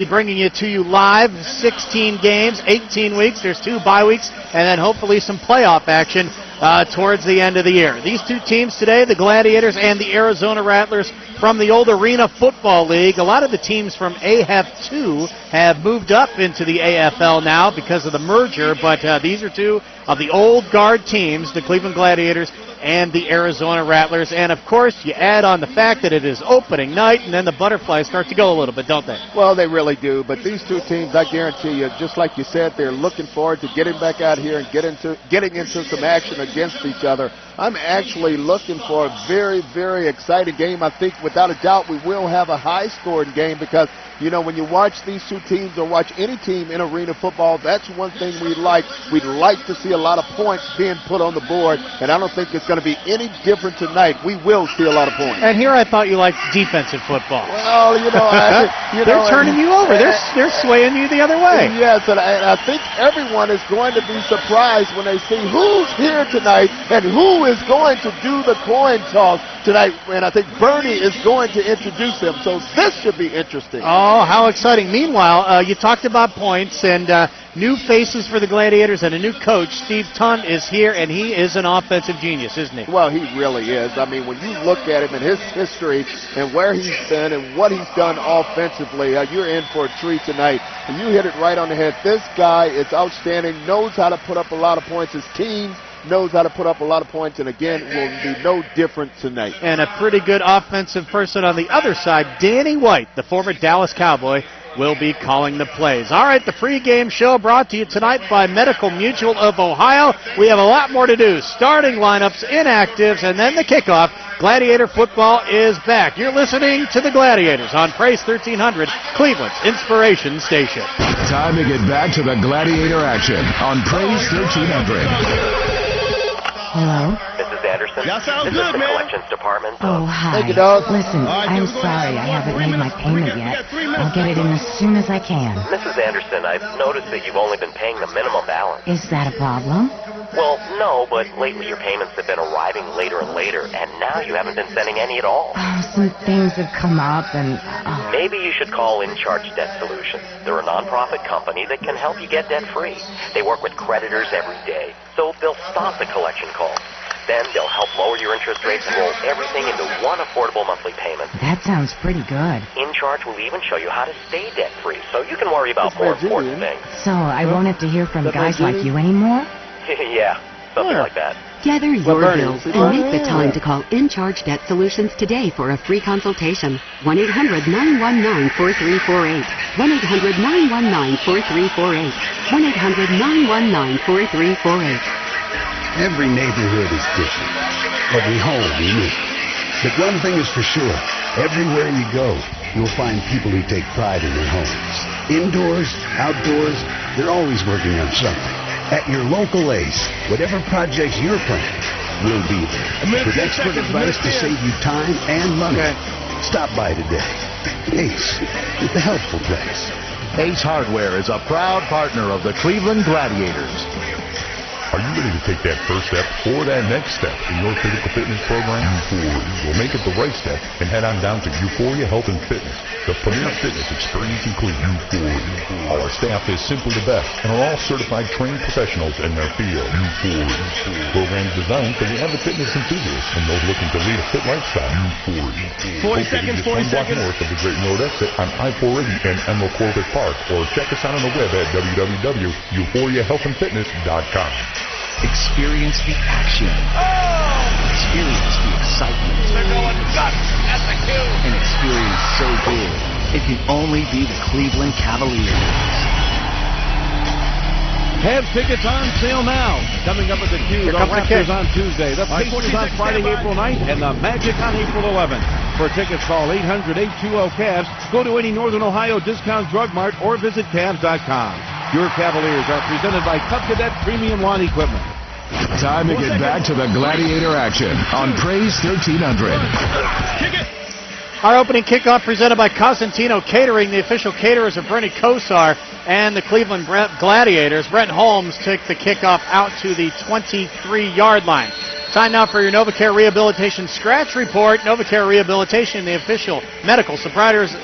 Bringing it to you live, 16 games, 18 weeks. There's 2 bye weeks, and then hopefully some playoff action towards the end of the year. These 2 teams today, the Gladiators and the Arizona Rattlers from the old Arena Football League. A lot of the teams from AF2 have moved up into the AFL now because of the merger, but these are 2 of the old guard teams, the Cleveland Gladiators and the Arizona Rattlers. And, of course, you add on the fact that it is opening night, and then the butterflies start to go a little bit, don't they? Well, they really do. But these 2 teams, I guarantee you, just like you said, they're looking forward to getting back out here and getting into some action against each other. I'm actually looking for a very, very exciting game. I think, without a doubt, we will have a high-scoring game because, you know, when you watch these 2 teams or watch any team in arena football, that's one thing we like. We'd like to see a lot of points being put on the board, and I don't think it's going to be any different tonight. We will see a lot of points. And here I thought you liked defensive football. Well, you know, they're turning you over. They're swaying you the other way. Yes, and I think everyone is going to be surprised when they see who's here tonight and who is going to do the coin toss tonight. And I think Bernie is going to introduce them, so this should be interesting. Oh, how exciting. Meanwhile, you talked about points and new faces for the Gladiators and a new coach. Steve Tunt is here, and he is an offensive genius, isn't he? Well, he really is. I mean, when you look at him and his history and where he's been and what he's done offensively, you're in for a treat tonight. And you hit it right on the head. This guy is outstanding, knows how to put up a lot of points. His team knows how to put up a lot of points, and again, will be no different tonight. And a pretty good offensive person on the other side, Danny White, the former Dallas Cowboy, will be calling the plays. All right, the pregame show brought to you tonight by Medical Mutual of Ohio. We have a lot more to do. Starting lineups, inactives, and then the kickoff. Gladiator football is back. You're listening to the Gladiators on Praise 1300, Cleveland's Inspiration Station. Time to get back to the Gladiator action on Praise 1300. Hello? Mrs. Anderson? Y'all sound this good, is the man. collections department. Oh, hi. Thank you, dog. Listen, All right, I'm go sorry I haven't made my payment yet. I'll get it in as soon as I can. Mrs. Anderson, I've noticed that you've only been paying the minimum balance. Is that a problem? Well, no, but lately your payments have been arriving later and later, and now you haven't been sending any at all. Oh, some things have come up and... Maybe you should call In Charge Debt Solutions. They're a nonprofit company that can help you get debt-free. They work with creditors every day, so they'll stop the collection calls. Then they'll help lower your interest rates and roll everything into one affordable monthly payment. That sounds pretty good. In Charge will even show you how to stay debt-free, so you can worry about more important things. So I won't have to hear from guys like you anymore? Yeah, something like that. Gather your bills and make the time to call In Charge Debt Solutions today for a free consultation. 1-800-919-4348. 1-800-919-4348. 1-800-919-4348. Every neighborhood is different. Every home unique. But one thing is for sure, everywhere you go, you'll find people who take pride in their homes. Indoors, outdoors, they're always working on something. At your local ACE, whatever projects you're planning, we'll be there. With expert advice to save you time and money. Stop by today. ACE, the helpful place. Ace Hardware is a proud partner of the Cleveland Gladiators. Are you ready to take that first step or that next step in your physical fitness program? Well, make it the right step and head on down to Euphoria Health and Fitness, the premier fitness experience in Cleveland. Our staff is simply the best and are all certified trained professionals in their field. Programs designed for the avid fitness enthusiasts and those looking to lead a fit lifestyle. 40 seconds, 40 seconds. North of the Great Road exit on I-480 in Emerald Corbett Park, or check us out on the web at www.euphoriahealthandfitness.com. Experience the action. Experience the excitement. They're going nuts at the cue. An experience so big, it can only be the Cleveland Cavaliers. Have tickets on sale now. Coming up at the Q, the Raptors on Tuesday, the Pacers on Friday, April 9th, and the Magic on April 11th. For tickets, call 800-820-CAVS. Go to any Northern Ohio Discount Drug Mart or visit Cavs.com. Your Cavaliers are presented by Cub Cadet Premium Lawn Equipment. Time to get back to the Gladiator action on Praise 1300. Our opening kickoff presented by Cosentino Catering. The official caterers of Bernie Kosar and the Cleveland Gladiators. Brent Holmes took the kickoff out to the 23-yard line. Time now for your NovaCare Rehabilitation Scratch Report. NovaCare Rehabilitation, the official medical suppliers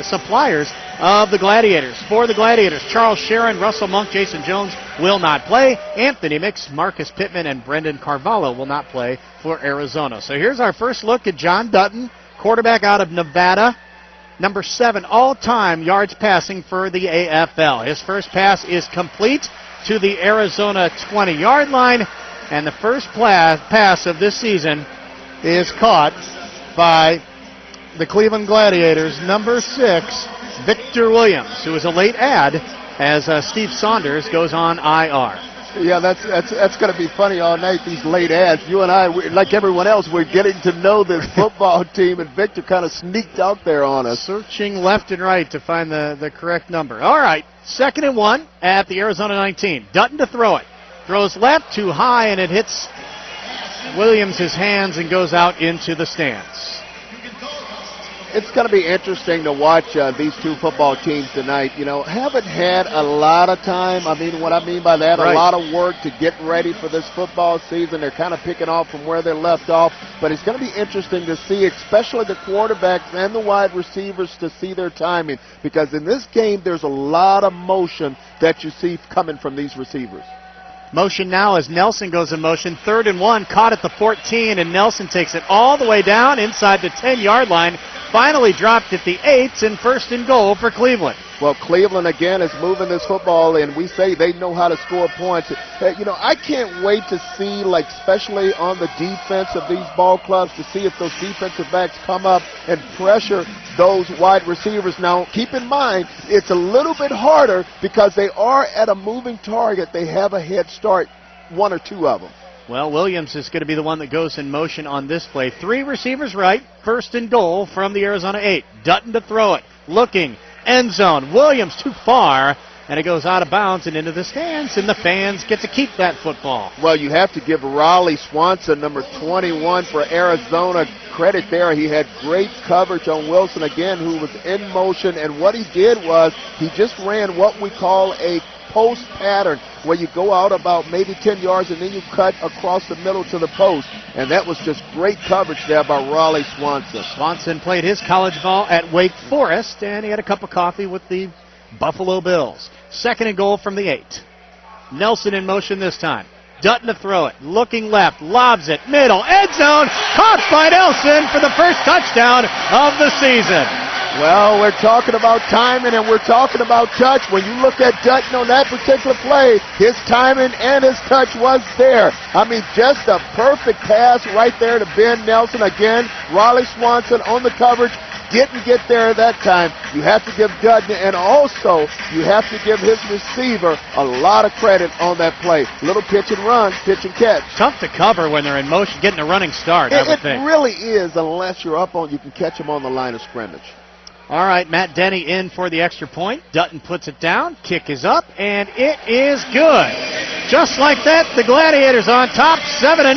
of the Gladiators. For the Gladiators, Charles Sharon, Russell Monk, Jason Jones will not play. Anthony Mix, Marcus Pittman, and Brendan Carvalho will not play for Arizona. So here's our first look at John Dutton, quarterback out of Nevada. Number 7 all-time yards passing for the AFL. His first pass is complete to the Arizona 20-yard line. And the first pass of this season is caught by the Cleveland Gladiators, number 6, Victor Williams, who is a late add as Steve Saunders goes on IR. Yeah, that's going to be funny all night, these late ads. You and I, like everyone else, we're getting to know this football team, and Victor kind of sneaked out there on us. Searching left and right to find the correct number. All right, 2nd and 1 at the Arizona 19. Dutton to throw it. Throws left too high, and it hits Williams' hands and goes out into the stands. It's going to be interesting to watch these two football teams tonight. You know, haven't had a lot of time. I mean, what I mean by that, right. A lot of work to get ready for this football season. They're kind of picking off from where they left off. But it's going to be interesting to see, especially the quarterbacks and the wide receivers, to see their timing. Because in this game, there's a lot of motion that you see coming from these receivers. Motion now as Nelson goes in motion. 3rd and 1, caught at the 14, and Nelson takes it all the way down inside the 10-yard line. Finally dropped at the 8, and 1st and goal for Cleveland. Well, Cleveland, again, is moving this football, and we say they know how to score points. You know, I can't wait to see, like, especially on the defense of these ball clubs, to see if those defensive backs come up and pressure those wide receivers. Now, keep in mind, it's a little bit harder because they are at a moving target. They have a head start, 1 or 2 of them. Well, Williams is going to be the one that goes in motion on this play. 3 receivers right, 1st and goal from the Arizona 8. Dutton to throw it, looking, end zone. Williams too far, and it goes out of bounds and into the stands, and the fans get to keep that football. Well, you have to give Raleigh Swanson, number 21 for Arizona, credit there. He had great coverage on Wilson again, who was in motion, and what he did was he just ran what we call a post pattern, where you go out about maybe 10 yards and then you cut across the middle to the post. And that was just great coverage there by Raleigh Swanson. Swanson played his college ball at Wake Forest, and he had a cup of coffee with the Buffalo Bills. 2nd and goal from the 8. Nelson in motion this time. Dutton to throw it, looking left, lobs it, middle, end zone, caught by Nelson for the first touchdown of the season. Well, we're talking about timing and we're talking about touch. When you look at Dutton on that particular play, his timing and his touch was there. I mean, just a perfect pass right there to Ben Nelson. Again, Raleigh Swanson on the coverage. Didn't get there that time. You have to give Dutton, and also you have to give his receiver a lot of credit on that play. Little pitch and run, pitch and catch. Tough to cover when they're in motion, getting a running start, I would think. It really is, unless you're up on, you can catch them on the line of scrimmage. All right, Matt Denny in for the extra point. Dutton puts it down. Kick is up, and it is good. Just like that, the Gladiators on top, 7-0.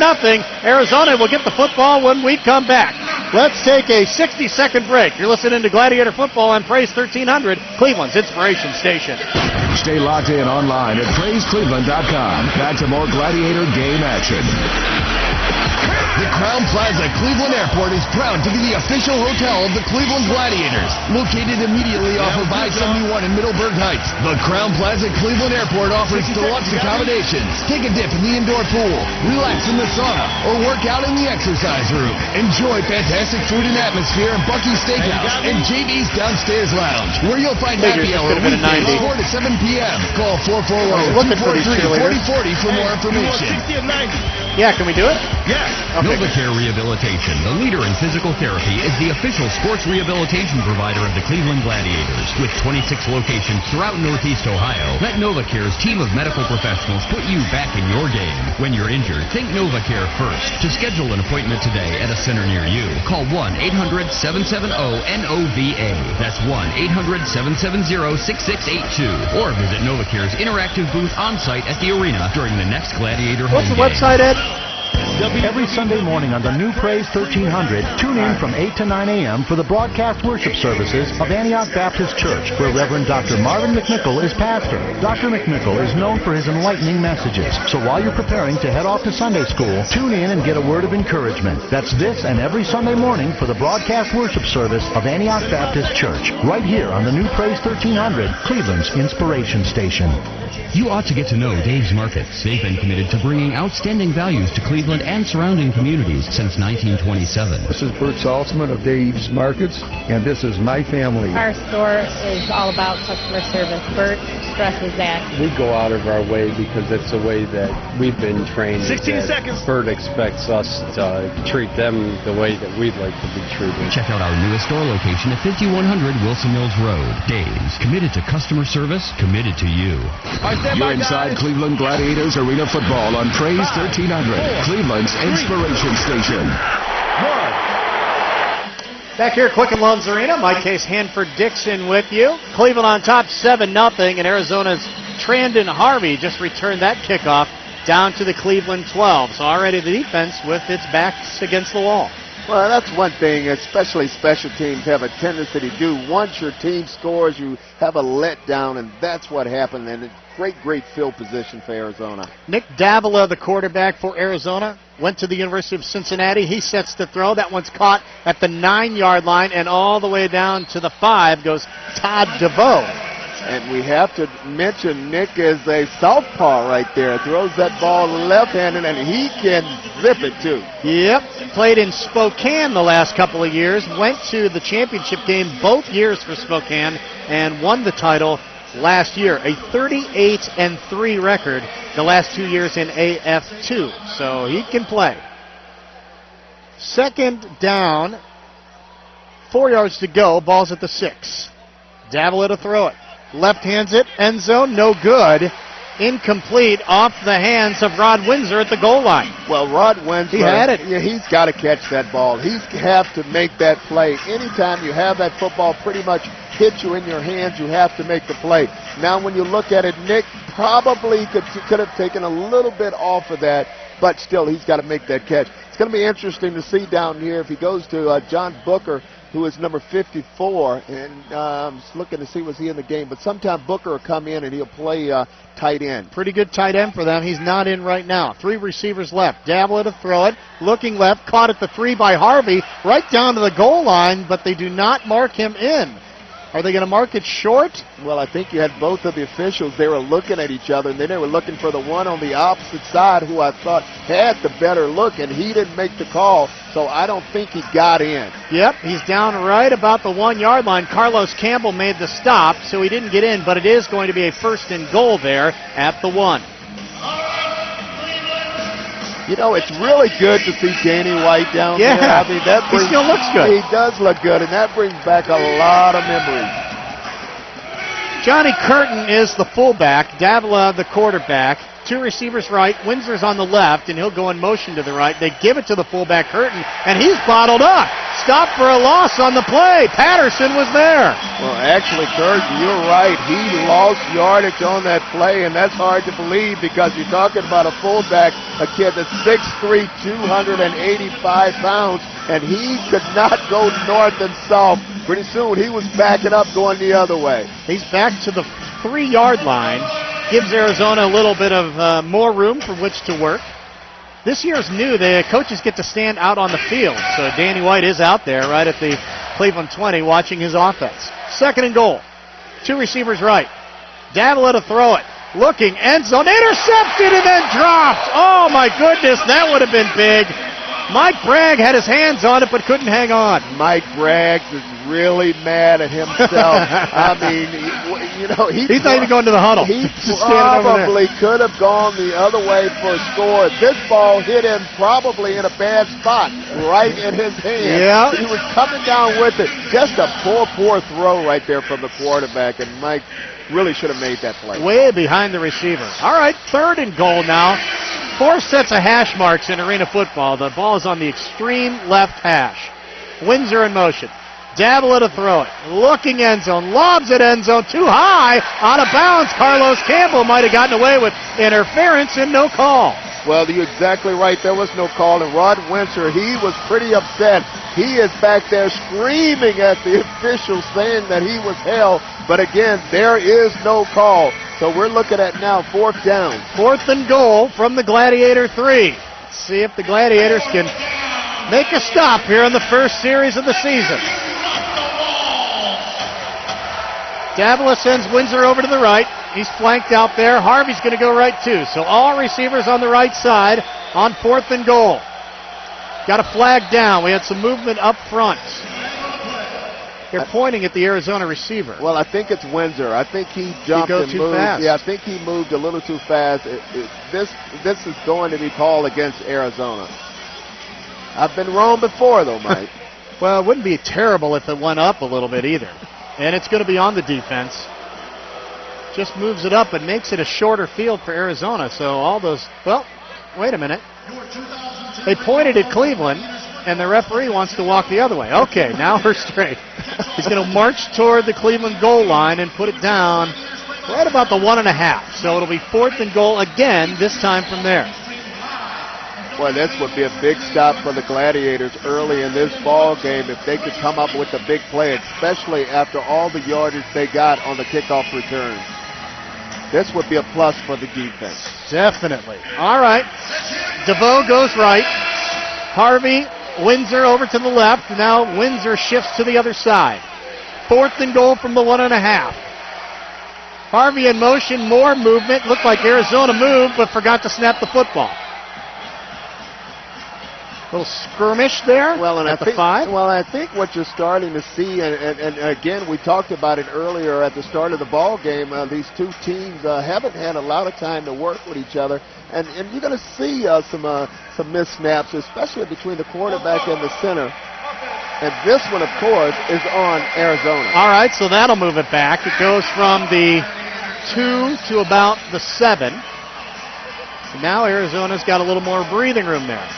Arizona will get the football when we come back. Let's take a 60-second break. You're listening to Gladiator Football on Praise 1300, Cleveland's inspiration station. Stay locked in online at PraiseCleveland.com. Back to more Gladiator game action. The Crown Plaza Cleveland Airport is proud to be the official hotel of the Cleveland Gladiators. Located immediately off of I-71 in Middleburg Heights, the Crown Plaza Cleveland Airport offers deluxe accommodations. Take a dip in the indoor pool, relax in the sauna, or work out in the exercise room. Enjoy fantastic food and atmosphere at Bucky's Steakhouse and JB's Downstairs Lounge, where you'll find happy hour weekdays 4 to 7 p.m. Call 440-243-4040 for more information. Yeah, can we do it? Yes. Okay. NovaCare Rehabilitation, the leader in physical therapy, is the official sports rehabilitation provider of the Cleveland Gladiators. With 26 locations throughout Northeast Ohio, let NovaCare's team of medical professionals put you back in your game. When you're injured, think NovaCare first. To schedule an appointment today at a center near you, call 1-800-770-NOVA. That's 1-800-770-6682. Or visit NovaCare's interactive booth on site at the arena during the next Gladiator home What's the game. website, Ed? Every Sunday morning on the New Praise 1300, tune in from 8 to 9 a.m. for the broadcast worship services of Antioch Baptist Church, where Reverend Dr. Marvin McNichol is pastor. Dr. McNichol is known for his enlightening messages, so while you're preparing to head off to Sunday school, tune in and get a word of encouragement. That's this and every Sunday morning for the broadcast worship service of Antioch Baptist Church, right here on the New Praise 1300, Cleveland's inspiration station. You ought to get to know Dave's Markets. They've been committed to bringing outstanding values to Cleveland and surrounding communities since 1927. This is Bert Saltzman of Dave's Markets, and this is my family. Our store is all about customer service. Bert stresses that. We go out of our way because it's the way that we've been trained. 16 seconds. Bert expects us to treat them the way that we'd like to be treated. Check out our newest store location at 5100 Wilson Mills Road. Dave's, committed to customer service, committed to you. You're inside Cleveland Gladiators Arena Football on Praise 1300, Cleveland's inspiration station. Back here at Quicken Loans Arena, Mike Case, Hanford Dixon with you. Cleveland on top 7-0, and Arizona's Trandon Harvey just returned that kickoff down to the Cleveland 12. So already the defense with its backs against the wall. Well, that's one thing, especially special teams have a tendency to do. Once your team scores, you have a letdown, and that's what happened. And great field position for Arizona. Nick Davila, the quarterback for Arizona, went to the University of Cincinnati. He sets the throw. That one's caught at the 9-yard line, and all the way down to the 5 goes Todd DeVoe. And we have to mention Nick is a southpaw right there. Throws that ball left-handed, and he can zip it, too. Yep. Played in Spokane the last couple of years. Went to the championship game both years for Spokane and won the title last year. A 38-3 record the last 2 years in AF2. So he can play. Second down. 4 yards to go. Ball's at the 6. Davila to throw it. Left hands it, end zone, no good. Incomplete, off the hands of Rod Windsor at the goal line. Well, Rod Windsor, he had it. Yeah, he's got to catch that ball. He's have to make that play. Anytime you have that football pretty much hit you in your hands, you have to make the play. Now, when you look at it, Nick probably could have taken a little bit off of that, but still, he's got to make that catch. It's going to be interesting to see down here if he goes to John Booker, who is number 54, and I'm just looking to see was he in the game. But sometime Booker will come in and he'll play tight end. Pretty good tight end for them. He's not in right now. 3 receivers left. Davila to throw it. Looking left, caught at the 3 by Harvey, right down to the goal line, but they do not mark him in. Are they going to mark it short? Well, I think you had both of the officials. They were looking at each other, and then they were looking for the one on the opposite side who I thought had the better look, and he didn't make the call, so I don't think he got in. Yep, he's down right about the 1-yard line. Carlos Campbell made the stop, so he didn't get in, but it is going to be a 1st and goal there at the 1. You know, it's really good to see Danny White down there. I mean, he still looks good. He does look good, and that brings back a lot of memories. Johnny Curtin is the fullback, Davila the quarterback. 2 receivers right, Windsor's on the left, and he'll go in motion to the right. They give it to the fullback, Curtin, and he's bottled up. Stopped for a loss on the play. Patterson was there. Well, actually, Curtin, you're right. He lost yardage on that play, and that's hard to believe because you're talking about a fullback, a kid that's 6'3", 285 pounds, and he could not go north and south. Pretty soon, he was backing up going the other way. He's back to the 3-yard line. Gives Arizona a little bit of more room from which to work. This year's new. The coaches get to stand out on the field. So Danny White is out there right at the Cleveland 20 watching his offense. 2nd and goal. 2 receivers right. Davila to throw it. Looking, end zone, intercepted and then dropped. Oh, my goodness, that would have been big. Mike Bragg had his hands on it but couldn't hang on. Mike Bragg is really mad at himself. I mean, you know, he's not even going to the huddle. He probably could have gone the other way for a score. This ball hit him probably in a bad spot, right in his hand. Yeah. He was coming down with it. Just a poor throw right there from the quarterback, and Mike really should have made that play. Way behind the receiver. All right, 3rd and goal now. 4 sets of hash marks in arena football. The ball is on the extreme left hash. Windsor in motion. Davila to throw it. Looking end zone. Lobs it end zone. Too high. Out of bounds. Carlos Campbell might have gotten away with interference and no call. Well, you're exactly right. There was no call. And Rod Windsor, he was pretty upset. He is back there screaming at the officials saying that he was held. But again, there is no call. So we're looking at now 4th down. 4th and goal from the Gladiator 3. Let's see if the Gladiators can make a stop here in the first series of the season. Davila sends Windsor over to the right. He's flanked out there. Harvey's going to go right too. So all receivers on the right side on 4th and goal. Got a flag down. We had some movement up front. They're pointing at the Arizona receiver. Well, I think it's Windsor. I think he jumped and moved. Fast. Yeah, I think he moved a little too fast. This is going to be called against Arizona. I've been wrong before, though, Mike. Well, it wouldn't be terrible if it went up a little bit either. And it's going to be on the defense. Just moves it up and makes it a shorter field for Arizona. So all those, well, wait a minute. They pointed at Cleveland, and the referee wants to walk the other way. Okay, now we're straight. He's going to march toward the Cleveland goal line and put it down right about the 1.5. So it'll be 4th and goal again, this time from there. Well, this would be a big stop for the Gladiators early in this ball game if they could come up with a big play, especially after all the yardage they got on the kickoff return. This would be a plus for the defense. Definitely. All right. DeVoe goes right. Harvey, Windsor over to the left. Now Windsor shifts to the other side. 4th and goal from the 1.5. Harvey in motion, more movement. Looked like Arizona moved, but forgot to snap the football. Little skirmish there at the 5. Well, I think what you're starting to see, and again, we talked about it earlier at the start of the ball game, these two teams haven't had a lot of time to work with each other, and you're going to see some missed snaps, especially between the quarterback and the center. And this one, of course, is on Arizona. All right, so that'll move it back. It goes from the 2 to about the 7. So now Arizona's got a little more breathing room there.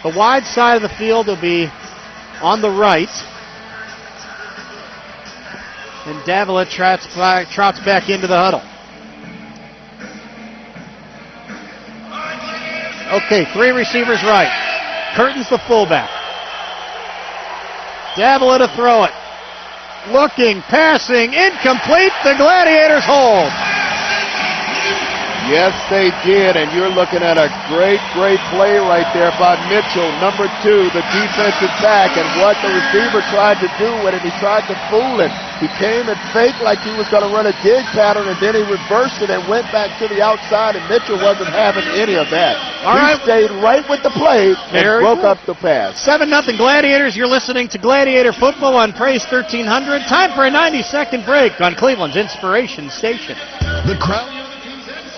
The wide side of the field will be on the right. And Davila trots back into the huddle. Okay, 3 receivers right. Curtin's the fullback. Davila to throw it. Looking, passing, incomplete. The Gladiators hold. Yes, they did, and you're looking at a great play right there by Mitchell, number 2, the defensive back, and what the receiver tried to do with it, he tried to fool it. He came and faked like he was going to run a dig pattern, and then he reversed it and went back to the outside, and Mitchell wasn't having any of that. He stayed right with the play and broke up the pass. 7-0 Gladiators. You're listening to Gladiator Football on Praise 1300. Time for a 90-second break on Cleveland's Inspiration Station. The crowd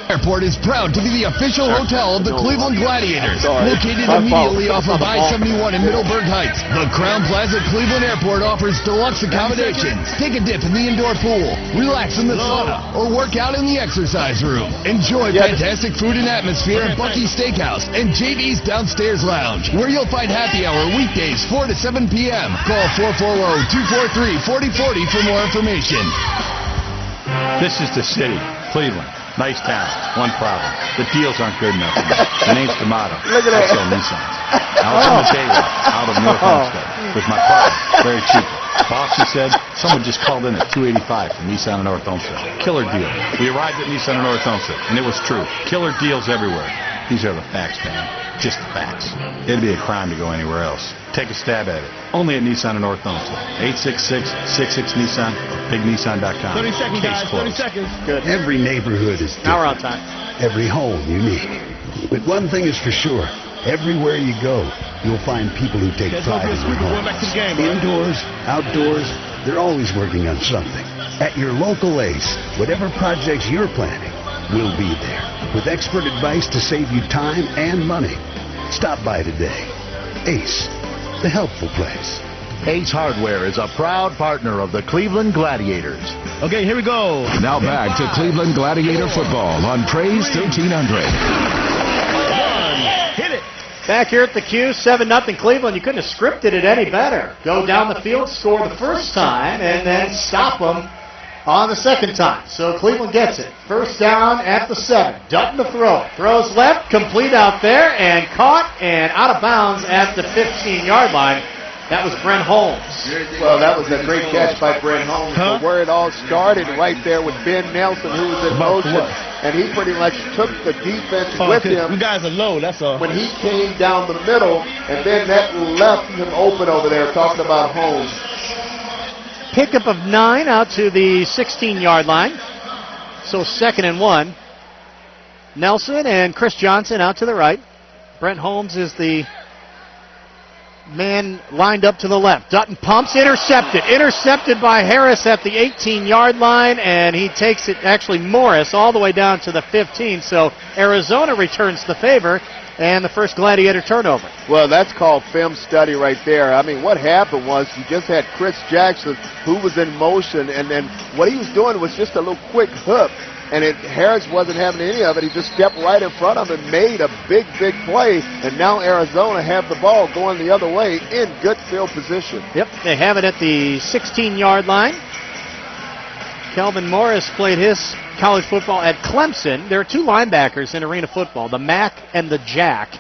Airport is proud to be the official hotel of the Cleveland Gladiators. Located immediately off of I-71 in Middleburg Heights, the Crown Plaza Cleveland Airport offers deluxe accommodations. Take a dip in the indoor pool, relax in the sauna, or work out in the exercise room. Enjoy fantastic food and atmosphere at Bucky's Steakhouse and JV's Downstairs Lounge, where you'll find happy hour weekdays 4 to 7 p.m. Call 440-243-4040 for more information. This is the city, Cleveland. Nice town. One problem. The deals aren't good enough for me. The name's D'Amato. Look at that. I sell Nissans. I was on the day out of North Homestead with my partner. Very cheap. Boss, he said, someone just called in at $285 from Nissan of North Homestead. Killer deal. We arrived at Nissan of North Homestead, and it was true. Killer deals everywhere. These are the facts, man. Just the facts. It'd be a crime to go anywhere else. Take a stab at it. Only at Nissan of North Homestead. 866-66-NISSAN or bignissan.com. 30 seconds, Case guys. closed. 30 seconds. Good. Every neighborhood is different. Now we're on time. Every home unique. But one thing is for sure. Everywhere you go, you'll find people who take pride in their homes. Indoors, outdoors, they're always working on something. At your local Ace, whatever projects you're planning, we'll be there with expert advice to save you time and money. Stop by today. Ace, the helpful place. Ace Hardware is a proud partner of the Cleveland Gladiators. Okay, here we go. Now back to Cleveland Gladiator football on Praise 1300. Hit it. Back here at the Q, 7-0 Cleveland. You couldn't have scripted it any better. Go down the field, score the first time, and then stop them on the second time. So Cleveland gets it. First down at the 7. Dutton to throw. Throws left, complete out there, and caught and out of bounds at the 15-yard line. That was Brent Holmes. Well, that was a great catch by Brent Holmes. But where it all started right there with Ben Nelson, who was in motion, and he pretty much took the defense with him. You guys are low, that's all. When he came down the middle, and then that left him open over there, talking about Holmes. Pickup of 9 out to the 16-yard line. So 2nd and 1. Nelson and Chris Johnson out to the right. Brent Holmes is the man lined up to the left. Dutton pumps, intercepted by Harris at the 18-yard line, and he takes it, actually Morris, all the way down to the 15. So Arizona returns the favor, and the first Gladiator turnover. Well, that's called film study right there. I mean, what happened was you just had Chris Jackson, who was in motion, and then what he was doing was just a little quick hook. And Harris wasn't having any of it. He just stepped right in front of him and made a big, big play. And now Arizona have the ball going the other way in good field position. Yep, they have it at the 16-yard line. Kelvin Morris played his college football at Clemson. There are 2 linebackers in arena football, the Mac and the Jack.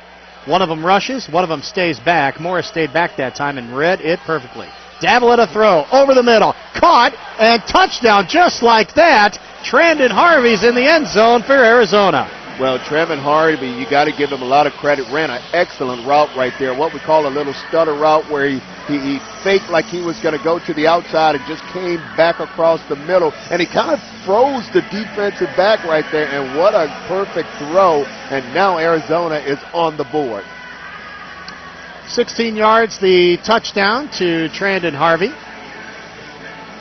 One of them rushes, one of them stays back. Morris stayed back that time and read it perfectly. Dabble at a throw, over the middle, caught, and touchdown just like that. Trandon Harvey's in the end zone for Arizona. Well, Trandon Harvey, you got to give him a lot of credit. Ran an excellent route right there, what we call a little stutter route, where he faked like he was going to go to the outside and just came back across the middle. And he kind of froze the defensive back right there, and what a perfect throw. And now Arizona is on the board. 16 yards, the touchdown to Trandon Harvey.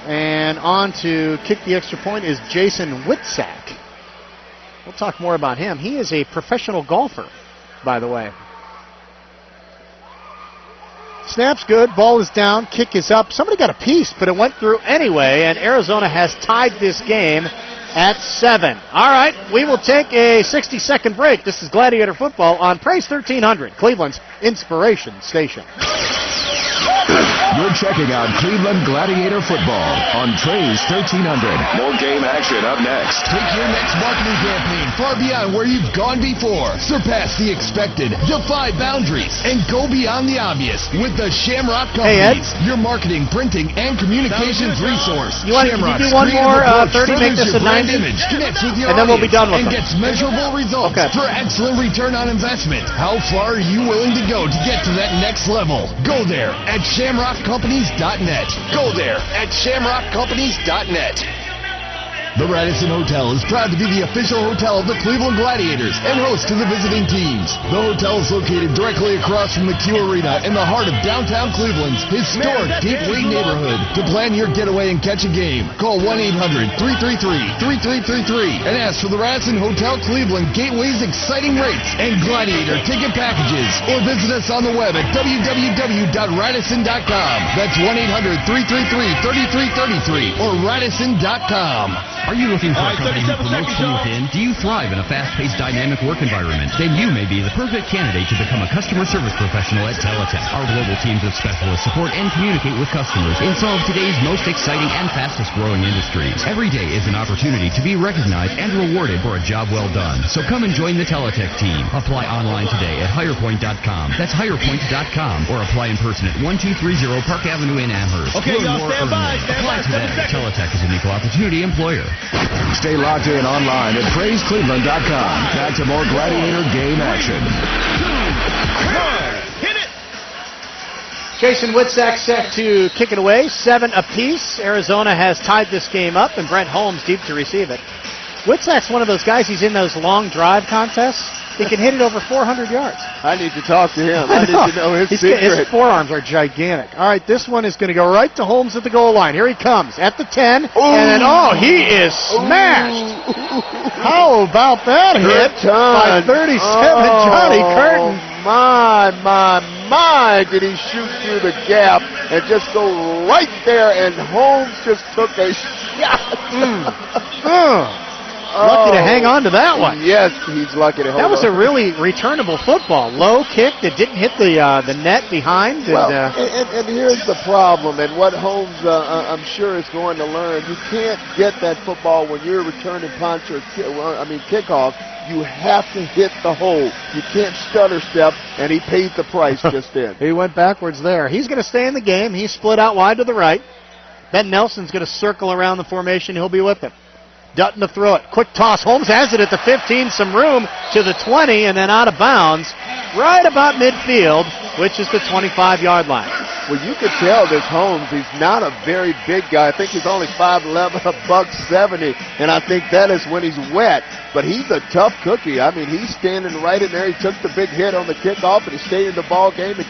And on to kick the extra point is Jason Whitsack. We'll talk more about him. He is a professional golfer, by the way. Snap's good, ball is down, kick is up. Somebody got a piece, but it went through anyway, and Arizona has tied this game at 7. All right, we will take a 60-second break. This is Gladiator Football on Praise 1300, Cleveland's inspiration station. You're checking out Cleveland Gladiator Football on Praise 1300. More game action up next. Take your next marketing campaign far beyond where you've gone before. Surpass the expected, defy boundaries, and go beyond the obvious with the Shamrock Companies. Your marketing, printing, and communications resource. You want to do one more 30, make this a 90? Connects with your and then we'll be done with and them. Gets measurable results for excellent return on investment. How far are you willing to go to get to that next level? Go there at ShamrockCompanies.net. Go there at ShamrockCompanies.net. The Radisson Hotel is proud to be the official hotel of the Cleveland Gladiators and host to the visiting teams. The hotel is located directly across from the Q Arena in the heart of downtown Cleveland's historic Gateway neighborhood. To plan your getaway and catch a game, call 1-800-333-3333 and ask for the Radisson Hotel Cleveland Gateway's exciting rates and Gladiator ticket packages, or visit us on the web at www.radisson.com. That's 1-800-333-3333 or radisson.com. Are you looking for a company who promotes from within? Do you thrive in a fast-paced, dynamic work environment? Then you may be the perfect candidate to become a customer service professional at Teletech. Our global teams of specialists support and communicate with customers in some of today's most exciting and fastest-growing industries. Every day is an opportunity to be recognized and rewarded for a job well done. So come and join the Teletech team. Apply online today at HirePoint.com. That's HirePoint.com, or apply in person at 1230 Park Avenue in Amherst. Okay, Learn y'all more, stand earn by. more. Apply today. Teletech is an equal opportunity employer. Stay locked in online at PraiseCleveland.com. Back to more Gladiator game action. Hit it! Jason Whitsack set to kick it away, 7 apiece. Arizona has tied this game up, and Brent Holmes deep to receive it. Whitsack's one of those guys, he's in those long drive contests. He can hit it over 400 yards. I need to talk to him. I need to know his secret. His forearms are gigantic. All right, this one is going to go right to Holmes at the goal line. Here he comes at the 10, and then, he is smashed. How about that hit by 37, Johnny Curtin? My, did he shoot through the gap and just go right there, and Holmes just took a shot. Lucky to hang on to that one. Yes, he's lucky to hold on. That was a really returnable football. Low kick that didn't hit the net behind. Well, and here's the problem, and what Holmes, I'm sure, is going to learn. You can't get that football when you're returning punch or kickoff. You have to hit the hole. You can't stutter step, and he paid the price just then. He went backwards there. He's going to stay in the game. He's split out wide to the right. Ben Nelson's going to circle around the formation. He'll be with him. Dutton to throw it. Quick toss. Holmes has it at the 15. Some room to the 20 and then out of bounds right about midfield, which is the 25-yard line. Well, you can tell this Holmes, he's not a very big guy. I think he's only 5'11", $170, and I think that is when he's wet. But he's a tough cookie. I mean, he's standing right in there. He took the big hit on the kickoff, and he stayed in the ball game and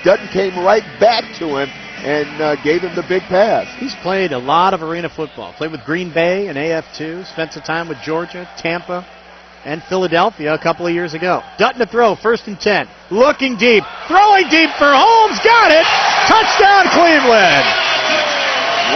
Dutton came right back to him and gave him the big pass. He's played a lot of arena football. Played with Green Bay and AF2. Spent some time with Georgia, Tampa, and Philadelphia a couple of years ago. Dutton to throw, 1st and 10. Looking deep. Throwing deep for Holmes. Got it. Touchdown, Cleveland.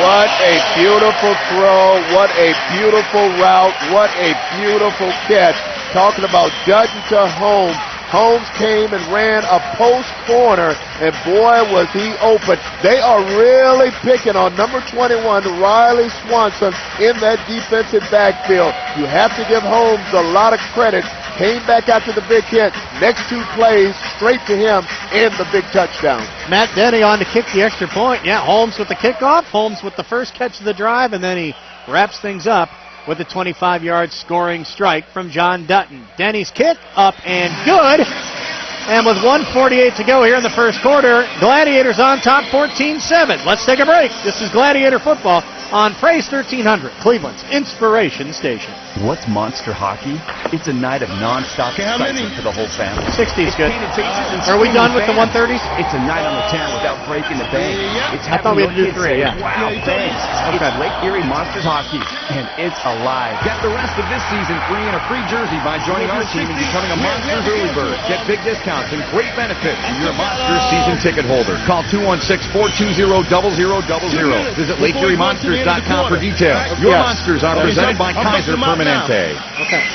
What a beautiful throw. What a beautiful route. What a beautiful catch. Talking about Dutton to Holmes. Holmes came and ran a post corner, and boy, was he open. They are really picking on number 21, Riley Swanson, in that defensive backfield. You have to give Holmes a lot of credit. Came back after the big hit. Next 2 plays, straight to him, and the big touchdown. Matt Denny on to kick the extra point. Yeah, Holmes with the kickoff, Holmes with the first catch of the drive, and then he wraps things up with a 25-yard scoring strike from John Dutton. Denny's kick up and good. And with 1:48 to go here in the first quarter, Gladiators on top 14-7. Let's take a break. This is Gladiator Football on Praise 1300, Cleveland's Inspiration Station. What's Monster Hockey? It's a night of non-stop excitement for the whole family. 60's good. Are we done with the 130s? It's a night on the town without breaking the bank. It's I thought we had to do 3, yeah. Wow, thanks. Okay. It's Lake Erie Monsters Hockey, and it's alive. Get the rest of this season free in a free jersey by joining our team and becoming a Monsters early bird. Get big discounts and great benefits if you're a Monsters season ticket holder. Call 216-420-0000. Visit LakeErieMonsters.com for details. Your Monsters are presented by Kaiser Permanente. Okay.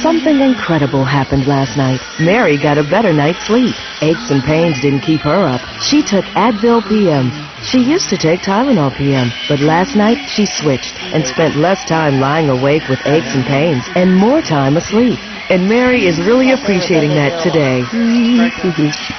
Something incredible happened last night. Mary got a better night's sleep. Aches and pains didn't keep her up. She took Advil PM. She used to take Tylenol PM, but last night she switched and spent less time lying awake with aches and pains and more time asleep. And Mary is really appreciating that today.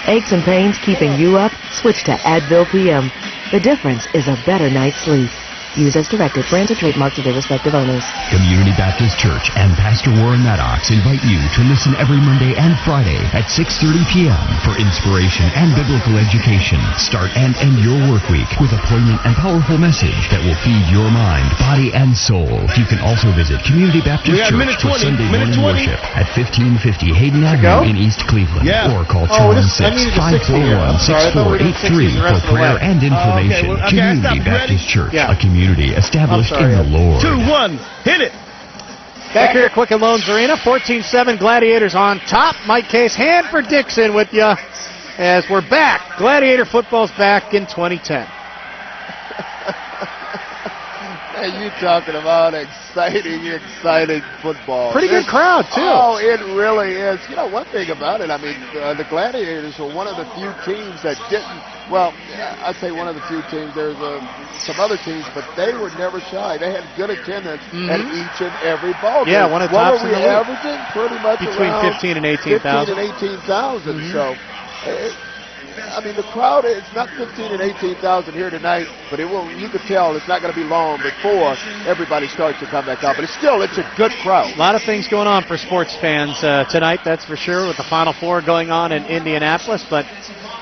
Aches and pains keeping you up? Switch to Advil PM. The difference is a better night's sleep. Used as directed. Brands and trademarks of their respective owners. Community Baptist Church and Pastor Warren Maddox invite you to listen every Monday and Friday at 6:30 p.m. for inspiration and biblical education. Start and end your work week with a poignant and powerful message that will feed your mind, body, and soul. You can also visit Community Baptist Church for Sunday morning worship at 1550 Hayden Avenue in East Cleveland. Or call 216-541-6483 for prayer and information. Community Baptist Church, a community established in the Lord. 2-1, hit it. Back here at Quicken Loans Arena, 14-7 Gladiators on top. Mike Case, Hanford Dixon with you as we're back. Gladiator football's back in 2010. Hey, you talking about exciting football. Pretty good crowd, too. Oh, it really is. You know, one thing about it, I mean, the Gladiators were one of the few teams that didn't, well, I'd say one of the few teams. There's some other teams, but they were never shy. They had good attendance at each and every ball game. Yeah, one of the tops in the league. What were we averaging? Pretty much between around 15 and 18,000. 15 and 18,000, so... I mean, the crowd is not 15 and 18,000 here tonight, but it will. You could tell it's not going to be long before everybody starts to come back out. But it's a good crowd. A lot of things going on for sports fans tonight, that's for sure, with the Final Four going on in Indianapolis. But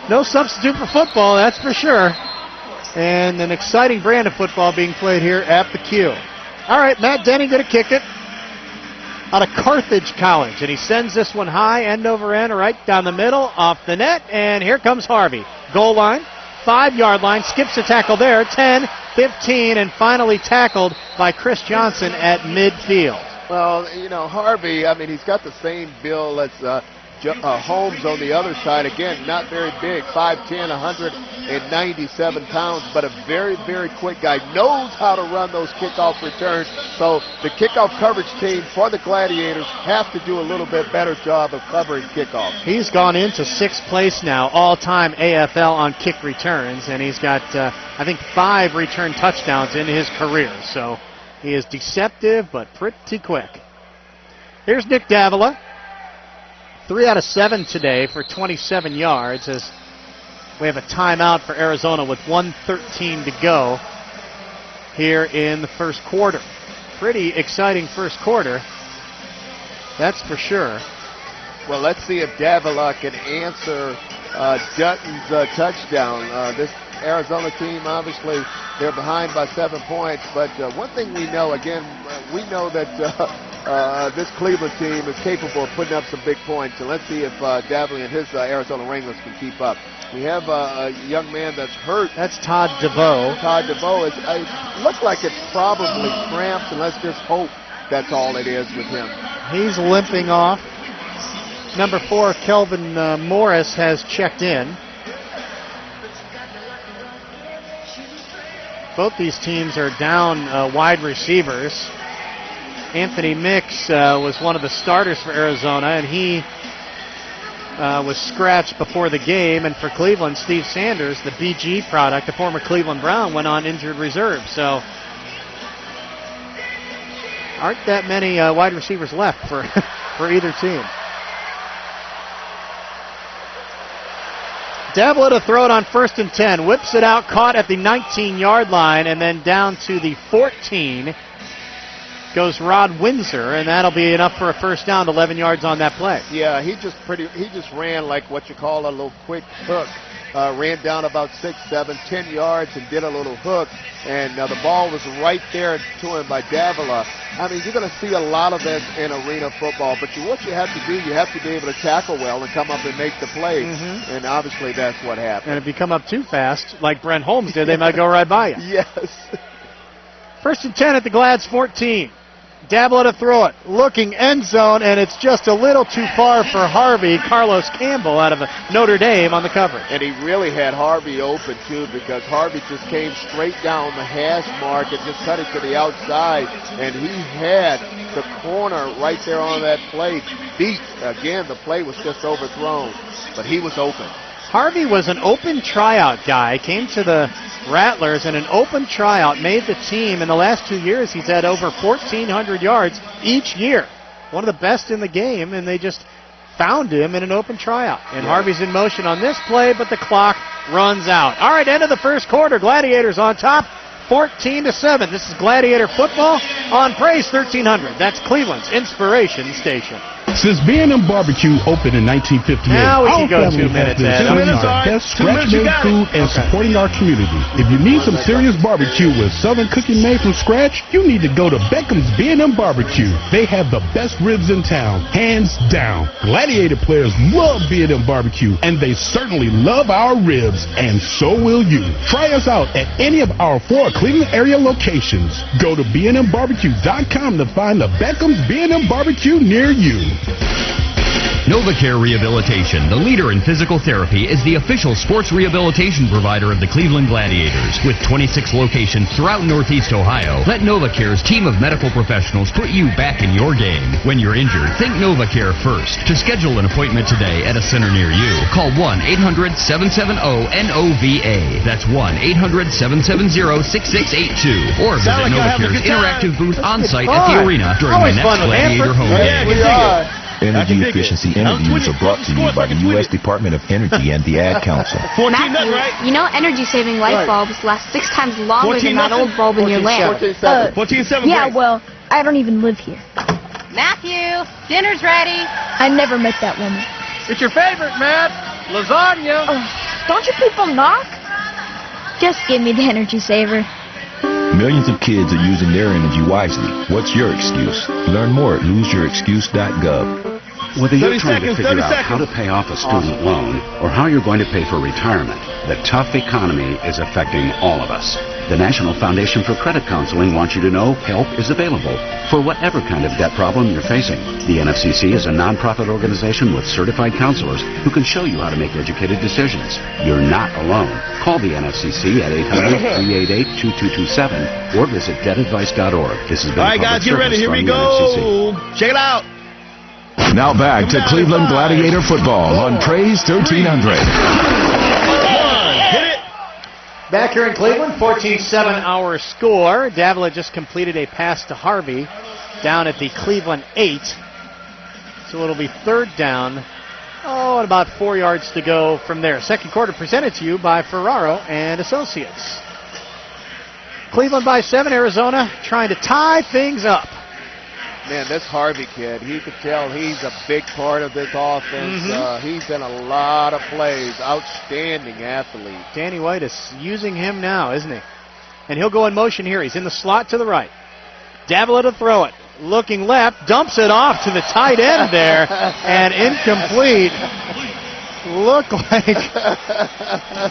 no substitute for football, that's for sure. And an exciting brand of football being played here at the Q. All right, Matt Denny going to kick it out of Carthage College, and he sends this one high, end over end, right down the middle, off the net, and here comes Harvey. Goal line, 5-yard line, skips a tackle there, 10, 15, and finally tackled by Chris Johnson at midfield. Well, you know, Harvey, I mean, he's got the same bill as Holmes on the other side. Again, not very big, 5'10", 197 pounds, but a very, very quick guy. Knows how to run those kickoff returns. So the kickoff coverage team for the Gladiators have to do a little bit better job of covering kickoffs. He's gone into 6th place now, all-time AFL on kick returns, and he's got, I think, 5 return touchdowns in his career. So he is deceptive, but pretty quick. Here's Nick Davila. 3 out of 7 today for 27 yards as we have a timeout for Arizona with 1:13 to go here in the first quarter. Pretty exciting first quarter, that's for sure. Well, let's see if Davila can answer Dutton's touchdown. This Arizona team, obviously, they're behind by 7 points, but one thing we know, again, we know that this Cleveland team is capable of putting up some big points, and let's see if Davila and his Arizona Wranglers can keep up. We have a young man that's hurt. That's Todd DeVoe. Todd DeVoe. It looks like it's probably cramps, and let's just hope that's all it is with him. He's limping off. Number 4, Kelvin Morris, has checked in. Both these teams are down wide receivers. Anthony Mix was one of the starters for Arizona, and he was scratched before the game. And for Cleveland, Steve Sanders, the BG product, the former Cleveland Brown, went on injured reserve. So aren't that many wide receivers left for, for either team. Davila to throw it on 1st and 10. Whips it out, caught at the 19-yard line, and then down to the 14 goes Rod Windsor, and that'll be enough for a first down, 11 yards on that play. Yeah, he just ran like what you call a little quick hook. Ran down about 6, 7, 10 yards and did a little hook, and the ball was right there to him by Davila. I mean, you're going to see a lot of this in arena football, but what you have to do, you have to be able to tackle well and come up and make the play, and obviously that's what happened. And if you come up too fast, like Brent Holmes did, they might go right by you. Yes. 1st and 10 at the Glad's 14. Davila to throw it, looking end zone, and it's just a little too far for Harvey. Carlos Campbell out of Notre Dame on the coverage. And he really had Harvey open, too, because Harvey just came straight down the hash mark and just cut it to the outside, and he had the corner right there on that play beat. Again, the play was just overthrown, but he was open. Harvey was an open tryout guy, came to the Rattlers in an open tryout, made the team. In the last 2 years, he's had over 1,400 yards each year. One of the best in the game, and they just found him in an open tryout. And Harvey's in motion on this play, but the clock runs out. All right, end of the first quarter. Gladiators on top, 14-7. This is Gladiator football on Praise 1300. That's Cleveland's inspiration station. Since B&M Barbecue opened in 1958, now we can go our 2 minutes, Ed. serving our best scratch-made food and supporting our community. If you need some serious barbecue with Southern cooking made from scratch, you need to go to Beckham's B&M Barbecue. They have the best ribs in town, hands down. Gladiator players love B&M Barbecue, and they certainly love our ribs, and so will you. Try us out at any of our 4 Cleveland area locations. Go to bnmbarbecue.com to find the Beckham's B&M Barbecue near you. NovaCare Rehabilitation, the leader in physical therapy, is the official sports rehabilitation provider of the Cleveland Gladiators. With 26 locations throughout Northeast Ohio, let NovaCare's team of medical professionals put you back in your game. When you're injured, think NovaCare first. To schedule an appointment today at a center near you, call 1-800-770-NOVA. That's 1-800-770-6682. Or visit NovaCare's interactive booth on-site at the arena during the next Gladiator home game. Energy efficiency interviews are brought to you by the U.S. Department of Energy and the Ad Council. Matthew, you know energy-saving light bulbs last 6 times longer than that old bulb in your lamp. 14-7. Yeah, well, I don't even live here. Matthew, dinner's ready. I never met that woman. It's your favorite, Matt. Lasagna. Don't you people knock? Just give me the energy saver. Millions of kids are using their energy wisely. What's your excuse? Learn more at loseyourexcuse.gov. Whether you're trying to figure out how to pay off a student loan or how you're going to pay for retirement, the tough economy is affecting all of us. The National Foundation for Credit Counseling wants you to know help is available for whatever kind of debt problem you're facing. The NFCC is a nonprofit organization with certified counselors who can show you how to make educated decisions. You're not alone. Call the NFCC at 800-388-2227 or visit debtadvice.org. This has been all right, guys, get ready. Here we go. Check it out. Now back to Cleveland Gladiator football on Praise 1300. Back here in Cleveland, 14-7 our score. Davila just completed a pass to Harvey down at the Cleveland 8. So it'll be third down. And about 4 yards to go from there. Second quarter presented to you by Ferraro and Associates. Cleveland by 7, Arizona trying to tie things up. Man, this Harvey kid, you could tell he's a big part of this offense. He's in a lot of plays. Outstanding athlete. Danny White is using him now, isn't he? And he'll go in motion here. He's in the slot to the right. Davila to throw it. Looking left, dumps it off to the tight end there, and incomplete. Look like,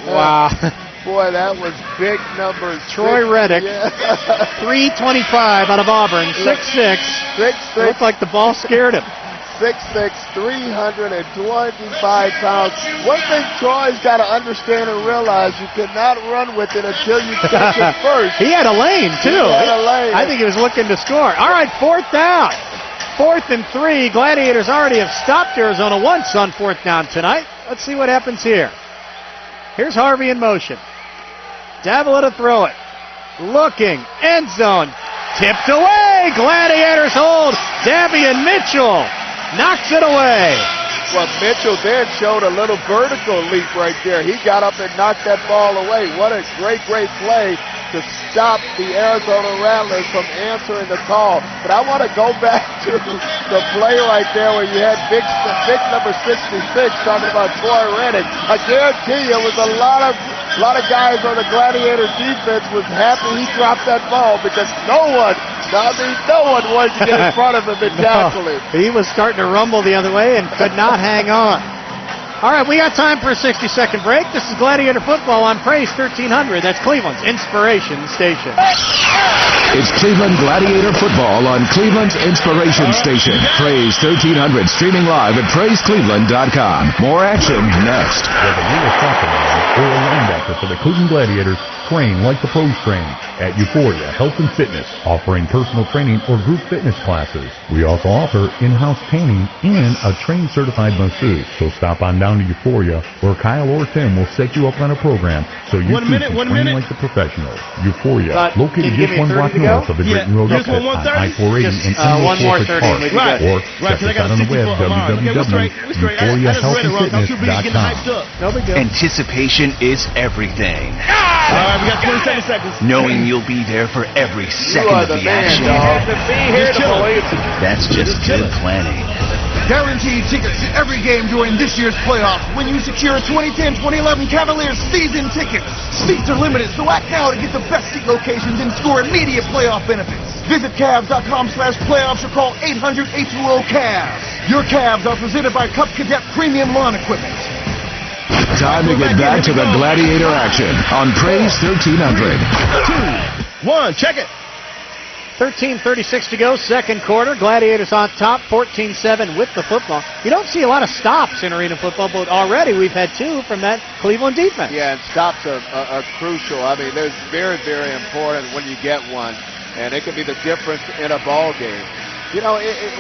wow. Boy, that was big numbers. Troy Reddick, 325 out of Auburn, 6'6". Looked like the ball scared him. 6'6", 325 pounds. One thing Troy's got to understand and realize, you cannot run with it until you catch it first. He had a lane, too. I think he was looking to score. All right, fourth down. 4th and 3. Gladiators already have stopped Arizona once on fourth down tonight. Let's see what happens here. Here's Harvey in motion. Davila to throw it. Looking. End zone. Tipped away. Gladiators hold. Davian Mitchell knocks it away. Well, Mitchell then showed a little vertical leap right there. He got up and knocked that ball away. What a great play to stop the Arizona Rattlers from answering the call. But I want to go back to the play right there where you had big number 66 talking about Troy Reddick. I guarantee you it was a lot of guys on the Gladiator defense was happy he dropped that ball because no one wanted to get in front of him and tackle him. He was starting to rumble the other way and could not hang on. All right, we got time for a 60-second break. This is Gladiator football on Praise 1300. That's Cleveland's Inspiration Station. It's Cleveland Gladiator football on Cleveland's Inspiration Station. Praise 1300, streaming live at praisecleveland.com. More action next. Whether you're a soccer man or a linebacker for the Cleveland Gladiators, train like the pros train at Euphoria Health and Fitness, offering personal training or group fitness classes. We also offer in-house tanning and a trained certified masseuse. So stop on down to Euphoria, where Kyle or Tim will set you up on a program so you can train like the professionals. Euphoria, located just one block north of the Drayton Road exit on I-480 and Emerald Forest Park. Or check us out on the web, www.euphoriahealthandfitness.com. Anticipation is everything. All right, we got 27 seconds. Knowing you'll be there for every second of the action. That's just good planning. Guaranteed tickets to every game during this year's playoffs when you secure 2010-2011 Cavaliers season tickets. Seats are limited, so act now to get the best seat locations and score immediate playoff benefits. Visit Cavs.com/playoffs or call 800-820-CAVS. Your Cavs are presented by Cup Cadet Premium Lawn Equipment. Time to get back to the Gladiator action on Praise 1300. 2, 1, check it. 13:36 to go, second quarter. Gladiators on top, 14-7 with the football. You don't see a lot of stops in arena football, but already we've had 2 from that Cleveland defense. Yeah, and stops are crucial. I mean, they're very, very important when you get one, and it can be the difference in a ball game. You know,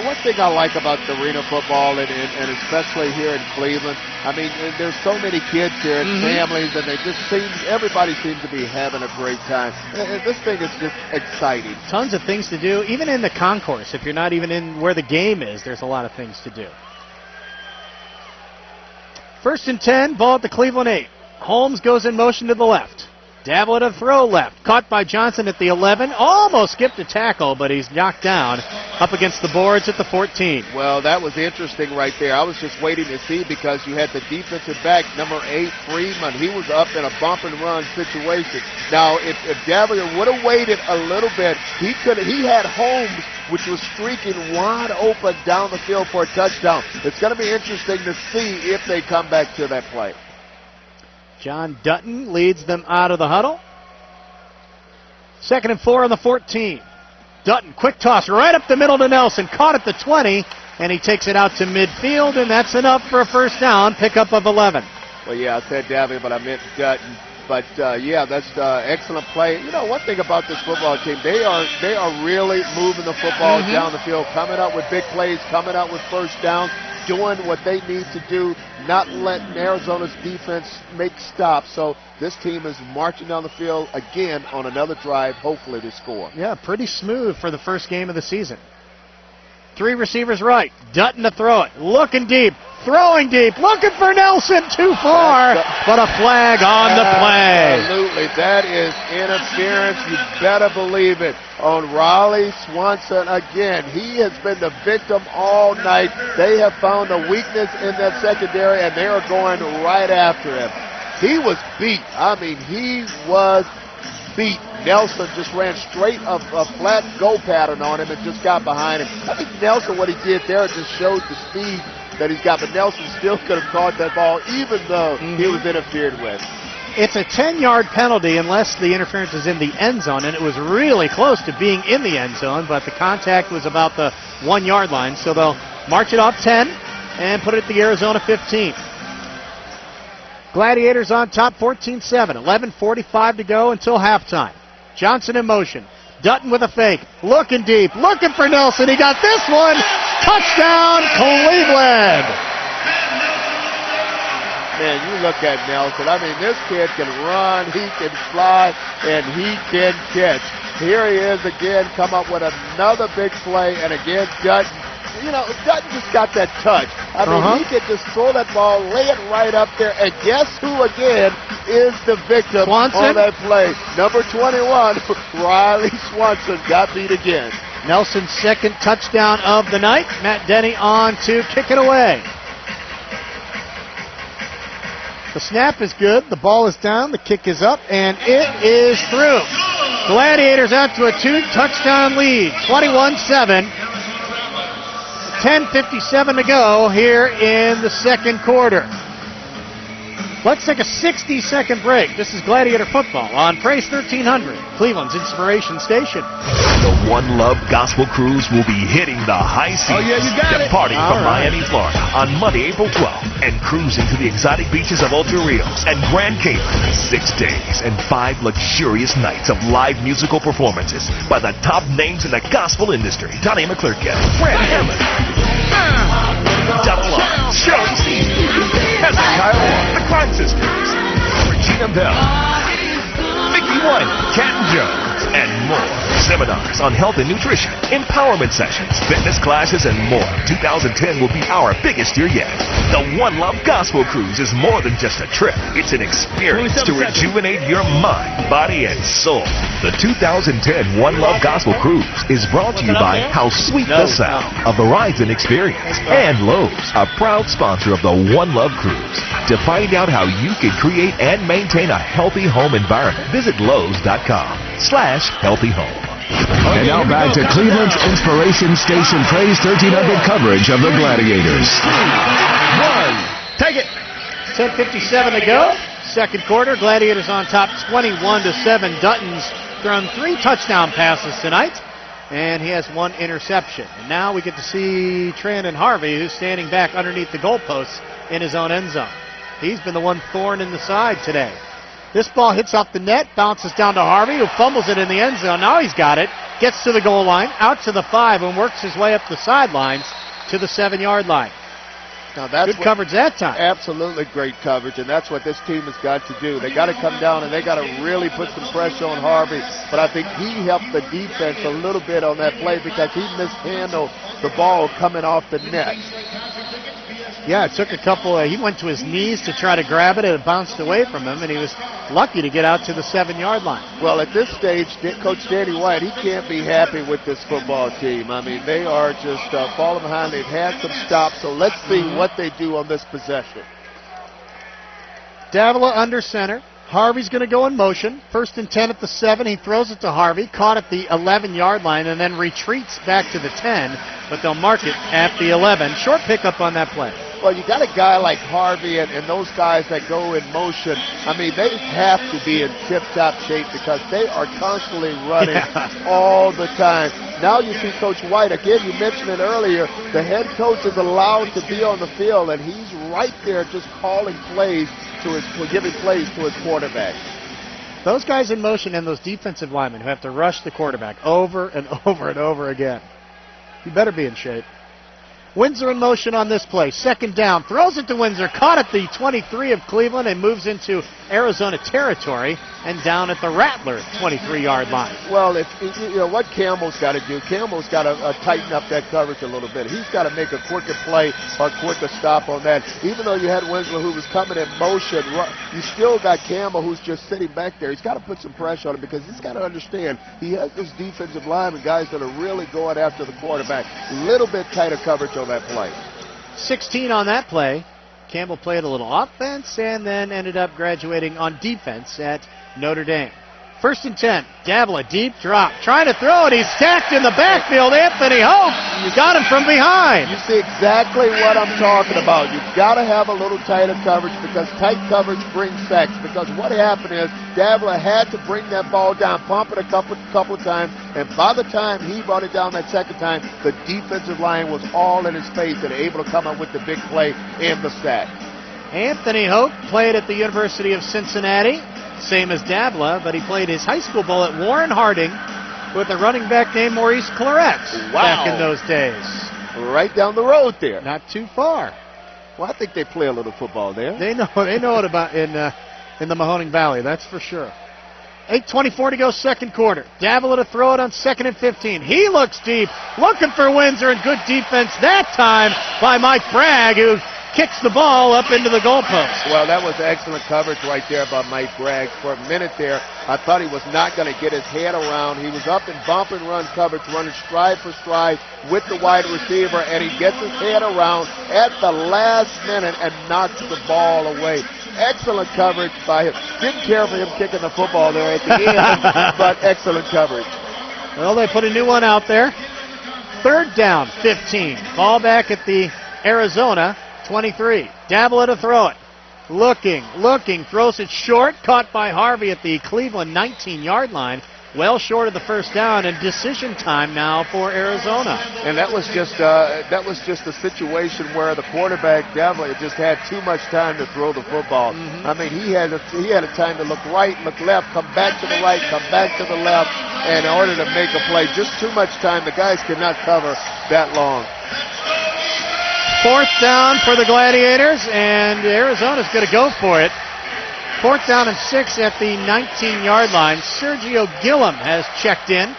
one thing I like about the arena football, and especially here in Cleveland, I mean, there's so many kids here and families, and everybody seems to be having a great time. This thing is just exciting. Tons of things to do, even in the concourse. If you're not even in where the game is, there's a lot of things to do. 1st and 10, ball at the Cleveland 8. Holmes goes in motion to the left. Dablett a throw left. Caught by Johnson at the 11. Almost skipped a tackle, but he's knocked down up against the boards at the 14. Well, that was interesting right there. I was just waiting to see because you had the defensive back, number 8, Freeman. He was up in a bump and run situation. Now, if Dablett would have waited a little bit, he had Holmes, which was streaking wide open down the field for a touchdown. It's going to be interesting to see if they come back to that play. John Dutton leads them out of the huddle. 2nd and 4 on the 14. Dutton, quick toss right up the middle to Nelson. Caught at the 20, and he takes it out to midfield, and that's enough for a first down, pickup of 11. Well, yeah, I said Dablett, but I meant Dutton. But, yeah, that's excellent play. You know, one thing about this football team, they are really moving the football down the field, coming up with big plays, coming out with first downs, doing what they need to do, not letting Arizona's defense make stops. So this team is marching down the field again on another drive, hopefully to score. Yeah, pretty smooth for the first game of the season. 3 receivers right. Dutton to throw it. Looking deep. Throwing deep. Looking for Nelson. Too far. But a flag on the play. Absolutely. That is interference. You better believe it. On Raleigh Swanson again. He has been the victim all night. They have found a weakness in that secondary, and they are going right after him. He was beat. I mean, he was beat. Nelson just ran straight a flat go pattern on him and just got behind him. I think Nelson, what he did there, just showed the speed that he's got, but Nelson still could have caught that ball even though he was interfered with. It's a 10-yard penalty unless the interference is in the end zone, and it was really close to being in the end zone, but the contact was about the 1-yard line, so they'll march it off 10 and put it at the Arizona 15. Gladiators on top 14-7. 11:45 to go until halftime. Johnson in motion. Dutton with a fake. Looking deep. Looking for Nelson. He got this one. Touchdown, Cleveland. Man, you look at Nelson. I mean, this kid can run, he can fly, and he can catch. Here he is again, come up with another big play, and again, Dutton. You know, Dutton just got that touch. I mean, he could just throw that ball, lay it right up there, and guess who again is the victim on that play? Number 21, Riley Swanson got beat again. Nelson's second touchdown of the night. Matt Denny on to kick it away. The snap is good. The ball is down. The kick is up, and it is through. Gladiators out to a 2-touchdown lead, 21-7. 10:57 to go here in the second quarter. Let's take a 60-second break. This is Gladiator Football on Praise 1300, Cleveland's inspiration station. The One Love Gospel Cruise will be hitting the high seas, departing from Miami, Florida on Monday, April 12th, and cruising to the exotic beaches of Ultra Rios and Grand Cayman. 6 days and 5 luxurious nights of live musical performances by the top names in the gospel industry. Donnie McClurkin, Fred Hammond, Double R, Shirley C, Hezekiah Ward, the Crime Sisters, Regina Bell, Mickey White, Canton Jones, and more. Seminars on health and nutrition, empowerment sessions, fitness classes, and more. 2010 will be our biggest year yet. The One Love Gospel Cruise is more than just a trip. It's an experience to rejuvenate your mind, body, and soul. The 2010 One Love Gospel Cruise is brought to you by How Sweet the Sound, a Verizon experience, and Lowe's, a proud sponsor of the One Love Cruise. To find out how you can create and maintain a healthy home environment, visit Lowe's.com/healthyhome. And now back to Cleveland's inspiration station, Praise 1300 coverage of the Gladiators. Take it. 10:57 to go. Second quarter. Gladiators on top 21-7. Dutton's thrown 3 touchdown passes tonight, and he has 1 interception. And now we get to see Trandon Harvey, who's standing back underneath the goalposts in his own end zone. He's been the one thorn in the side today. This ball hits off the net, bounces down to Harvey, who fumbles it in the end zone. Now he's got it, gets to the goal line, out to the 5, and works his way up the sidelines to the 7-yard line. Now that's good coverage that time. Absolutely great coverage, and that's what this team has got to do. They got to come down and they got to really put some pressure on Harvey. But I think he helped the defense a little bit on that play because he mishandled the ball coming off the net. Yeah, it took a couple. He went to his knees to try to grab it, and it bounced away from him, and he was lucky to get out to the 7-yard line. Well, at this stage, Coach Danny White, he can't be happy with this football team. I mean, they are just falling behind. They've had some stops, so let's see what they do on this possession. Davila under center. Harvey's going to go in motion. 1st and 10 at the 7. He throws it to Harvey, caught at the 11-yard line, and then retreats back to the 10, but they'll mark it at the 11. Short pickup on that play. Well, you got a guy like Harvey and those guys that go in motion. I mean, they have to be in tip-top shape because they are constantly running all the time. Now you see Coach White, again, you mentioned it earlier, the head coach is allowed to be on the field, and he's right there just calling plays giving plays to his quarterback. Those guys in motion and those defensive linemen who have to rush the quarterback over and over and over again. You better be in shape. Windsor in motion on this play. 2nd down. Throws it to Windsor. Caught at the 23 of Cleveland and moves into Arizona territory and down at the Rattler 23-yard line. Well, what Campbell's got to do, Campbell's got to tighten up that coverage a little bit. He's got to make a quicker play or quicker stop on that. Even though you had Winslow who was coming in motion, you still got Campbell who's just sitting back there. He's got to put some pressure on him because he's got to understand he has those defensive linemen, guys that are really going after the quarterback. A little bit tighter coverage on that play. 16 on that play. Campbell played a little offense and then ended up graduating on defense at Notre Dame. 1st and 10. Davila, deep drop. Trying to throw it. He's stacked in the backfield. Anthony Hope got him from behind. You see exactly what I'm talking about. You've got to have a little tighter coverage because tight coverage brings sacks. Because what happened is Davila had to bring that ball down, pump it a couple of times, and by the time he brought it down that second time, the defensive line was all in his face and able to come up with the big play and the sack. Anthony Hope played at the University of Cincinnati, same as Davila, but he played his high school ball at Warren Harding with a running back named Maurice Claret back in those days. Right down the road there. Not too far. Well, I think they play a little football there. They know it about in the Mahoning Valley, that's for sure. 8:24 to go, 2nd quarter. Davila to throw it on 2nd and 15. He looks deep, looking for Windsor, and good defense that time by Mike Bragg, who kicks the ball up into the goalpost. Well, that was excellent coverage right there by Mike Bragg. For a minute there, I thought he was not going to get his head around. He was up in bump and run coverage, running stride for stride with the wide receiver, and he gets his head around at the last minute and knocks the ball away. Excellent coverage by him. Didn't care for him kicking the football there at the end, but excellent coverage. Well, they put a new one out there. 3rd down, 15. Ball back at the Arizona 23. Davila to throw it. Looking, throws it short. Caught by Harvey at the Cleveland 19-yard line. Well short of the 1st down, and decision time now for Arizona. And that was just a situation where the quarterback Davila just had too much time to throw the football. I mean, he had a time to look right, look left, come back to the right, come back to the left, and in order to make a play, just too much time. The guys could not cover that long. 4th down for the Gladiators, and Arizona's going to go for it. 4th down and 6 at the 19-yard line. Sergio Gillum has checked in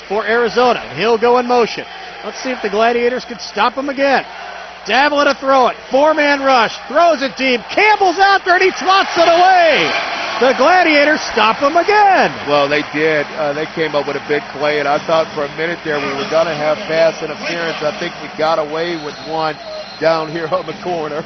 for Arizona. He'll go in motion. Let's see if the Gladiators can stop him again. Davila to throw it. 4-man rush. Throws it deep. Campbell's out there, and he swats it away. The Gladiators stop him again. Well, they did. They came up with a big play, and I thought for a minute there we were going to have pass interference. I think we got away with one down here on the corner.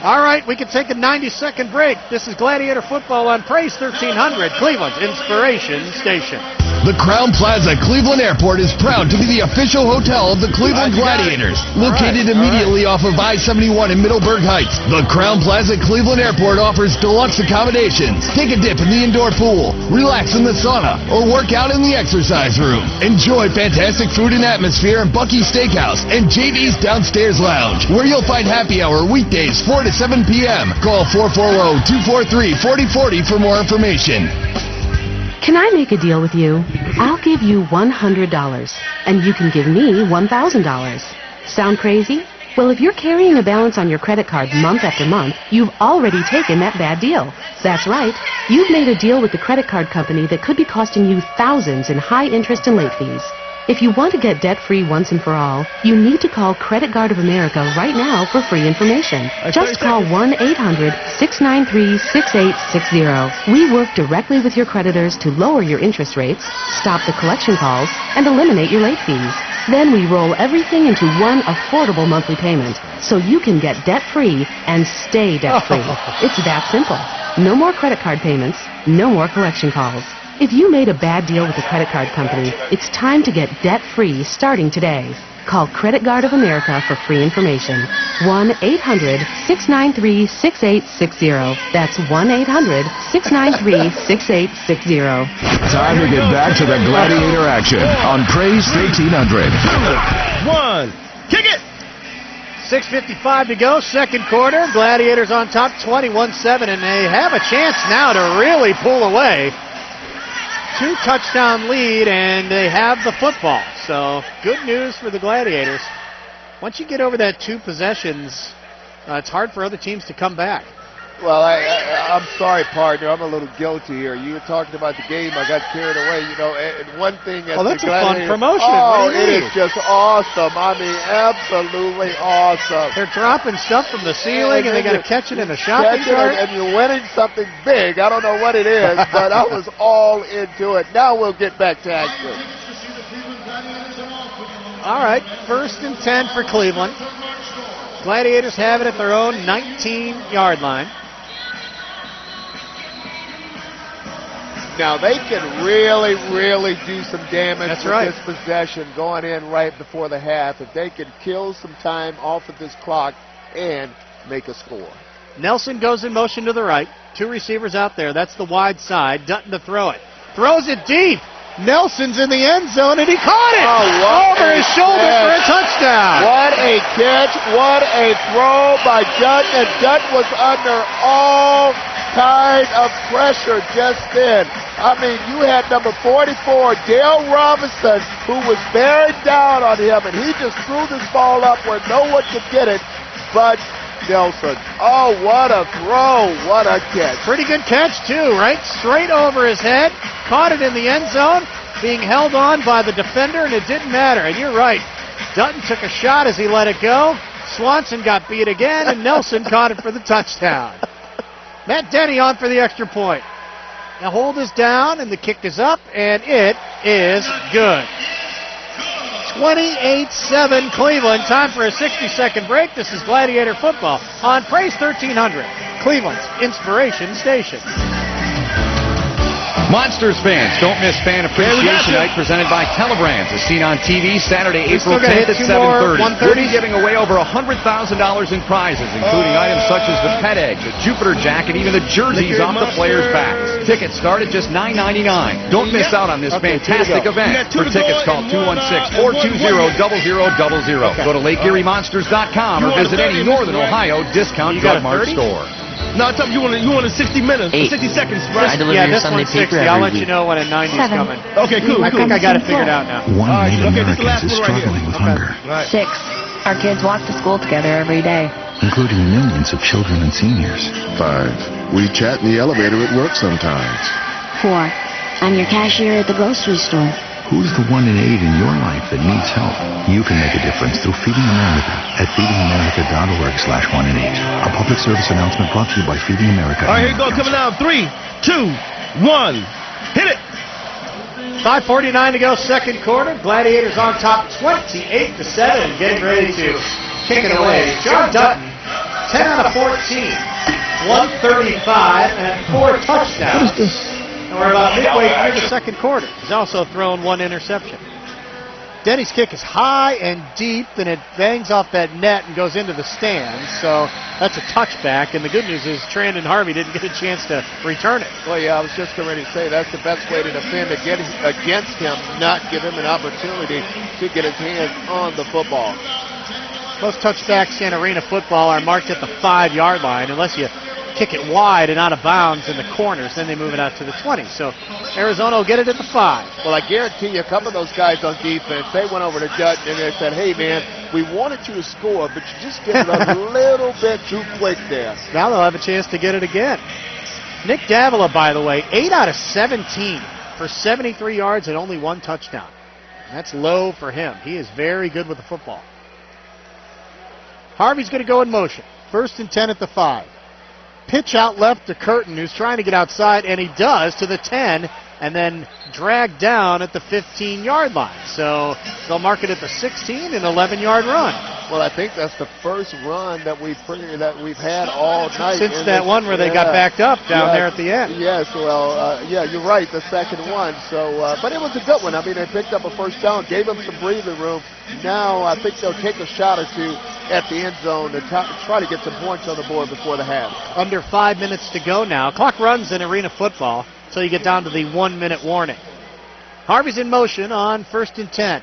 All right, we can take a 90-second break. This is Gladiator Football on Praise 1300, Cleveland's Inspiration Station. The Crowne Plaza Cleveland Airport is proud to be the official hotel of the Cleveland Gladiators, located immediately off of I-71 in Middleburg Heights. The Crowne Plaza Cleveland Airport offers deluxe accommodations. Take a dip in the indoor pool, relax in the sauna, or work out in the exercise room. Enjoy fantastic food and atmosphere in Bucky's Steakhouse and JD's Downstairs Lounge, where you'll find happy hour weekdays 4 to 7 p.m. Call 440-243-4040 for more information. Can I make a deal with you? I'll give you $100, and you can give me $1,000. Sound crazy? Well, if you're carrying a balance on your credit card month after month, you've already taken that bad deal. That's right. You've made a deal with the credit card company that could be costing you thousands in high interest and late fees. If you want to get debt-free once and for all, you need to call Credit Guard of America right now for free information. Just call 1-800-693-6860. We work directly with your creditors to lower your interest rates, stop the collection calls, and eliminate your late fees. Then we roll everything into one affordable monthly payment so you can get debt-free and stay debt-free. It's that simple. No more credit card payments, no more collection calls. If you made a bad deal with a credit card company, it's time to get debt-free starting today. Call Credit Guard of America for free information. 1-800-693-6860. That's 1-800-693-6860. Time to get back to the Gladiator action on Praise 1300. 1, kick it! 6:55 to go, second quarter. Gladiators on top, 21-7, and they have a chance now to really pull away. 2-touchdown lead, and they have the football. So good news for the Gladiators. Once you get over that 2 possessions, it's hard for other teams to come back. Well, I'm sorry, partner. I'm a little guilty here. You were talking about the game. I got carried away. You know, and one thing. Oh, that's a fun promotion. Oh, it is just awesome. I mean, absolutely awesome. They're dropping stuff from the ceiling, and they got to catch it in a shopping cart. And you're winning something big. I don't know what it is, but I was all into it. Now we'll get back to action. All right, 1st and 10 for Cleveland. Gladiators have it at their own 19-yard line. Now, they can really, really do some damage with this possession going in right before the half. If they can kill some time off of this clock and make a score. Nelson goes in motion to the right. 2 receivers out there. That's the wide side. Dutton to throw it. Throws it deep. Nelson's in the end zone, and he caught it over his shoulder for a touchdown. What a catch. What a throw by Dutton. And Dutton was under all kind of pressure just then. I mean, you had number 44, Dale Robinson, who was bearing down on him, and he just threw this ball up where no one could get it but Nelson. Oh, what a throw. What a catch. Pretty good catch, too, right? Straight over his head. Caught it in the end zone, being held on by the defender, and it didn't matter. And you're right. Dutton took a shot as he let it go. Swanson got beat again, and Nelson caught it for the touchdown. Matt Denny on for the extra point. The hold is down, and the kick is up, and it is good. 28-7 Cleveland. Time for a 60-second break. This is Gladiator football on Praise 1300, Cleveland's inspiration station. Monsters fans, don't miss Fan Appreciation Night presented by Telebrands, as seen on TV Saturday, April 10th at 7:30. We'll be giving away over $100,000 in prizes, including items such as the Pet Egg, the Jupiter Jacket, even the jerseys off the players' backs. Tickets start at just $9.99. Don't miss out on this fantastic event. For tickets, call 216-420-0000. Go to LakeErieMonsters.com or visit any Northern Ohio Discount Drug Mart store. No, I you want a 60 minutes, 60 seconds, right? This one's 60. I'll let you know when a 90 is coming. Okay, cool. I think I got it figured out now. 1 in 8 Americans is struggling with hunger. 6. Our kids walk to school together every day, including millions of children and seniors. 5. We chat in the elevator at work sometimes. 4. I'm your cashier at the grocery store. Who's the 1 in 8 in your life that needs help? You can make a difference through Feeding America at feedingamerica.org/1 in 8. A public service announcement brought to you by Feeding America. All right, here you go. Coming out. 3, 2, 1. Hit it. 5:49 to go, second quarter. Gladiators on top, 28-7. Getting ready to kick it away. John Dutton, 10 out of 14, 135, and 4 touchdowns. What is this? And we're about midway through the second quarter. He's also thrown 1 interception. Denny's kick is high and deep, and it bangs off that net and goes into the stands. So that's a touchback. And the good news is Trandon Harvey didn't get a chance to return it. Well, yeah, I was just going to say that's the best way to defend against him, not give him an opportunity to get his hands on the football. Most touchbacks in arena football are marked at the 5-yard line, unless you kick it wide and out of bounds in the corners. Then they move it out to the 20. So Arizona will get it at the 5. Well, I guarantee you a couple of those guys on defense, they went over to Dutton and they said, hey, man, we wanted you to score, but you just did it a little bit too quick there. Now they'll have a chance to get it again. Nick Davila, by the way, 8 out of 17 for 73 yards and only 1 touchdown. That's low for him. He is very good with the football. Harvey's going to go in motion. 1st and 10 at the 5. Pitch out left to Curtin, who's trying to get outside, and he does, to the 10, and then dragged down at the 15-yard line. So they'll mark it at the 16, an 11-yard run. Well, I think that's the first run that we've had all night. Since that one where they got backed up down there at the end. Yes, well, you're right, the second one. So, but it was a good one. I mean, they picked up a first down, gave them some breathing room. Now I think they'll take a shot or two at the end zone to try to get some points on the board before the half. Under 5 minutes to go now. Clock runs in arena football until you get down to the 1-minute warning. Harvey's in motion on 1st and 10.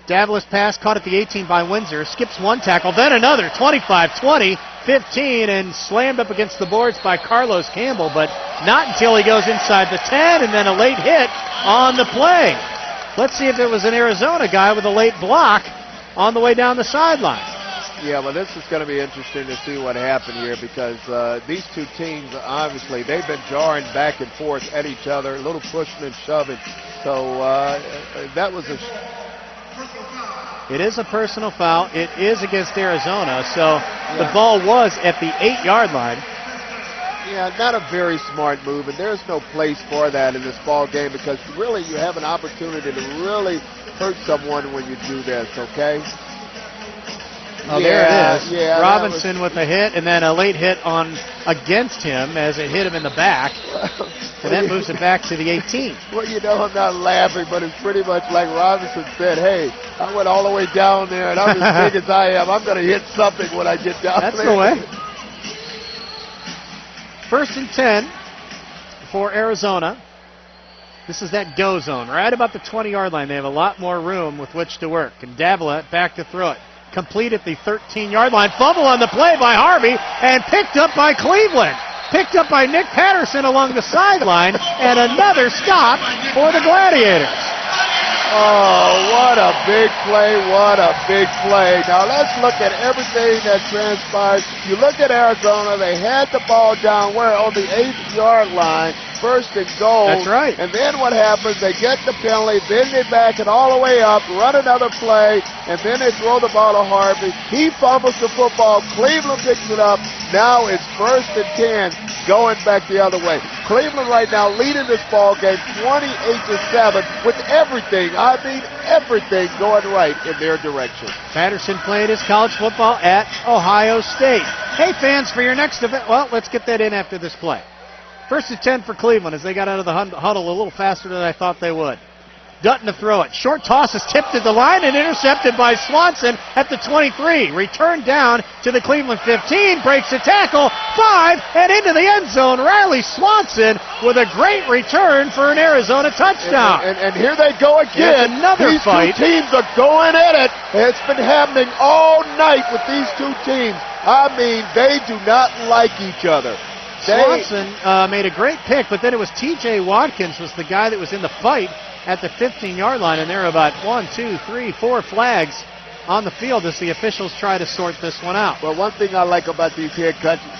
Davila's pass caught at the 18 by Windsor. Skips one tackle, then another. 25-20, 15, and slammed up against the boards by Carlos Campbell, but not until he goes inside the 10, and then a late hit on the play. Let's see if there was an Arizona guy with a late block on the way down the sideline. Yeah, well, this is going to be interesting to see what happened here because these two teams, obviously, they've been jarring back and forth at each other, a little pushing and shoving. So that was It is a personal foul. It is against Arizona, so the ball was at the 8-yard line. Yeah, not a very smart move, and there's no place for that in this ball game because really you have an opportunity to really hurt someone when you do this, okay? Oh, there it is. Yeah, Robinson with a hit, and then a late hit on against him as it hit him in the back. And that moves it back to the 18. Well, you know, I'm not laughing, but it's pretty much like Robinson said, hey, I went all the way down there, and I'm as big as I am. I'm going to hit something when I get down there. That's the way. 1st and 10 for Arizona. This is that go zone. Right about the 20-yard line. They have a lot more room with which to work. And Davila back to throw it. Complete at the 13-yard line. Fumble on the play by Harvey and picked up by Cleveland. Picked up by Nick Patterson along the sideline, and another stop for the Gladiators. Oh, what a big play, what a big play. Now let's look at everything that transpired. You look at Arizona, they had the ball down where on the 8-yard line, 1st and goal. That's right. And then what happens, they get the penalty, then they back it all the way up, run another play, and then they throw the ball to Harvey. He fumbles the football, Cleveland picks it up. Now it's 1st and 10. Going back the other way. Cleveland right now leading this ball game 28-7 with everything, I mean everything going right in their direction. Patterson played his college football at Ohio State. Hey fans, for your next event, well, let's get that in after this play. 1st and 10 for Cleveland as they got out of the huddle a little faster than I thought they would. Dutton to throw it. Short toss is tipped at the line and intercepted by Swanson at the 23. Returned down to the Cleveland 15. Breaks a tackle. 5 and into the end zone. Riley Swanson with a great return for an Arizona touchdown. And here they go again. Another fight. These two teams are going at it. It's been happening all night with these two teams. I mean, they do not like each other. Swanson made a great pick, but then it was T.J. Watkins was the guy that was in the fight at the 15-yard line, and there are about 4 flags on the field as the officials try to sort this one out. Well, one thing I like about these head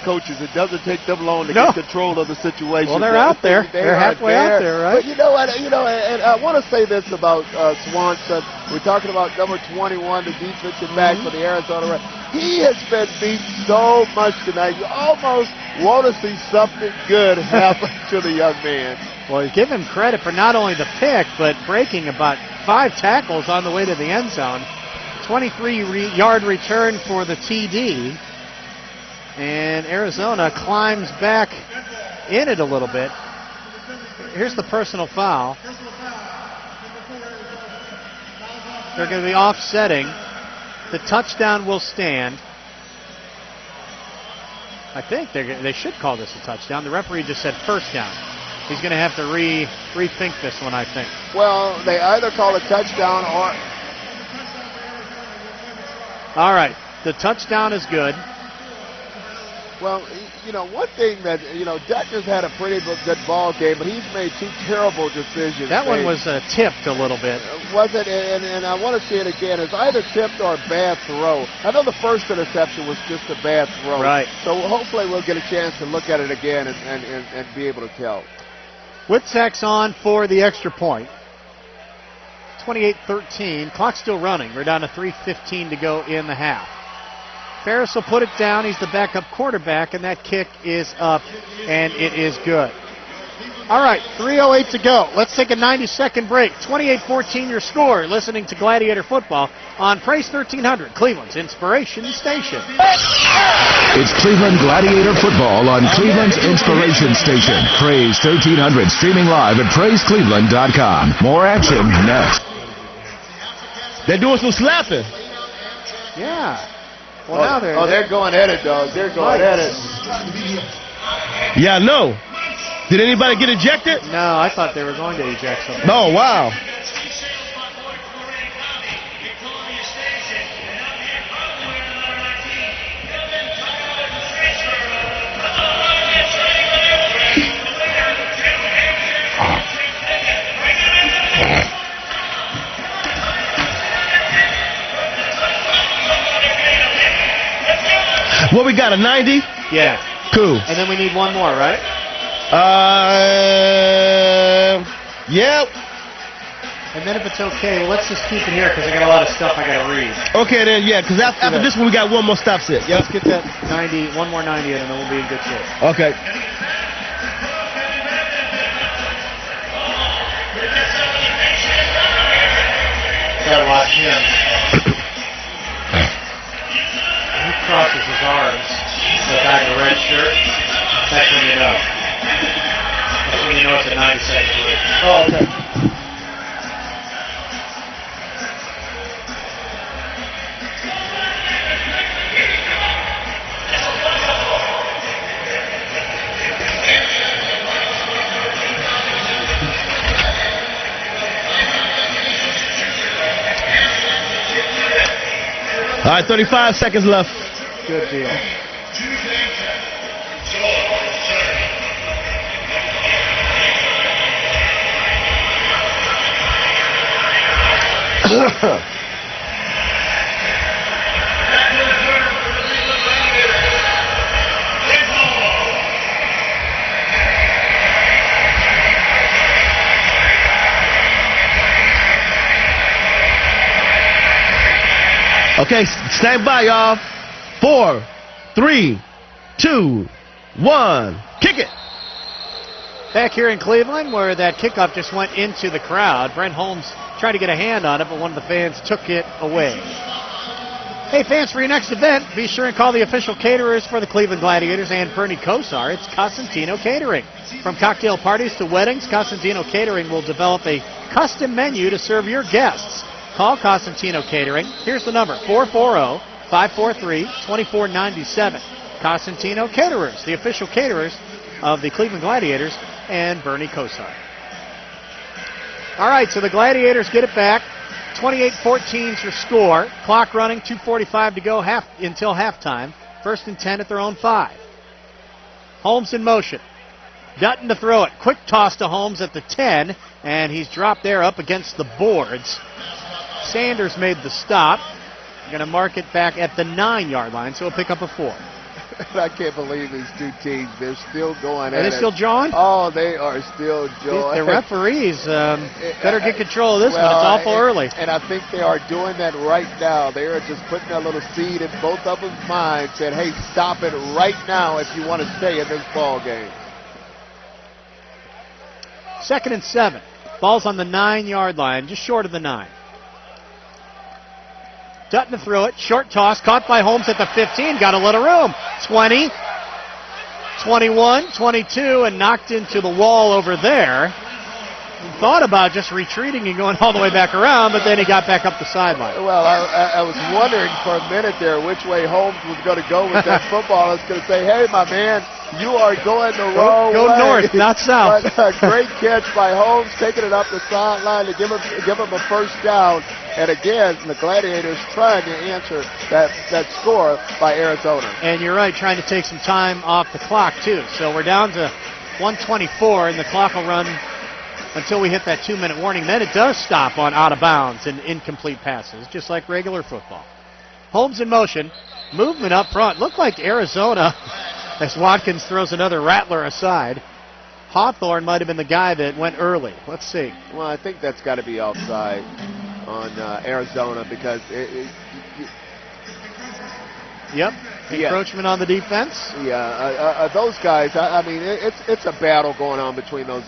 coaches, it doesn't take them long to get control of the situation. Well, they're out there. They're halfway out there, right? But you know what? And I want to say this about Swanson. We're talking about number 21, the defensive back for the Arizona Rattlers. He has been beat so much tonight. You almost want to see something good happen to the young man. Well, give him credit for not only the pick, but breaking about 5 tackles on the way to the end zone. 23-yard return for the TD. And Arizona climbs back in it a little bit. Here's the personal foul. They're going to be offsetting. The touchdown will stand. I think they should call this a touchdown. The referee just said first down. He's going to have to rethink this one, I think. Well, they either call a touchdown or... All right, the touchdown is good. Well, you know, one thing that, you know, Deckner's had a pretty good ball game, but he's made 2 terrible decisions. That one was tipped a little bit. Was it? And I want to see it again. It's either tipped or a bad throw. I know the first interception was just a bad throw. Right. So hopefully we'll get a chance to look at it again and be able to tell. Witzak's on for the extra point. 28-13. Clock still running. We're down to 3:15 to go in the half. Ferris will put it down. He's the backup quarterback, and that kick is up, and it is good. All right, 3:08 to go. Let's take a 90-second break. 28-14 your score. Listening to Gladiator Football on Praise 1300, Cleveland's Inspiration Station. It's Cleveland Gladiator Football on Cleveland's Inspiration Station. Praise 1300, streaming live at praisecleveland.com. More action next. They're doing some slapping. Yeah. Well, now they're going at it, dog. They're going at it. Yeah, no. Did anybody get ejected? No, I thought they were going to eject somebody. Oh, wow. What we got, a 90? Yeah. Cool. And then we need one more, right? Yep. And then if it's okay, well, let's just keep it here because I got a lot of stuff I got to read. Okay, then, yeah, because after this one, we got one more stop set. Yeah, let's get that 90, one more 90 in, and then we'll be in good shape. Okay. Gotta watch him. He crosses his arms. The guy in the red shirt. That's when you know. That's when you know it's a 90-second break. Oh, okay. All right, 35 seconds left. Good deal. Okay, stand by, y'all. 4, 3, 2, 1. Kick it. Back here in Cleveland, where that kickoff just went into the crowd. Brent Holmes tried to get a hand on it, but one of the fans took it away. Hey, fans, for your next event, be sure and call the official caterers for the Cleveland Gladiators and Bernie Kosar. It's Cosentino Catering. From cocktail parties to weddings, Cosentino Catering will develop a custom menu to serve your guests. Call Cosentino Catering. Here's the number, 440-543-2497. Cosentino Caterers, the official caterers of the Cleveland Gladiators and Bernie Kosar. All right, so the Gladiators get it back. 28-14 is your score. Clock running, 2:45 to go until halftime. 1st and 10 at their own 5. Holmes in motion. Dutton to throw it. Quick toss to Holmes at the 10, and he's dropped there up against the boards. Sanders made the stop. Going to mark it back at the 9-yard line, so he'll pick up a 4. I can't believe these two teams. They're still going at it. Are they still jawing? Oh, they are still jawing. The referees better get control of this one. It's awful early. And I think they are doing that right now. They are just putting a little seed in both of them's minds, saying, hey, stop it right now if you want to stay in this ball game. 2nd and 7. Ball's on the 9-yard line, just short of the 9. Dutton to throw it. Short toss. Caught by Holmes at the 15. Got a little room. 20, 21, 22, and knocked into the wall over there. He thought about just retreating and going all the way back around, but then he got back up the sideline. Well, I was wondering for a minute there which way Holmes was going to go with that football. I was going to say, hey, my man, you are going the wrong way. Go north, not south. But, great catch by Holmes, taking it up the sideline to give him a first down. And again, the Gladiators trying to answer that score by Arizona. And you're right, trying to take some time off the clock, too. So we're down to 1:24, and the clock will run until we hit that 2-minute warning. Then it does stop on out of bounds and incomplete passes, just like regular football. Holmes in motion. Movement up front. Looked like Arizona, as Watkins throws another Rattler aside. Hawthorne might have been the guy that went early. Let's see. Well, I think that's got to be offside on Arizona because Yep. Encroachment on the defense. Yeah, those guys. I mean, it's a battle going on between those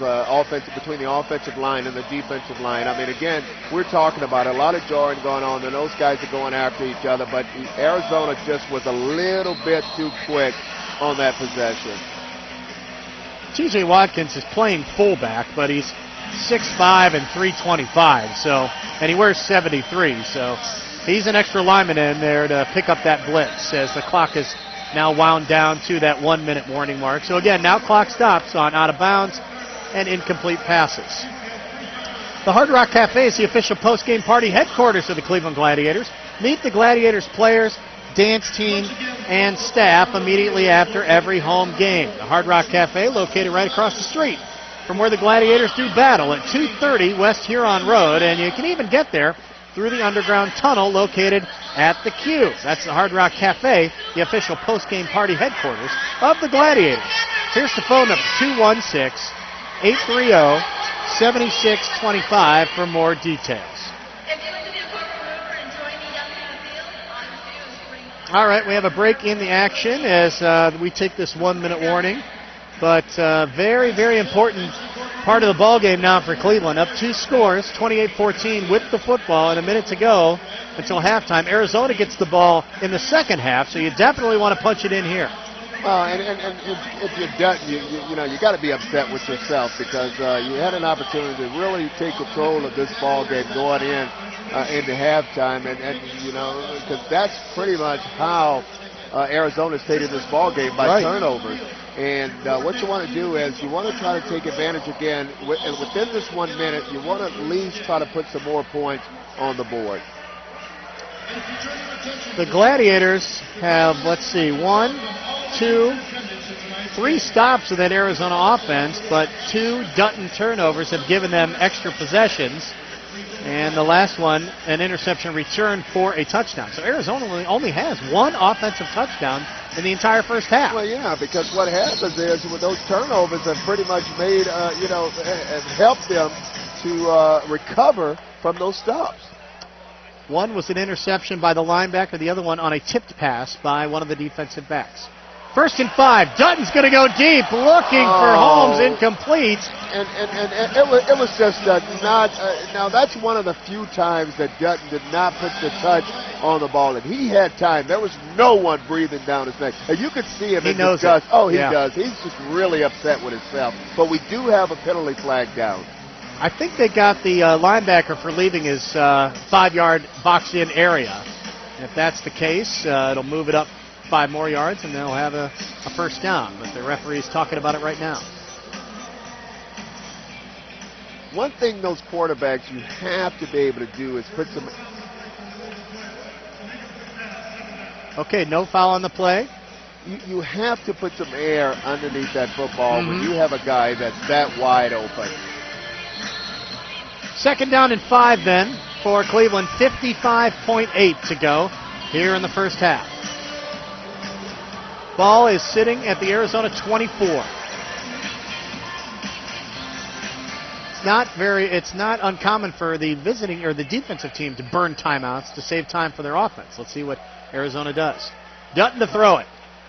between the offensive line and the defensive line. I mean, again, we're talking about a lot of jarring going on, and those guys are going after each other. But Arizona just was a little bit too quick on that possession. T.J. Watkins is playing fullback, but he's 6'5" and 325. So, and he wears 73. So. He's an extra lineman in there to pick up that blitz as the clock is now wound down to that 1 minute warning mark. So again, now clock stops on out of bounds and incomplete passes. The Hard Rock Cafe is the official post-game party headquarters of the Cleveland Gladiators. Meet the Gladiators players, dance team, and staff immediately after every home game. The Hard Rock Cafe, located right across the street from where the Gladiators do battle at 230 West Huron Road, and you can even get there through the underground tunnel located at the Q. That's the Hard Rock Cafe, the official post-game party headquarters of the Gladiators. Here's the phone number, 216-830-7625 for more details. All right, we have a break in the action as we take this 1 minute warning. But very, very important part of the ball game now for Cleveland. Up 2 scores, 28-14 with the football and a minute to go until halftime. Arizona gets the ball in the second half, so you definitely want to punch it in here. And if you're Dutton, you know you got to be upset with yourself because you had an opportunity to really take control of this ball game going into halftime, and you know because that's pretty much how Arizona stayed in this ball game by turnovers. And what you want to do is you want to try to take advantage again. And within this 1 minute, you want to at least try to put some more points on the board. The Gladiators have, let's see, 1, 2, 3 stops of that Arizona offense, but 2 Dutton turnovers have given them extra possessions. And the last one, an interception return for a touchdown. So Arizona only has 1 offensive touchdown in the entire first half. Well, yeah, because what happens is with those turnovers have pretty much made, have helped them to recover from those stops. One was an interception by the linebacker, the other one on a tipped pass by one of the defensive backs. 1st and 5. Dutton's going to go deep, looking for Holmes, incomplete. And it was just not. Now that's one of the few times that Dutton did not put the touch on the ball, and he had time. There was no one breathing down his neck, and you could see him in disgust. Oh, he does. He's just really upset with himself. But we do have a penalty flag down. I think they got the linebacker for leaving his 5-yard boxed-in area. And if that's the case, it'll move it up 5 more yards, and they'll have a first down. But the referee's talking about it right now. One thing those quarterbacks you have to be able to do is put some... Okay, no foul on the play. You have to put some air underneath that football when you have a guy that's that wide open. 2nd down and 5 then for Cleveland. 55.8 to go here in the first half. Ball is sitting at the Arizona 24. It's not uncommon for the visiting or the defensive team to burn timeouts to save time for their offense. Let's see what Arizona does. Dutton to throw it.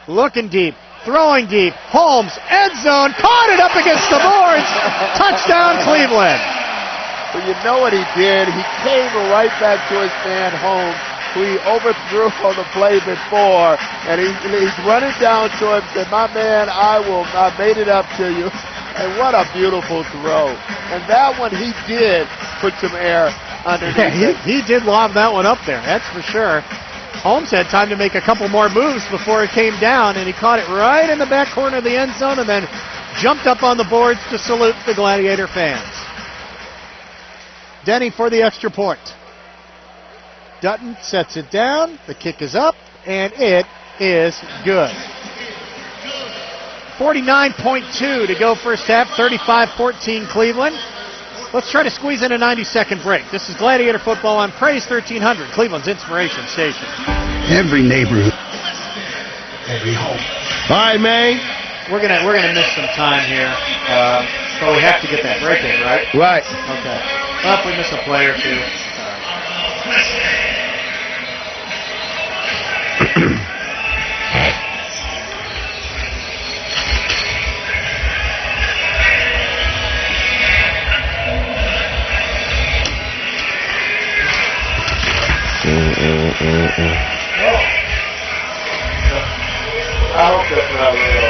Looking deep. Throwing deep. Holmes, end zone. Caught it up against the boards. Touchdown, Cleveland. Well, you know what he did? He came right back to his man Holmes, who he overthrew on the play before, and he's running down to him and said, "My man, I made it up to you." And what a beautiful throw. And that one he did put some air underneath it. He did lob that one up there, that's for sure. Holmes had time to make a couple more moves before it came down, and he caught it right in the back corner of the end zone and then jumped up on the boards to salute the Gladiator fans. Denny for the extra point. Dutton sets it down, the kick is up, and it is good. 49.2 to go first half, 35-14 Cleveland. Let's try to squeeze in a 90-second break. This is Gladiator Football on Praise 1300, Cleveland's inspiration station. Every neighborhood, every home. All right, man. We're gonna miss some time here, but we have to get that break in, right? Right. Okay. Well, if we miss a play or two. I hope that's not real.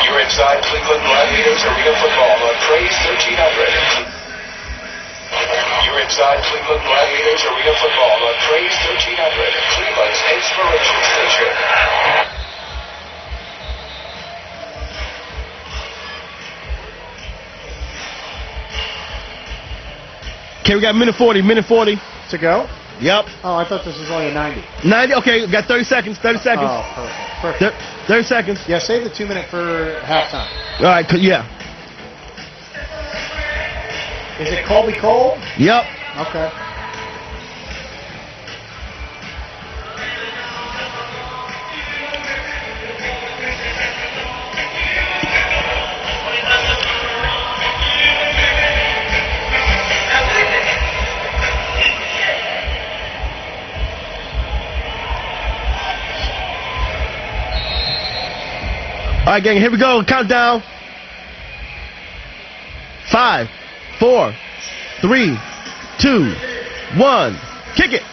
You're inside Cleveland Gladiators Arena Football on Praise 1300. You're inside Cleveland Gladiators Arena Football on Praise 1300, Cleveland's inspiration station. Okay, we got minute 40 to go. Yep. Oh, I thought this was only a 90. 90. Okay, we got 30 seconds. 30 seconds. Oh, perfect. 30 seconds. Yeah, save the 2 minute for halftime. All right. Yeah. Is it Colby Cole? Yep. Okay. All right, gang, here we go. Countdown. 5, 4, 3, 2, 1. Kick it.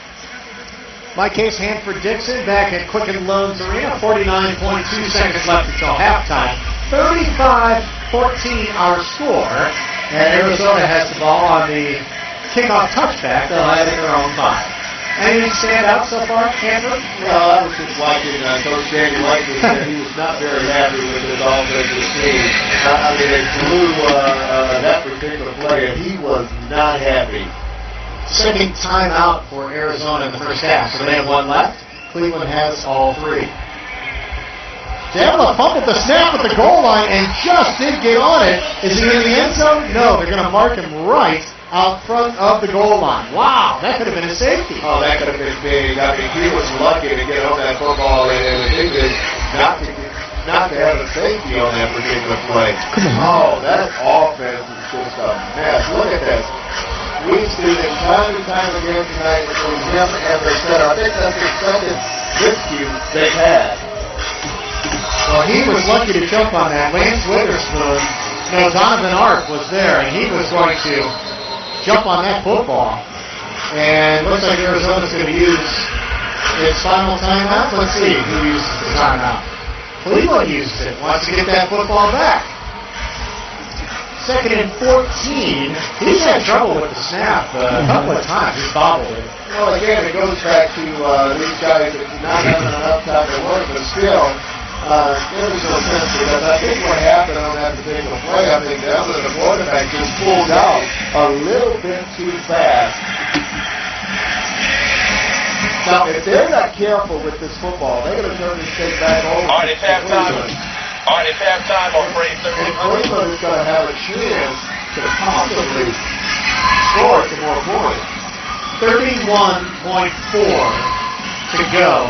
Mike Case, Hanford Dixon back at Quicken Loans Arena. 49.2 seconds left until halftime. 35-14 our score. And Arizona has the ball on the kickoff touchback. They'll have it their own 5. Anything stand out so far, Hanford? Well, I was just watching Coach Danny Lightman said he was not very happy with his offensive team. I mean, they blew that particular play, and he was not happy. Second timeout for Arizona in the first half. So they have 1 left. Cleveland has all 3. Davila fumbled the snap at the goal line and just did get on it. Is he in the end zone? No, they're going to mark him right out front of the goal line. Wow, that could have been a safety. Oh, that could have been big. I mean, he was lucky to get on that football, and the thing is not to have a safety on that particular play. Oh, that offense is just a mess. Look at this. We've seen it time and time again tonight between him and the center. I think that's the second dispute they've had. Well, he was lucky to jump on that. Lance Witherspoon, Donovan Arp was there, and he was going to jump on that football. And looks like Arizona's going to use its final timeout. Let's see who uses the timeout. Cleveland used it. Wants to get that football back. 2nd and 14. He's had trouble with the snap a couple of times. He's bobbled it. Well, again, it goes back to these guys not having enough time to work, but still, there was no sense because I think what happened on that particular play, I think Devlin, the quarterback, just pulled out a little bit too fast. Now, if they're not careful with this football, they're going to turn this thing back over. All right, it's halftime. All right, it's halftime on Praise 1300. And Cleveland is going to have a chance to possibly score some more points. 31.4 to go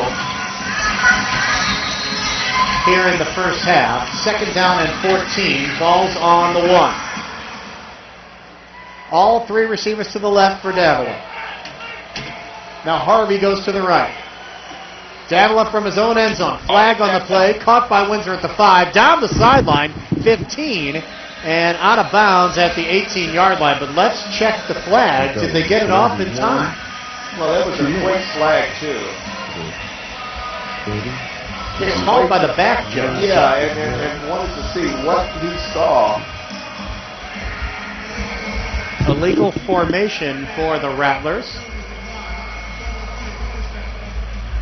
here in the first half. 2nd down and 14. Ball's on the 1. All 3 receivers to the left for Davila. Now Harvey goes to the right. Davila from his own end zone. Flag on the play. Caught by Windsor at the 5. Down the sideline. 15. And out of bounds at the 18-yard line. But let's check the flag. Did they get it off in time? Well, that was a quick flag, too. It's called by the back judge. Yeah, and wanted to see what he saw. Illegal formation for the Rattlers.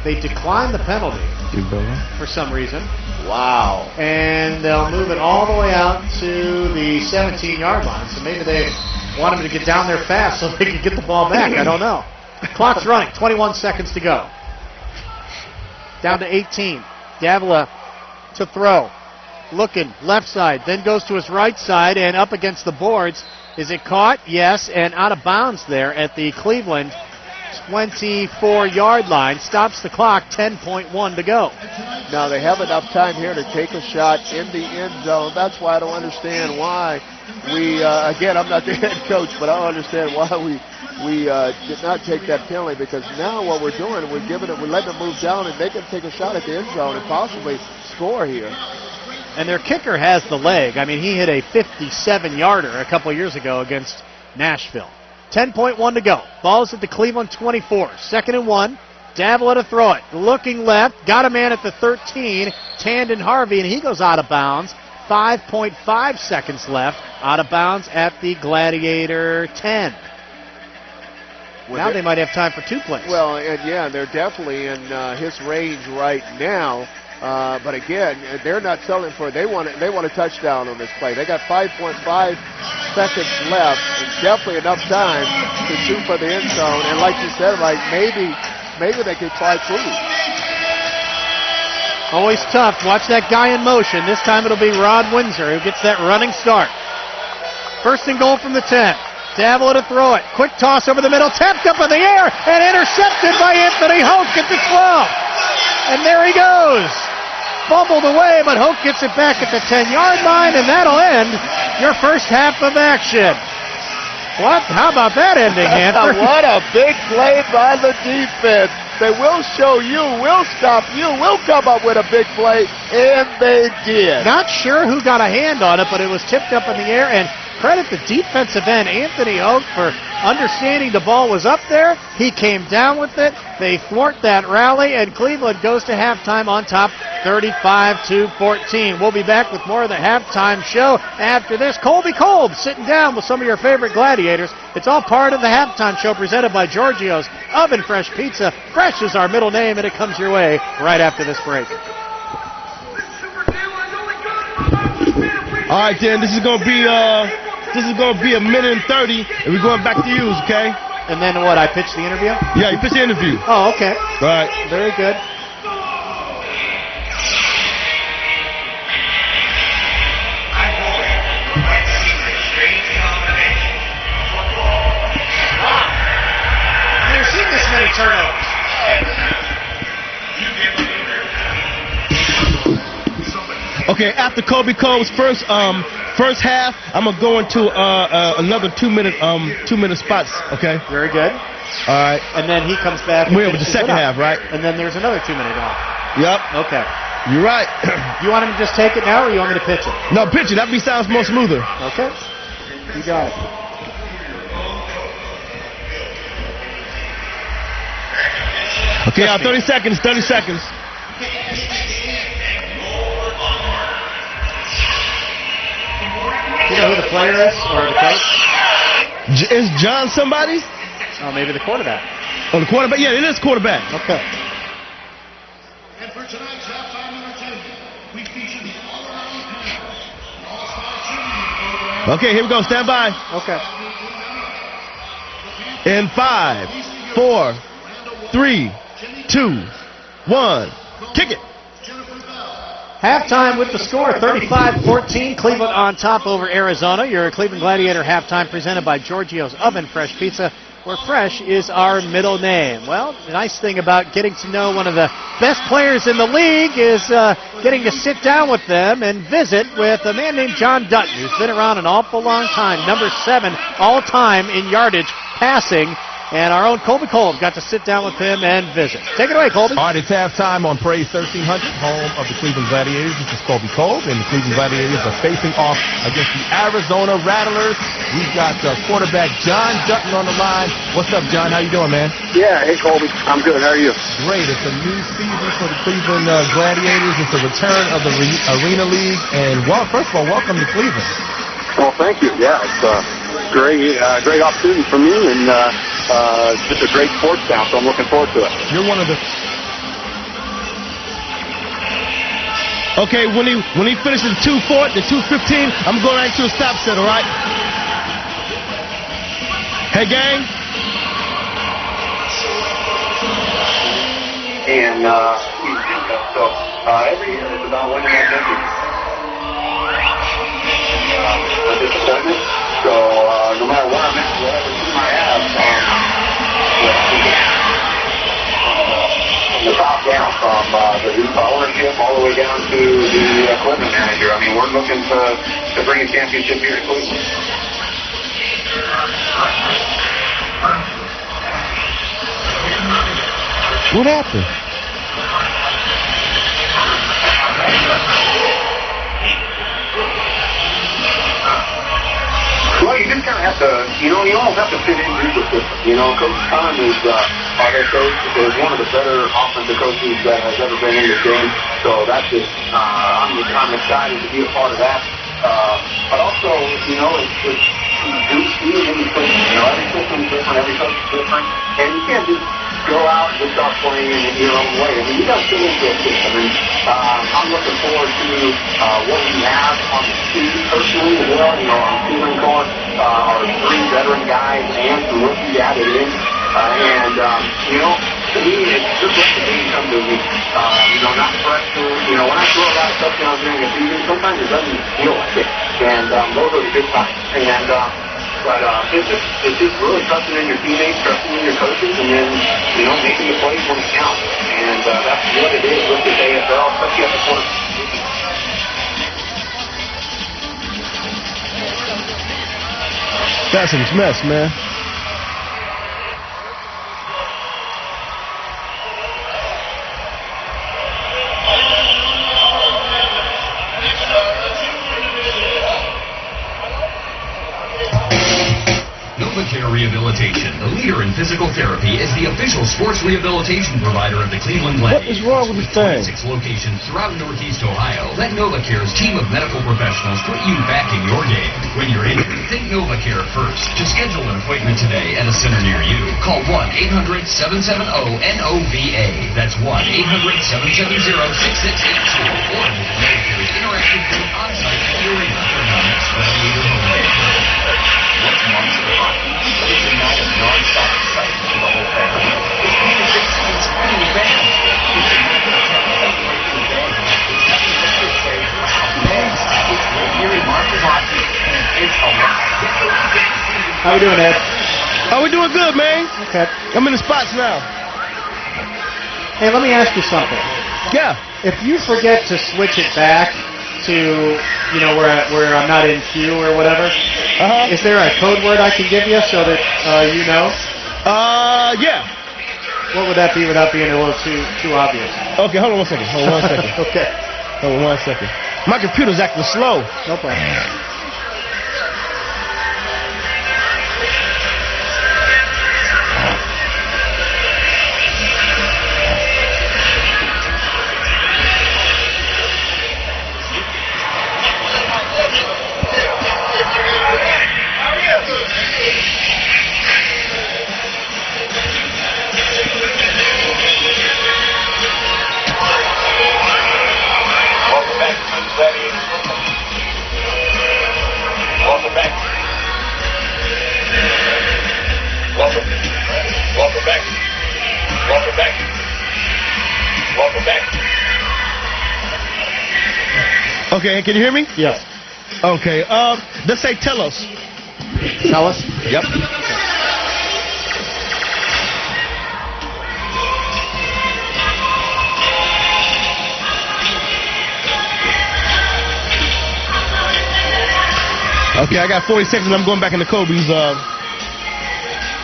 They declined the penalty for some reason. Wow. And they'll move it all the way out to the 17-yard line. So maybe they want him to get down there fast so they can get the ball back. I don't know. Clock's running. 21 seconds to go. Down to 18. Davila to throw. Looking left side, then goes to his right side and up against the boards. Is it caught? Yes, and out of bounds there at the Cleveland 24-yard line. Stops the clock, 10.1 to go. Now they have enough time here to take a shot in the end zone. That's why I don't understand why we, again, I'm not the head coach, but I don't understand why we did not take that penalty, because now what we're doing, we're letting them move down and they can take a shot at the end zone and possibly score here. And their kicker has the leg. I mean, he hit a 57-yarder a couple years ago against Nashville. 10.1 to go. Ball's at the Cleveland 24. 2nd and 1. Davila to throw it. Looking left. Got a man at the 13. Tandon Harvey, and he goes out of bounds. 5.5 seconds left. Out of bounds at the Gladiator 10. Now they might have time for 2 plays. Well, and yeah, they're definitely in his range right now. But again, they're not selling for it. They want a touchdown on this play. They got 5.5 seconds left. It's definitely enough time to shoot for the end zone. And like you said, like maybe they could try through. Always tough. Watch that guy in motion. This time it'll be Rod Windsor who gets that running start. 1st and goal from the 10. Davila to throw it. Quick toss over the middle. Tapped up in the air and intercepted by Anthony Hoke at the 12. And there he goes. Fumbled away, but Hoke gets it back at the 10-yard line, and that'll end your first half of action. What? How about that ending, Hanford? What a big play by the defense. They will show you, will stop you, will come up with a big play, and they did. Not sure who got a hand on it, but it was tipped up in the air, and credit the defensive end, Anthony Hoke, for understanding the ball was up there. He came down with it. They thwart that rally, and Cleveland goes to halftime on top, 35-14. We'll be back with more of the halftime show after this. Colby Kolb sitting down with some of your favorite Gladiators. It's all part of the halftime show presented by Giorgio's Oven Fresh Pizza. Fresh is our middle name, and it comes your way right after this break. All right, then, this is gonna be a minute and 30, and we're going back to you, okay? And then what? I pitch the interview? Yeah, you pitch the interview. Oh, okay. All right. Very good. I've never seen this many turnovers. Okay, after Kobe Cole's first half, I'm gonna go into another 2-minute spots. Okay. Very good. All right. And then he comes back. With the second half, right? And then there's another 2-minute off. Yep. Okay. You're right. You want him to just take it now, or you want me to pitch it? No, pitch it. That sounds more smoother. Okay. You got it. Okay, 30 seconds. 30 seconds. Do you know who the player is or the coach? Is John somebody? Oh, maybe the quarterback. Oh, the quarterback? Yeah, it is quarterback. Okay. And for tonight's halftime entertainment, we feature the all-around panel, an all-star cheerleading program. Okay, here we go. Stand by. Okay. In 5, 4, 3, 2, 1. Kick it. Halftime with the score, 35-14. Cleveland on top over Arizona. Your Cleveland Gladiator halftime presented by Giorgio's Oven Fresh Pizza, where fresh is our middle name. Well, the nice thing about getting to know one of the best players in the league is getting to sit down with them and visit with a man named John Dutton, who's been around an awful long time, number 7 all-time in yardage passing. And our own Colby Kolb got to sit down with him and visit. Take it away, Colby. All right, it's halftime on Praise 1300, home of the Cleveland Gladiators. This is Colby Kolb, and the Cleveland Gladiators are facing off against the Arizona Rattlers. We've got quarterback John Dutton on the line. What's up, John? How you doing, man? Yeah, hey, Colby. I'm good. How are you? Great. It's a new season for the Cleveland Gladiators. It's a return of the Arena League. And, well, first of all, welcome to Cleveland. Well, thank you. Yeah, it's a great opportunity for me, and just a great sports town, so I'm looking forward to it. You're one of the... Okay, when he finishes 2-4, the 2:15, I'm going right to a stop set, all right? Hey, gang. And so every year it's about winning that championship. A disappointment. So no matter what I'm at, whatever team I have, from the top down, from the ownership all the way down to the equipment manager. I mean, we're looking to bring a championship here to Cleveland. What happened? Well, you just kind of have to, you almost have to fit into the system. Coach Khan is our head coach, is one of the better offensive coaches that has ever been in this game. So that's just, I'm excited to be a part of that. But also, it's every system's different, every coach is different, and you can't just go out and just start playing in your own way. I mean, you got to fit into a system, and I'm looking forward to what we have on the team personally as well. On the team court, our 3 veteran guys and some rookies added in, to me, it's just let the game come to me. Not pressure. When I throw a lot of touchdowns during the season, sometimes it doesn't feel like it, and those are the good times. But it's just really trusting in your teammates, trusting in your coaches, and then, making the plays when it counts. And that's what it is with this AFL, especially at the quarterback. That's a mess, man. NovaCare Rehabilitation, the leader in physical therapy, is the official sports rehabilitation provider of the Cleveland Gladiators. What is wrong with this thing? 26 locations throughout Northeast Ohio. Let NovaCare's team of medical professionals put you back in your game. When you're injured, think NovaCare first. To schedule an appointment today at a center near you, call 1-800-770-NOVA. That's 1-800-770-6682. Or visit NovaCare's interactive booth on-site at the arena for our next Gladiator home game. What's Monster Hockey? It's a night of non-stop excitement for the whole family. It's even 16 fans. It's a night of February through January. It's nothing but good say, wow, fans. It's Lake Erie Monster Hockey, and it's alive. How we doing, Ed? Oh, we're doing good, man. Okay. I'm in the spots now. Hey, let me ask you something. Yeah. If you forget to switch it back to, where I'm not in queue or whatever, is there a code word I can give you so that you know? Yeah. What would that be without being a little too obvious? Okay, hold on one second. Okay. Hold on 1 second. My computer's acting slow. No problem. Welcome back. Okay, can you hear me? Yes. Okay, let's say tell us. Tell us? Yep. Okay, I got 40 seconds and I'm going back into Kobe's.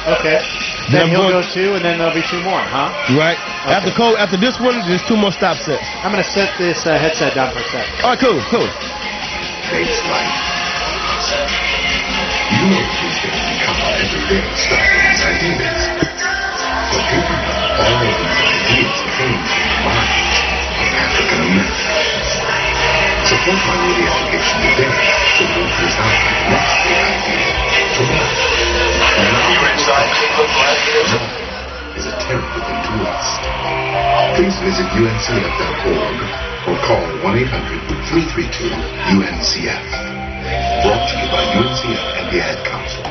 Okay. Then he'll go 2, and then there'll be 2 more, huh? Right. Okay. After this one, there's 2 more stop sets. I'm going to set this headset down for a sec. All right, cool. Baseline. You know these things become every day starting these ideas. But people know all of these ideas came from the mind of African Americans. Support my radio education today to move this out the next big idea to life. You're inside Cleveland Gladiators. Is a terrible thing to waste. Please visit uncf.org or call 1-800-332-UNCF. Brought to you by UNCF and the Ad Council.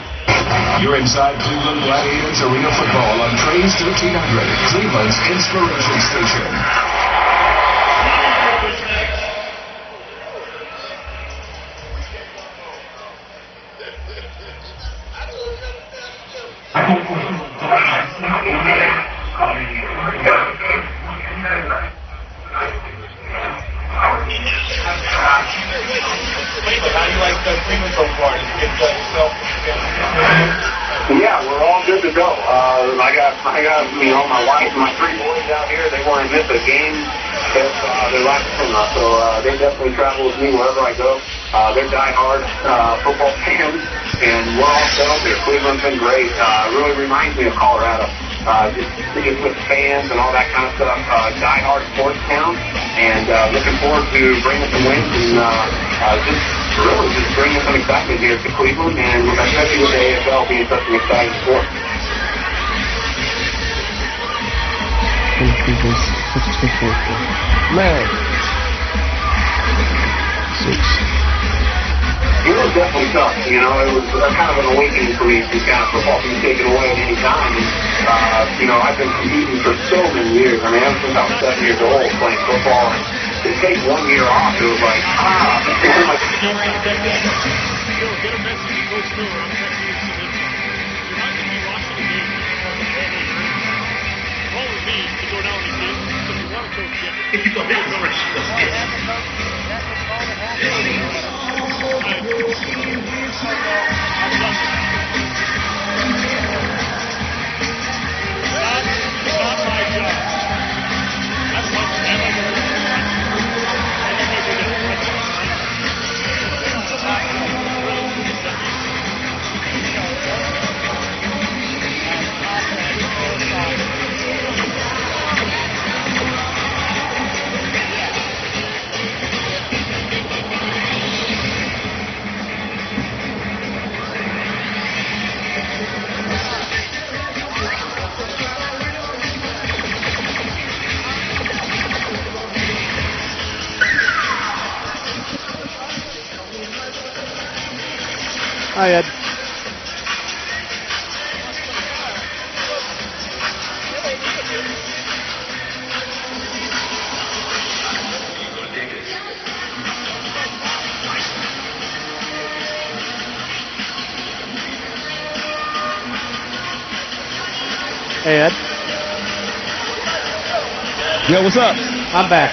You're inside Cleveland Gladiators Arena Football on Praise 1300, Cleveland's inspiration station. Yeah, we're all good to go. I got, my wife and my 3 boys out here. They won't miss a game if they're last enough. So they definitely travel with me wherever I go. They're diehard football fans, and we're all settled here. Cleveland's been great. Really reminds me of Colorado. Just with fans and all that kind of stuff. Diehard sports town, and looking forward to bringing some wins and just bringing some excitement here to Cleveland, and especially with the AFL being such an exciting sport. Man. 6. It was definitely tough, It was kind of an awakening for me to kind of football being taken away at any time. And, I've been competing for so many years. I mean, ever since I was 7 years old playing football. And to take 1 year off, it was like, Hi, Ed. Hey, Ed. Yeah, what's up? I'm back.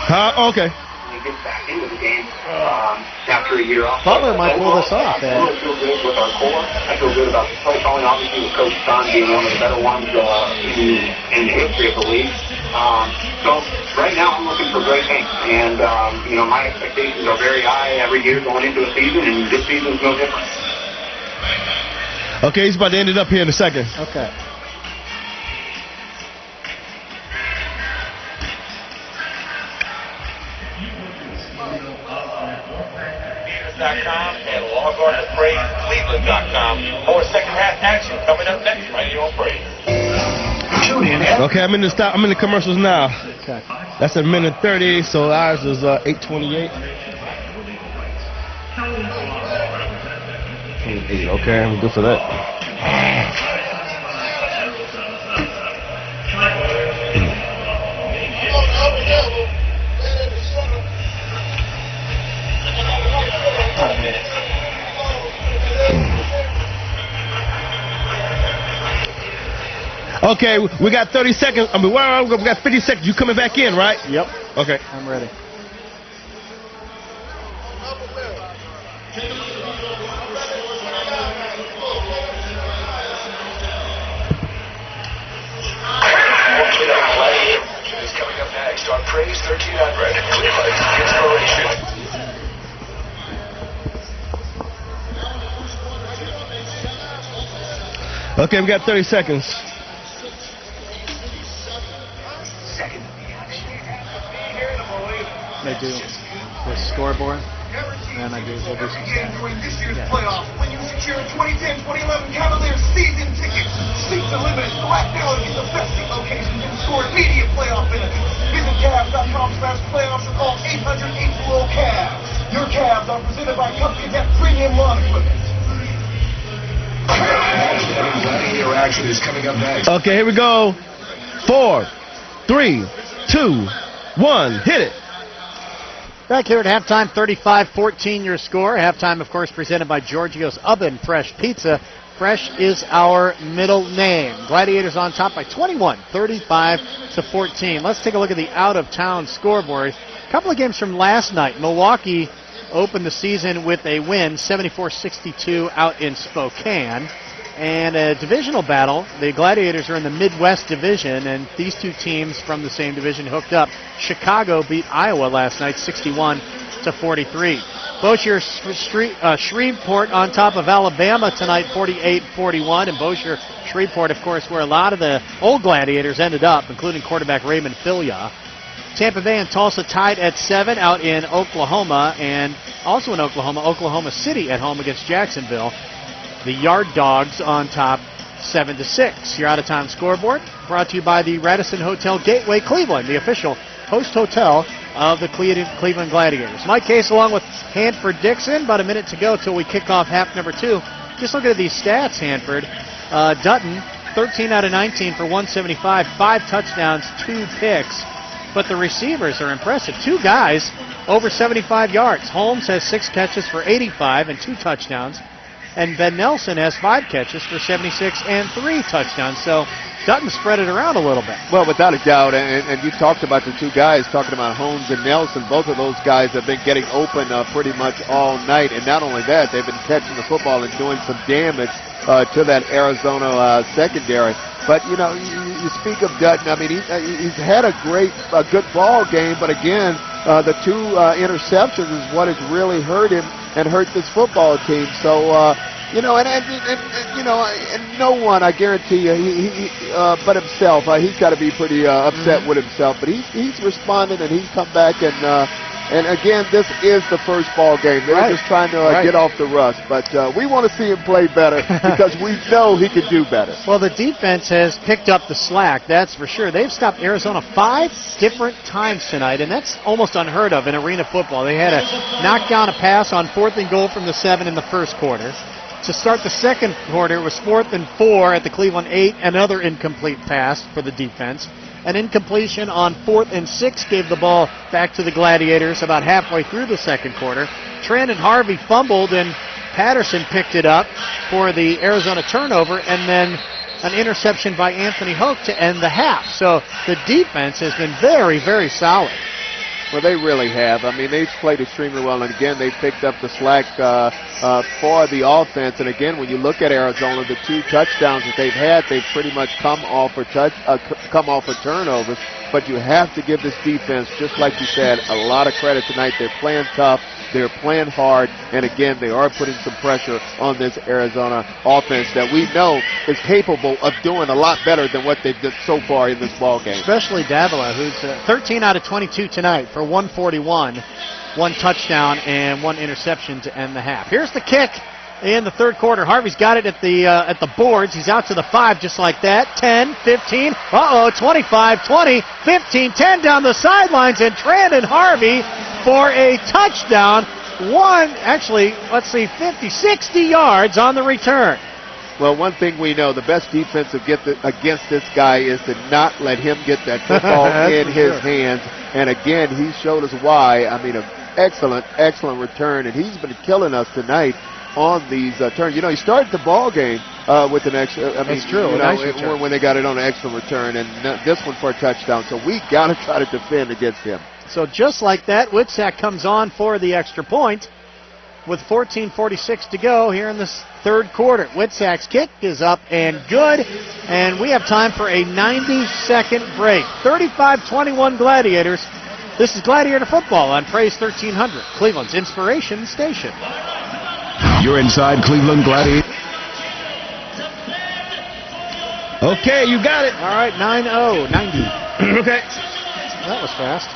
Huh? Okay. When he gets back into the game after a year off. Butler might pull this off, Ed. I really feel good with our core. I feel good about the play calling, obviously with Coach Son being one of the better ones in the history of the league. So right now I'm looking for great things, and my expectations are very high every year going into a season, and this season's no different. Okay, he's about to end it up here in a second. Okay. And log on to PraiseCleveland.com. More second half action coming up next right here on Praise. Tune in. Okay, I'm in the commercials now. Okay. That's a minute 30, so ours is 8:28. 28. Okay, I'm good for that. Okay, we got 30 seconds. We got 50 seconds. You coming back in, right? Yep. Okay. I'm ready. Is coming up next on Praise 1300, Cleveland's inspiration. Okay, we got 30 seconds. They do the scoreboard, and we'll do some Again, during this year's playoffs, when you secure a 2010-2011 Cavaliers season ticket, seats are limited, so act now to get the best seat locations and score immediate playoff benefits. Visit Cavs.com/playoffs or call 800-820-CAVS. Your Cavs are presented by companies that premium lawn equipment. action is coming up next. Okay, here we go. 4, 3, 2, 1. Hit it. Back here at halftime, 35-14 your score. Halftime, of course, presented by Giorgio's Oven Fresh Pizza. Fresh is our middle name. Gladiators on top by 21, 35-14. Let's take a look at the out-of-town scoreboard. A couple of games from last night. Milwaukee opened the season with a win, 74-62 out in Spokane. And a divisional battle. The Gladiators are in the Midwest Division, and these two teams from the same division hooked up. Chicago beat Iowa last night, 61-43. Bossier Shreveport on top of Alabama tonight, 48-41. And Bossier Shreveport, of course, where a lot of the old Gladiators ended up, including quarterback Raymond Filia. Tampa Bay and Tulsa tied at 7 out in Oklahoma, and also in Oklahoma City at home against Jacksonville. The Yard Dogs on top, 7-6. Your out-of-town scoreboard brought to you by the Radisson Hotel Gateway Cleveland, the official host hotel of the Cleveland Gladiators. Mike Case along with Hanford Dixon. About a minute to go till we kick off half number 2. Just look at these stats, Hanford. Dutton, 13 out of 19 for 175, 5 touchdowns, 2 picks. But the receivers are impressive. 2 guys over 75 yards. Holmes has 6 catches for 85 and 2 touchdowns. And Ben Nelson has 5 catches for 76 and 3 touchdowns. So Dutton spread it around a little bit. Well, without a doubt, and you talked about the 2 guys, talking about Holmes and Nelson. Both of those guys have been getting open pretty much all night. And not only that, they've been catching the football and doing some damage to that Arizona secondary. But, you know, you speak of Dutton. I mean, he's had a good ball game. But, again, the 2 interceptions is what has really hurt him and hurt this football team. So, you know, and no one, I guarantee you, but himself. He's got to be pretty upset with himself. But he's responded, and he's come back. And again, this is the first ball game. They're just trying to get off the rust. But we want to see him play better because we know he can do better. Well, the defense has picked up the slack, that's for sure. They've stopped Arizona 5 different times tonight, and that's almost unheard of in arena football. They had to knock down a pass on 4th and goal from the 7 in the first quarter. To start the second quarter, it was 4th and 4 at the Cleveland 8, another incomplete pass for the defense. An incompletion on 4th and 6 gave the ball back to the Gladiators about halfway through the second quarter. Trent and Harvey fumbled, and Patterson picked it up for the Arizona turnover, and then an interception by Anthony Hoke to end the half. So the defense has been very, very solid. Well, they really have. I mean, they've played extremely well, and again, they picked up the slack for the offense. And again, when you look at Arizona, the 2 touchdowns that they've had, they've pretty much come off of turnovers. But you have to give this defense, just like you said, a lot of credit tonight. They're playing tough. They're playing hard, and again, they are putting some pressure on this Arizona offense that we know is capable of doing a lot better than what they've done so far in this ball game. Especially Davila, who's 13 out of 22 tonight for 141, 1 touchdown and 1 interception to end the half. Here's the kick in the third quarter. Harvey's got it at the boards. He's out to the 5 just like that. 10, 15, 25, 20, 15, 10 down the sidelines, and Trandon Harvey for a touchdown. 50, 60 yards on the return. Well, one thing we know, the best defense against this guy is to not let him get that football in his hands. And again, he showed us why. I mean, an excellent return, and he's been killing us tonight on these turns. You know, he started the ball game with an extra. I mean, that's true. You know, when they got it on an extra return, and this one for a touchdown. So we got to try to defend against him. So just like that, Whitsack comes on for the extra point with 14:46 to go here in this third quarter. Whitsack's kick is up and good, and we have time for a 90-second break. 35-21 Gladiators. This is Gladiator Football on Praise 1300, Cleveland's inspiration station. You're inside Cleveland Gladiators. Okay, you got it. All right, 9-0, 90. Okay. That was fast.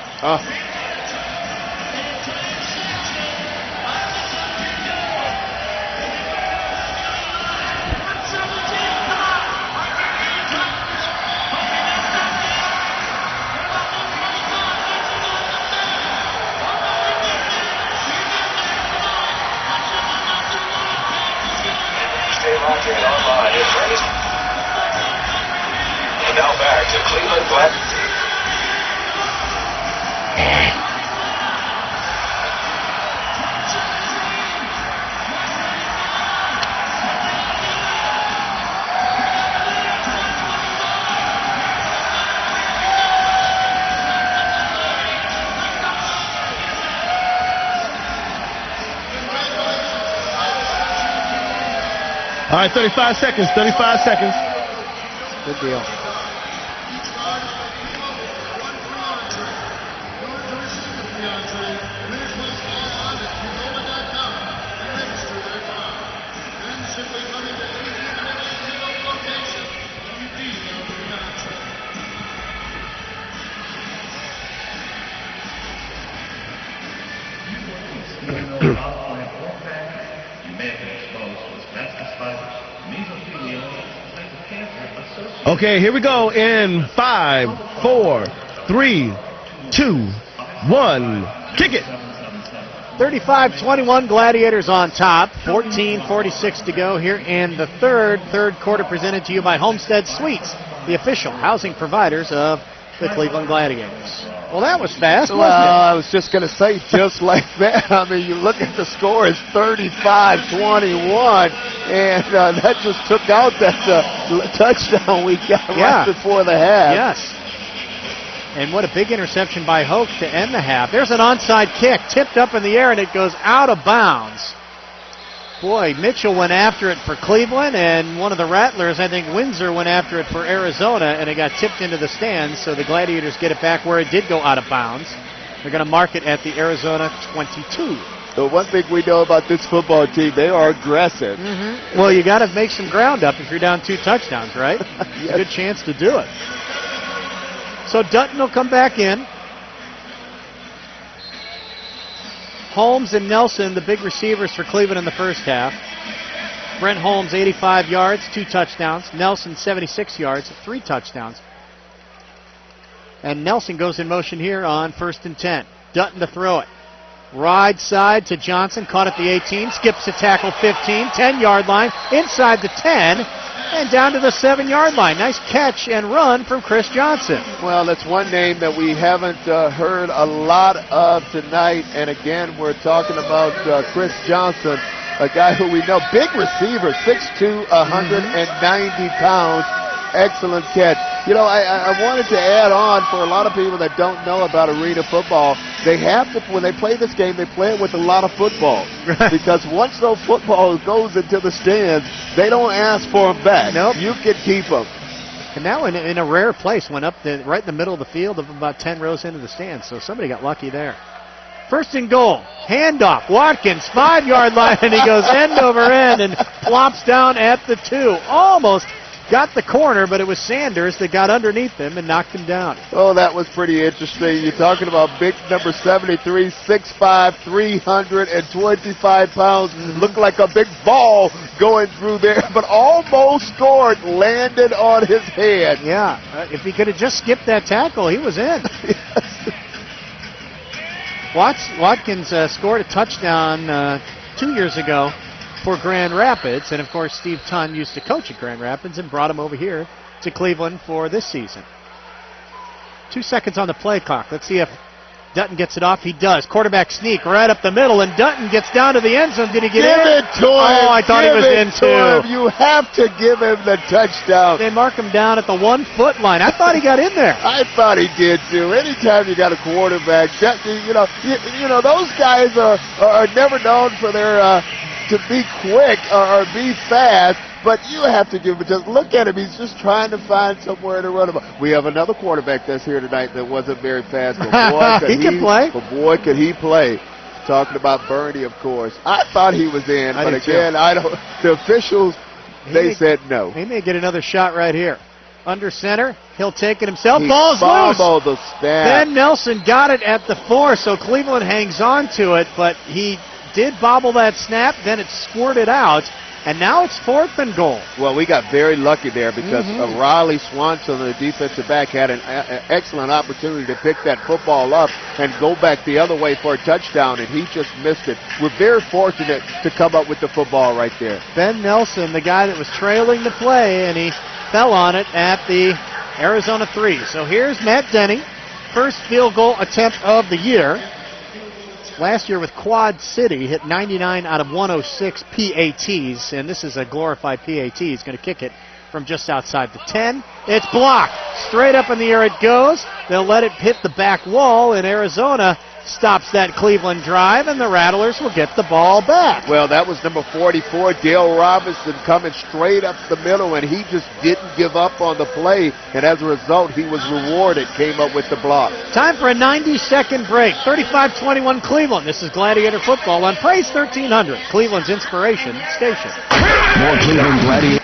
Stay locked in online. It's ready. Now back to Cleveland Gladiators. All right, 35 seconds, 35 seconds. Good deal. Okay, here we go in 5, 4, 3, 2, 1. Kick it. 35-21, Gladiators on top. 14:46 to go here in the third quarter, presented to you by Homestead Suites, the official housing providers of the Cleveland Gladiators. Well, that was fast, wasn't it? I was just going to say, just like that. I mean, you look at the score, it's 35-21, and that just took out that touchdown we got right before the half. Yes. And what a big interception by Hoke to end the half. There's an onside kick, tipped up in the air, and it goes out of bounds. Boy, Mitchell went after it for Cleveland, and one of the Rattlers, I think Windsor, went after it for Arizona, and it got tipped into the stands, so the Gladiators get it back where it did go out of bounds. They're going to mark it at the Arizona 22. So one thing we know about this football team, they are aggressive. Mm-hmm. Well, you got to make some ground up if you're down 2 touchdowns, right? It's a good chance to do it. So Dutton will come back in. Holmes and Nelson, the big receivers for Cleveland in the first half. Brent Holmes, 85 yards, 2 touchdowns. Nelson, 76 yards, 3 touchdowns. And Nelson goes in motion here on 1st and 10. Dutton to throw it. Ride side to Johnson, caught at the 18, skips to tackle 15, 10-yard line, inside the 10, and down to the 7-yard line. Nice catch and run from Chris Johnson. Well, that's one name that we haven't heard a lot of tonight. And again, we're talking about Chris Johnson, a guy who we know, big receiver, 6'2", 190 pounds. Excellent catch. You know, I wanted to add on for a lot of people that don't know about arena football, they have to, when they play this game, they play it with a lot of football. Because once those football goes into the stands, they don't ask for them back. Nope. You can keep them. And now in a rare place, went up right in the middle of the field of about 10 rows into the stands. So somebody got lucky there. 1st and goal. Handoff. Watkins, 5-yard line, and he goes end over end and flops down at the 2. Almost got the corner, but it was Sanders that got underneath him and knocked him down. Oh, that was pretty interesting. You're talking about big number 73, 6'5", 325 pounds. Looked like a big ball going through there, but almost scored, landed on his head. Yeah, if he could have just skipped that tackle, he was in. Watkins scored a touchdown 2 years ago for Grand Rapids, and of course Steve Tunn used to coach at Grand Rapids and brought him over here to Cleveland for this season. 2 seconds on the play clock. Let's see if Dutton gets it off. He does. Quarterback sneak right up the middle, and Dutton gets down to the end zone. Did he get in? Give it to him. Oh, I thought he was in too. You have to give him the touchdown. They mark him down at the 1-foot line. I thought he got in there. I thought he did too. Anytime you got a quarterback, you know those guys are never known for their to be quick or be fast, but you have to give him, just look at him. He's just trying to find somewhere to run him. We have another quarterback that's here tonight that wasn't very fast, but boy, he can play. But boy, could he play. Talking about Bernie, of course. I thought he was in, but again, the officials, they said no. He may get another shot right here. Under center, he'll take it himself. He Ball's fumbled loose. The snap. Ben Nelson got it at the 4, so Cleveland hangs on to it, but he did bobble that snap, then it squirted out, and now it's 4th and goal. Well, we got very lucky there because Riley Swanson, the defensive back, had an excellent opportunity to pick that football up and go back the other way for a touchdown, and he just missed it. We're very fortunate to come up with the football right there. Ben Nelson, the guy that was trailing the play, and he fell on it at the Arizona 3. So here's Matt Denny, first field goal attempt of the year. Last year with Quad City, hit 99 out of 106 PATs, and this is a glorified PAT. He's going to kick it from just outside the 10. It's blocked. Straight up in the air it goes. They'll let it hit the back wall, and Arizona stops that Cleveland drive, and the Rattlers will get the ball back. Well, that was number 44, Dale Robinson, coming straight up the middle, and he just didn't give up on the play, and as a result, he was rewarded, came up with the block. Time for a 90-second break. 35-21 Cleveland. This is Gladiator Football on Praise 1300, Cleveland's inspiration station. More Cleveland Gladiators.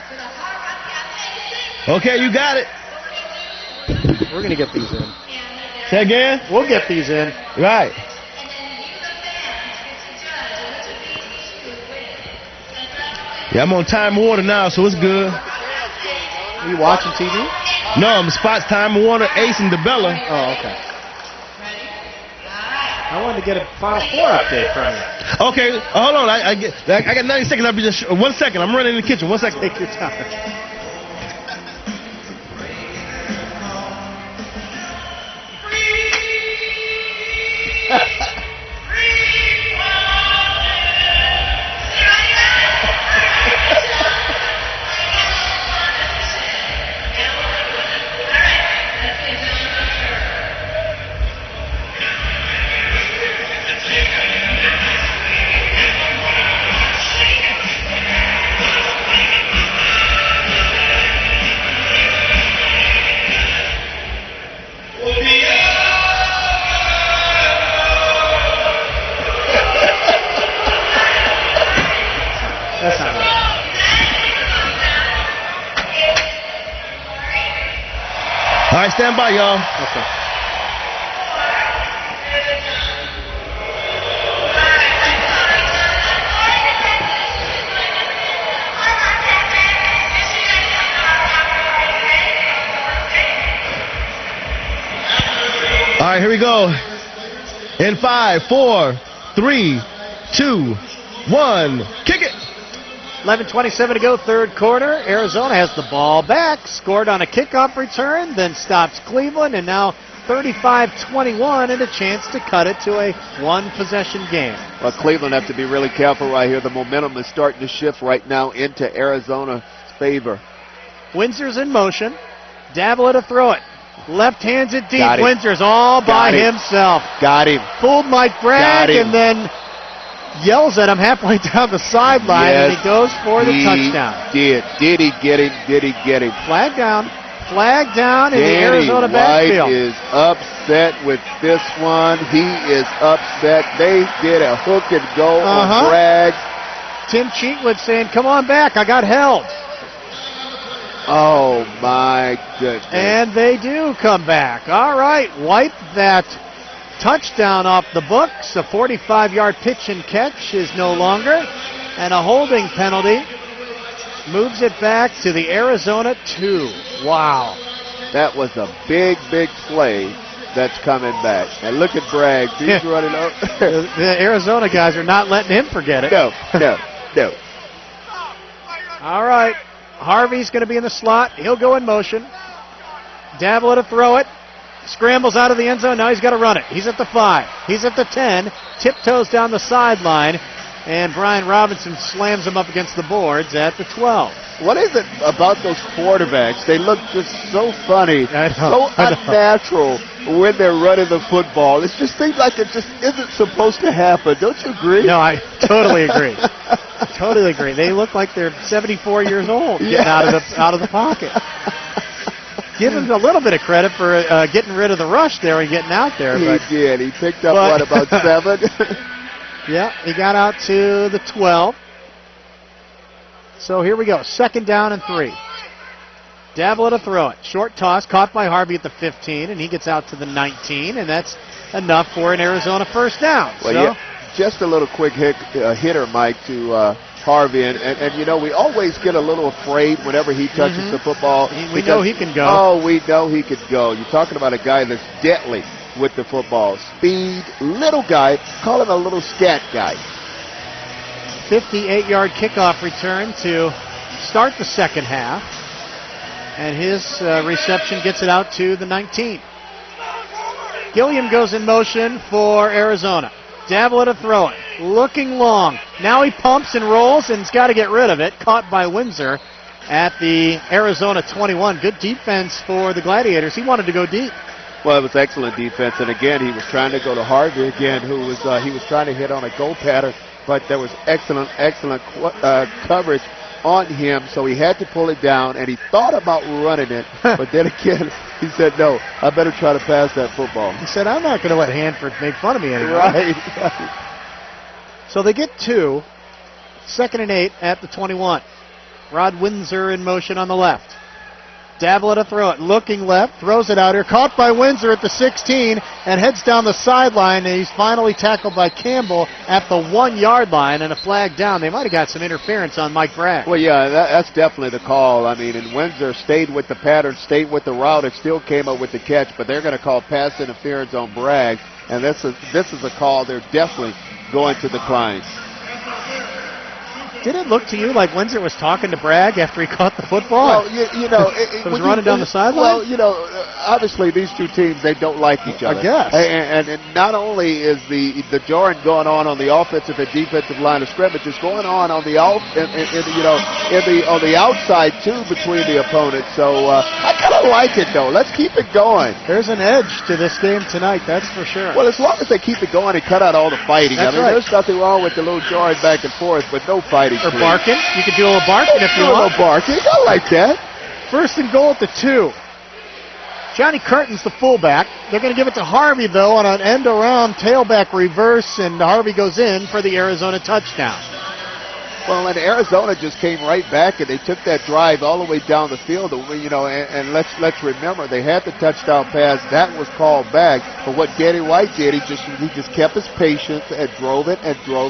Okay, you got it. We're going to get these in. Say again? We'll get these in. Right. Yeah, I'm on Time Warner now, so it's good. Are you watching TV? No, I'm Spots, Time Warner, Ace, and DeBella. Oh, okay. I wanted to get a Final Four update from you. Okay, hold on. I got 90 seconds. I'll be just 1 second. I'm running in the kitchen. 1 second. Take your time. That's not right. All right, stand by, y'all. Okay. All right, here we go. In 5, 4, 3, 2, 1, kick it. 11:27 to go, third quarter. Arizona has the ball back, scored on a kickoff return, then stops Cleveland, and now 35-21 and a chance to cut it to a one-possession game. Well, Cleveland have to be really careful right here. The momentum is starting to shift right now into Arizona's favor. Windsor's in motion. Dabble to throw it. Left hands it deep. Got him. Windsor's all by himself. Got him. Fooled Mike Bragg and then yells at him halfway down the sideline, and he goes for the touchdown. Did he get him? Did he get him? Flag down in the Arizona backfield. White is upset with this one. He is upset. They did a hook and go on Bragg. Tim Cheatwood saying, come on back, I got held. Oh, my goodness. And they do come back. All right, wipe that touchdown off the books. A 45-yard pitch and catch is no longer. And a holding penalty moves it back to the Arizona 2. Wow. That was a big, big play that's coming back. And look at Bragg. He's running up. The Arizona guys are not letting him forget it. No. All right. Harvey's going to be in the slot. He'll go in motion. Dabble to throw it. Scrambles out of the end zone. Now he's got to run it. He's at the 5. He's at the 10. Tiptoes down the sideline. And Brian Robinson slams him up against the boards at the 12. What is it about those quarterbacks? They look just so funny, so unnatural when they're running the football. It just seems like it just isn't supposed to happen. Don't you agree? No, I totally agree. Totally agree. They look like they're 74 years old getting out of the pocket. Give him a little bit of credit for getting rid of the rush there and getting out there. He did. He picked up, about 7? Yeah, he got out to the 12. So here we go. 2nd down and 3. Dabble to throw it. Short toss caught by Harvey at the 15, and he gets out to the 19, and that's enough for an Arizona first down. Well, just a little quick hitter, Mike, to Harvey. And you know, we always get a little afraid whenever he touches the football. We know he can go. Oh, we know he could go. You're talking about a guy that's deadly with the football. Speed, little guy. Call him a little scat guy. 58-yard kickoff return to start the second half. And his reception gets it out to the 19. Gilliam goes in motion for Arizona. Davila to throw it. Looking long. Now he pumps and rolls and he's got to get rid of it. Caught by Windsor at the Arizona 21. Good defense for the Gladiators. He wanted to go deep. Well, it was excellent defense, and again, he was trying to go to Harvey again, who was he was trying to hit on a go pattern, but there was excellent coverage on him, so he had to pull it down, and he thought about running it, but then again, he said, no, I better try to pass that football. He said, I'm not going to let Hanford make fun of me anymore. Right. So they get 2, 2nd and 8 at the 21. Rod Windsor in motion on the left. Davila to throw it, looking left, throws it out here, caught by Windsor at the 16, and heads down the sideline, and he's finally tackled by Campbell at the 1-yard line, and a flag down. They might have got some interference on Mike Bragg. Well, yeah, that's definitely the call. I mean, and Windsor stayed with the pattern, stayed with the route, and still came up with the catch, but they're going to call pass interference on Bragg, and this is a call they're definitely going to decline. Did it look to you like Windsor was talking to Bragg after he caught the football? Well, you know, it was running down the sideline? Well, you know, obviously these two teams, they don't like each other. I guess. And not only is the jarring going on the offensive and defensive line of scrimmage, it's going on the on the outside too between the opponents. So I kind of like it though. Let's keep it going. There's an edge to this game tonight, that's for sure. Well, as long as they keep it going and cut out all the fighting. That's I mean, right. There's nothing wrong with the little jarring back and forth, but no fighting. Or barking. You could do a little barking if you want. A little barking. I like that. 1st and goal at the 2. Johnny Curtin's the fullback. They're going to give it to Harvey, though, on an end-around tailback reverse, and Harvey goes in for the Arizona touchdown. Well, and Arizona just came right back, and they took that drive all the way down the field. You know, and let's remember they had the touchdown pass that was called back. But what Danny White did, he just kept his patience and drove it until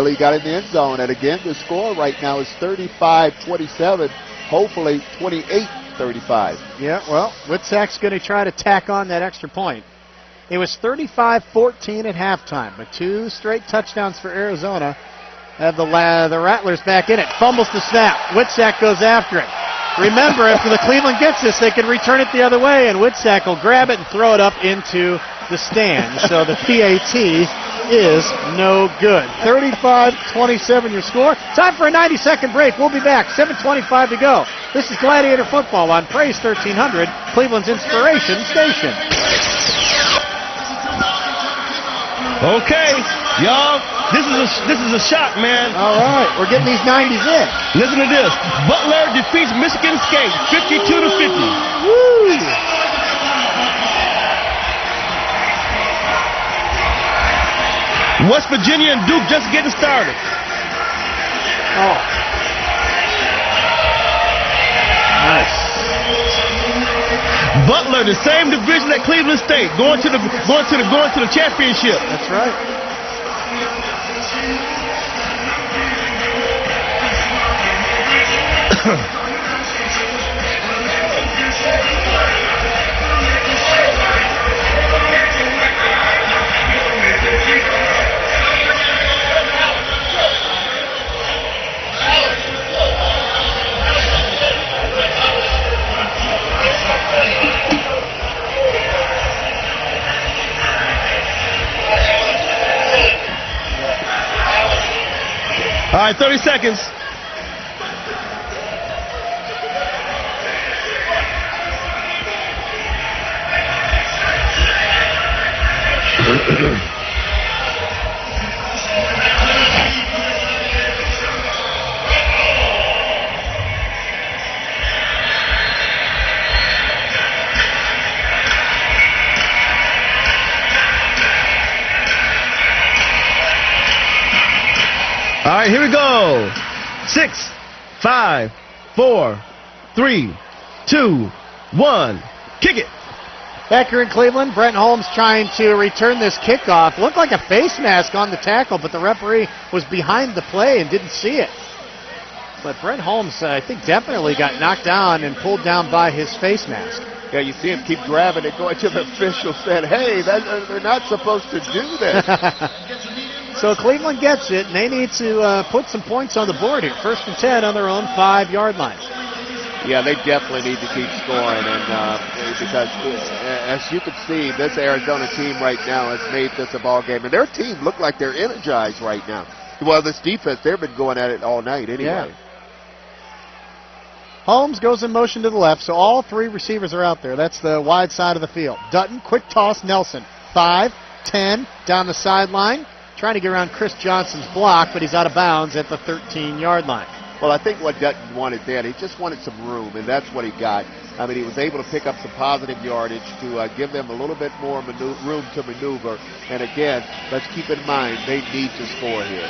he got in the end zone. And again, the score right now is 35-27. Hopefully 28-35. Yeah, well, Witzak's going to try to tack on that extra point. It was 35-14 at halftime, but 2 straight touchdowns for Arizona. Have the Rattlers back in it. Fumbles the snap. Witzak goes after it. Remember, if the Cleveland gets this, they can return it the other way, and Witzak will grab it and throw it up into the stands. So the PAT is no good. 35-27 your score. Time for a 90-second break. We'll be back. 7:25 to go. This is Gladiator Football on Praise 1300, Cleveland's inspiration station. Okay, y'all, this is a shock, man. All right, we're getting these 90s in. Listen to this. Butler defeats Michigan State 52-50. Woo! West Virginia and Duke just getting started. Oh. Nice. Butler, the same division that Cleveland State, going to the championship. That's right. All right, 30 seconds. All right, here we go. 6, 5, 4, 3, 2, 1. Kick it. Back here in Cleveland, Brent Holmes trying to return this kickoff. Looked like a face mask on the tackle, but the referee was behind the play and didn't see it. But Brent Holmes, I think, definitely got knocked down and pulled down by his face mask. Yeah, you see him keep grabbing it, going to the official, said, hey, they're not supposed to do this. So Cleveland gets it, and they need to put some points on the board here. 1st and 10 on their own 5-yard line. Yeah, they definitely need to keep scoring, and because as you can see, this Arizona team right now has made this a ball game, and their team look like they're energized right now. Well, this defense, they've been going at it all night anyway. Yeah. Holmes goes in motion to the left, so all three receivers are out there. That's the wide side of the field. Dutton, quick toss, Nelson. 5, 10, down the sideline. Trying to get around Chris Johnson's block, but he's out of bounds at the 13-yard line. Well, I think what Dutton wanted there, he just wanted some room, and that's what he got. I mean, he was able to pick up some positive yardage to give them a little bit more room to maneuver. And again, let's keep in mind, they need to score here.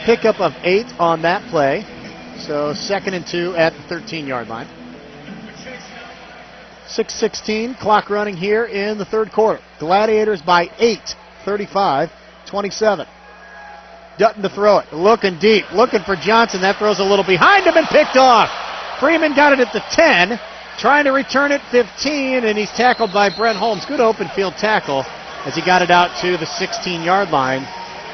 Pickup of 8 on that play. So 2nd and 2 at the 13-yard line. 6:16, clock running here in the third quarter. Gladiators by 8, 35-27. Dutton to throw it, looking deep, looking for Johnson. That throws a little behind him and picked off. Freeman got it at the 10, trying to return it 15, and he's tackled by Brent Holmes. Good open field tackle as he got it out to the 16-yard line.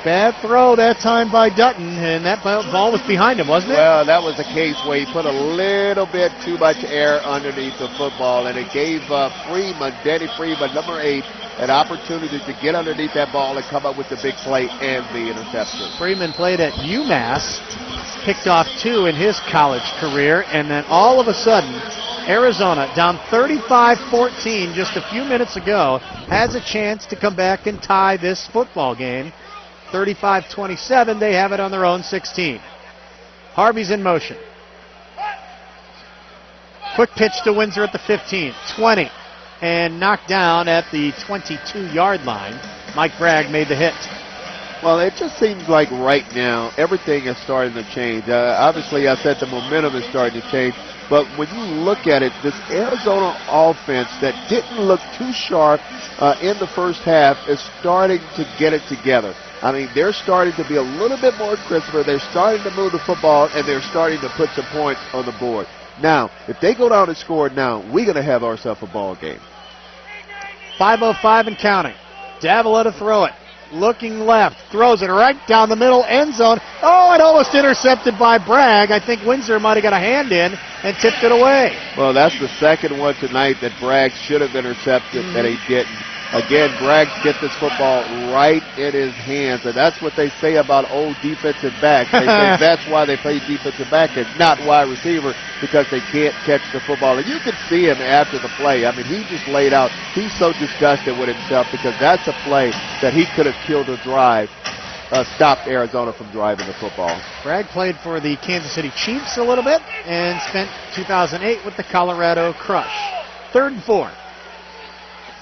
Bad throw that time by Dutton, and that ball was behind him, wasn't it? Well, that was a case where he put a little bit too much air underneath the football, and it gave Freeman, Danny Freeman, number 8, an opportunity to get underneath that ball and come up with the big play and the interception. Freeman played at UMass, picked off 2 in his college career, and then all of a sudden, Arizona, down 35-14 just a few minutes ago, has a chance to come back and tie this football game. 35-27, they have it on their own 16. Harvey's in motion. Quick pitch to Windsor at the 15, 20, and knocked down at the 22-yard line. Mike Bragg made the hit. Well, it just seems like right now everything is starting to change. Obviously, I said the momentum is starting to change, but when you look at it, this Arizona offense that didn't look too sharp in the first half is starting to get it together. I mean, they're starting to be a little bit more crisper. They're starting to move the football, and they're starting to put some points on the board. Now, if they go down and score now, we're going to have ourselves a ball game. 5:05 and counting. Davila to throw it. Looking left. Throws it right down the middle end zone. Oh, it almost intercepted by Bragg. I think Windsor might have got a hand in and tipped it away. Well, that's the second one tonight that Bragg should have intercepted, and he didn't. Again, Bragg gets this football right in his hands, and that's what they say about old defensive backs. They say that's why they play defensive back and not wide receiver, because they can't catch the football. And you can see him after the play. I mean, he just laid out. He's so disgusted with himself because that's a play that he could have killed a drive, stopped Arizona from driving the football. Bragg played for the Kansas City Chiefs a little bit and spent 2008 with the Colorado Crush. 3rd and 4.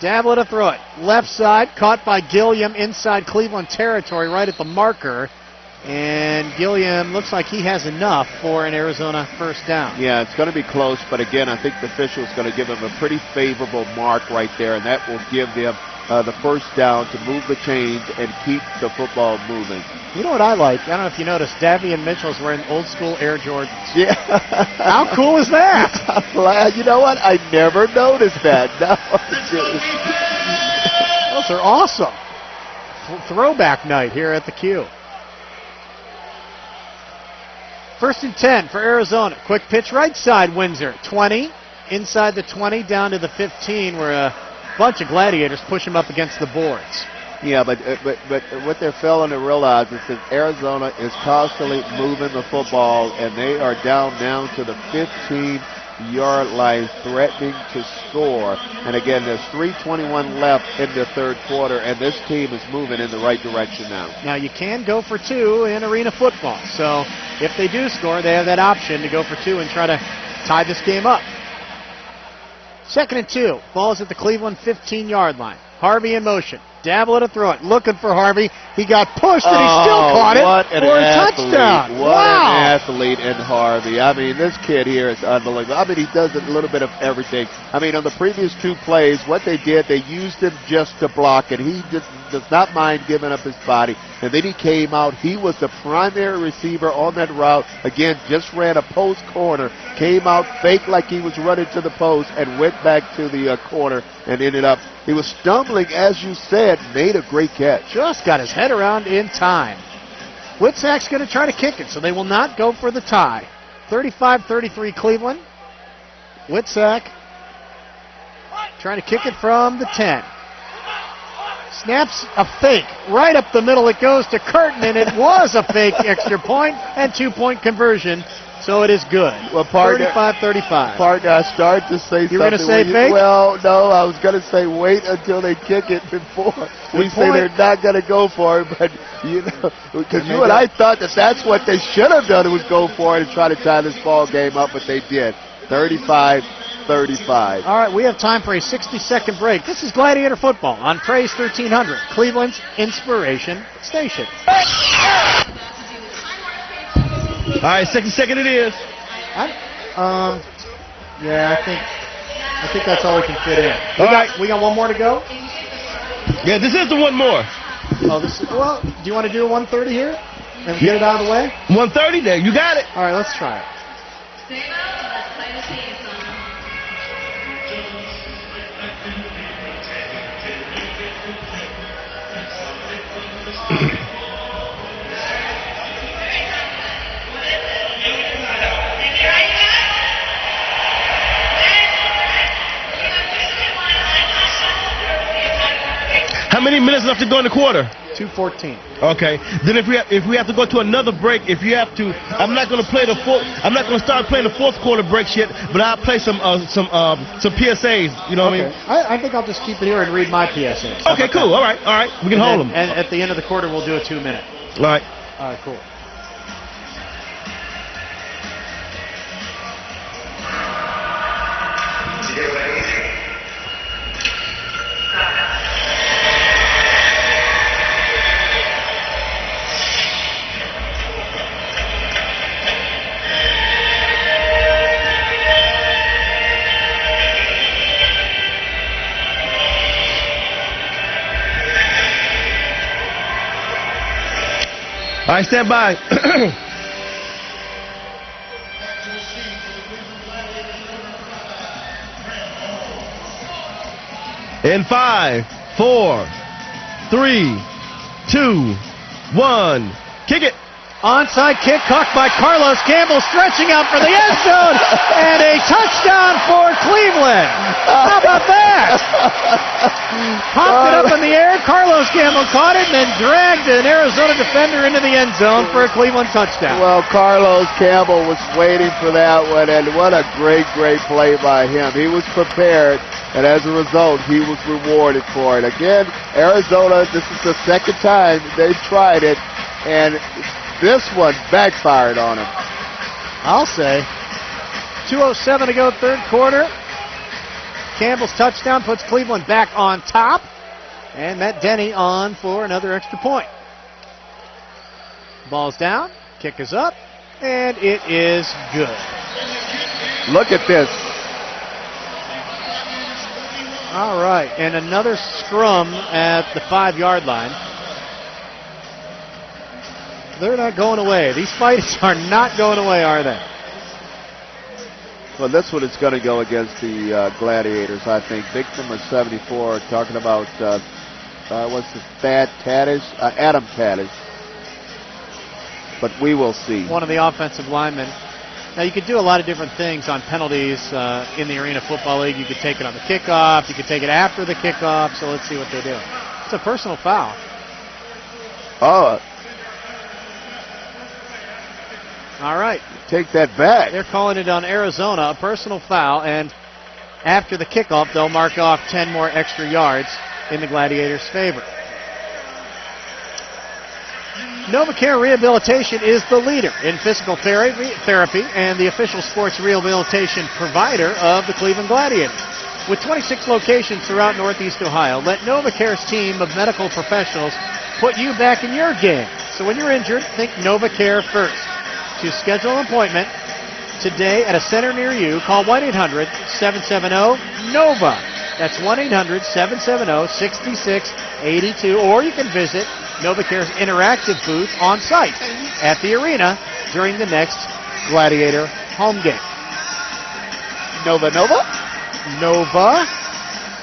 Davila to throw it. Left side, caught by Gilliam inside Cleveland territory right at the marker. And Gilliam looks like he has enough for an Arizona first down. Yeah, it's going to be close, but again, I think the official is going to give him a pretty favorable mark right there, and that will give them the first down to move the chains and keep the football moving. You know what I like? I don't know if you noticed, Davian Mitchell's wearing old school Air Jordans. Yeah. How cool is that? I'm glad. You know what? I never noticed that. No. Those are awesome. Throwback night here at the Q. 1st and 10 for Arizona. Quick pitch right side, Windsor. 20, inside the 20, down to the 15, where a bunch of Gladiators push him up against the boards. Yeah, but what they're failing to realize is that Arizona is constantly moving the football, and they are down now to the 15-yard line, threatening to score. And again, there's 3:21 left in the third quarter, and this team is moving in the right direction now. Now, you can go for 2 in arena football, so if they do score, they have that option to go for 2 and try to tie this game up. 2nd and 2. Ball's at the Cleveland 15-yard line. Harvey in motion. Davila to throw it. Looking for Harvey. He got pushed, and he still caught it for a touchdown. What an athlete in Harvey. I mean, this kid here is unbelievable. I mean, he does a little bit of everything. I mean, on the previous 2 plays, what they did, they used him just to block, and he just does not mind giving up his body. And then he came out. He was the primary receiver on that route. Again, just ran a post corner, came out, faked like he was running to the post, and went back to the corner and ended up, he was stumbling, as you said, made a great catch. Just got his head around in time. Witzak's going to try to kick it, so they will not go for the tie. 35-33 Cleveland. Witzak trying to kick it from the 10. Snaps a fake. Right up the middle it goes to Curtin, and it was a fake extra point and 2-point conversion, so it is good. Well, partner, 35-35. Partner, I started to say something. You were going to say fake? Well, no, I was going to say wait until they kick it before. We say they're not going to go for it, but, because you and I thought that that's what they should have done, was go for it and try to tie this ball game up, but they did. 35-35. All right, we have time for a 60-second break. This is Gladiator Football on Praise 1300, Cleveland's Inspiration Station. All right, 60-second it is. Yeah, I think that's all we can fit in. We got one more to go? Yeah, this is the one more. Oh, well, do you want to do a 130 here and get it out of the way? 130 there, you got it. All right, let's try it. How many minutes left to go in the quarter? 2:14. Okay. Then if we have to go to another break, I'm not going to play I'm not going to start playing the fourth quarter breaks yet, but I'll play some PSAs. You know what I mean? I think I'll just keep it here and read my PSAs. Okay, cool. All right. We can hold them. And at the end of the quarter, we'll do a 2-minute. All right. All right, cool. All right, stand by. In 5, 4, 3, 2, 1, kick it. Onside kick caught by Carlos Campbell, stretching out for the end zone, and a touchdown for Cleveland. How about that? Popped it up in the air. Carlos Campbell caught it and then dragged an Arizona defender into the end zone for a Cleveland touchdown. Well, Carlos Campbell was waiting for that one, and what a great play by him. He was prepared, and as a result, he was rewarded for it. Again, Arizona, this is the second time they tried it, and this one backfired on him. I'll say. 2:07 to go, third quarter. Campbell's touchdown puts Cleveland back on top. And Matt Denny on for another extra point. Ball's down, kick is up, and it is good. Look at this. All right, and another scrum at the 5-yard line. They're not going away. These fights are not going away, are they? Well, this one is going to go against the Gladiators, I think. Big number 74, talking about, what's his, Adam Tadish. But we will see. One of the offensive linemen. Now, you could do a lot of different things on penalties in the Arena Football League. You could take it on the kickoff. You could take it after the kickoff. So let's see what they do. It's a personal foul. Oh. All right. Take that back. They're calling it on Arizona, a personal foul, and after the kickoff, they'll mark off 10 more extra yards in the Gladiators' favor. NovaCare Rehabilitation is the leader in physical therapy and the official sports rehabilitation provider of the Cleveland Gladiators. With 26 locations throughout Northeast Ohio, let NovaCare's team of medical professionals put you back in your game. So when you're injured, think NovaCare first. To schedule an appointment today at a center near you, call 1-800-770-NOVA. That's 1-800-770-6682. Or you can visit NovaCare's interactive booth on site at the arena during the next Gladiator home game. Nova?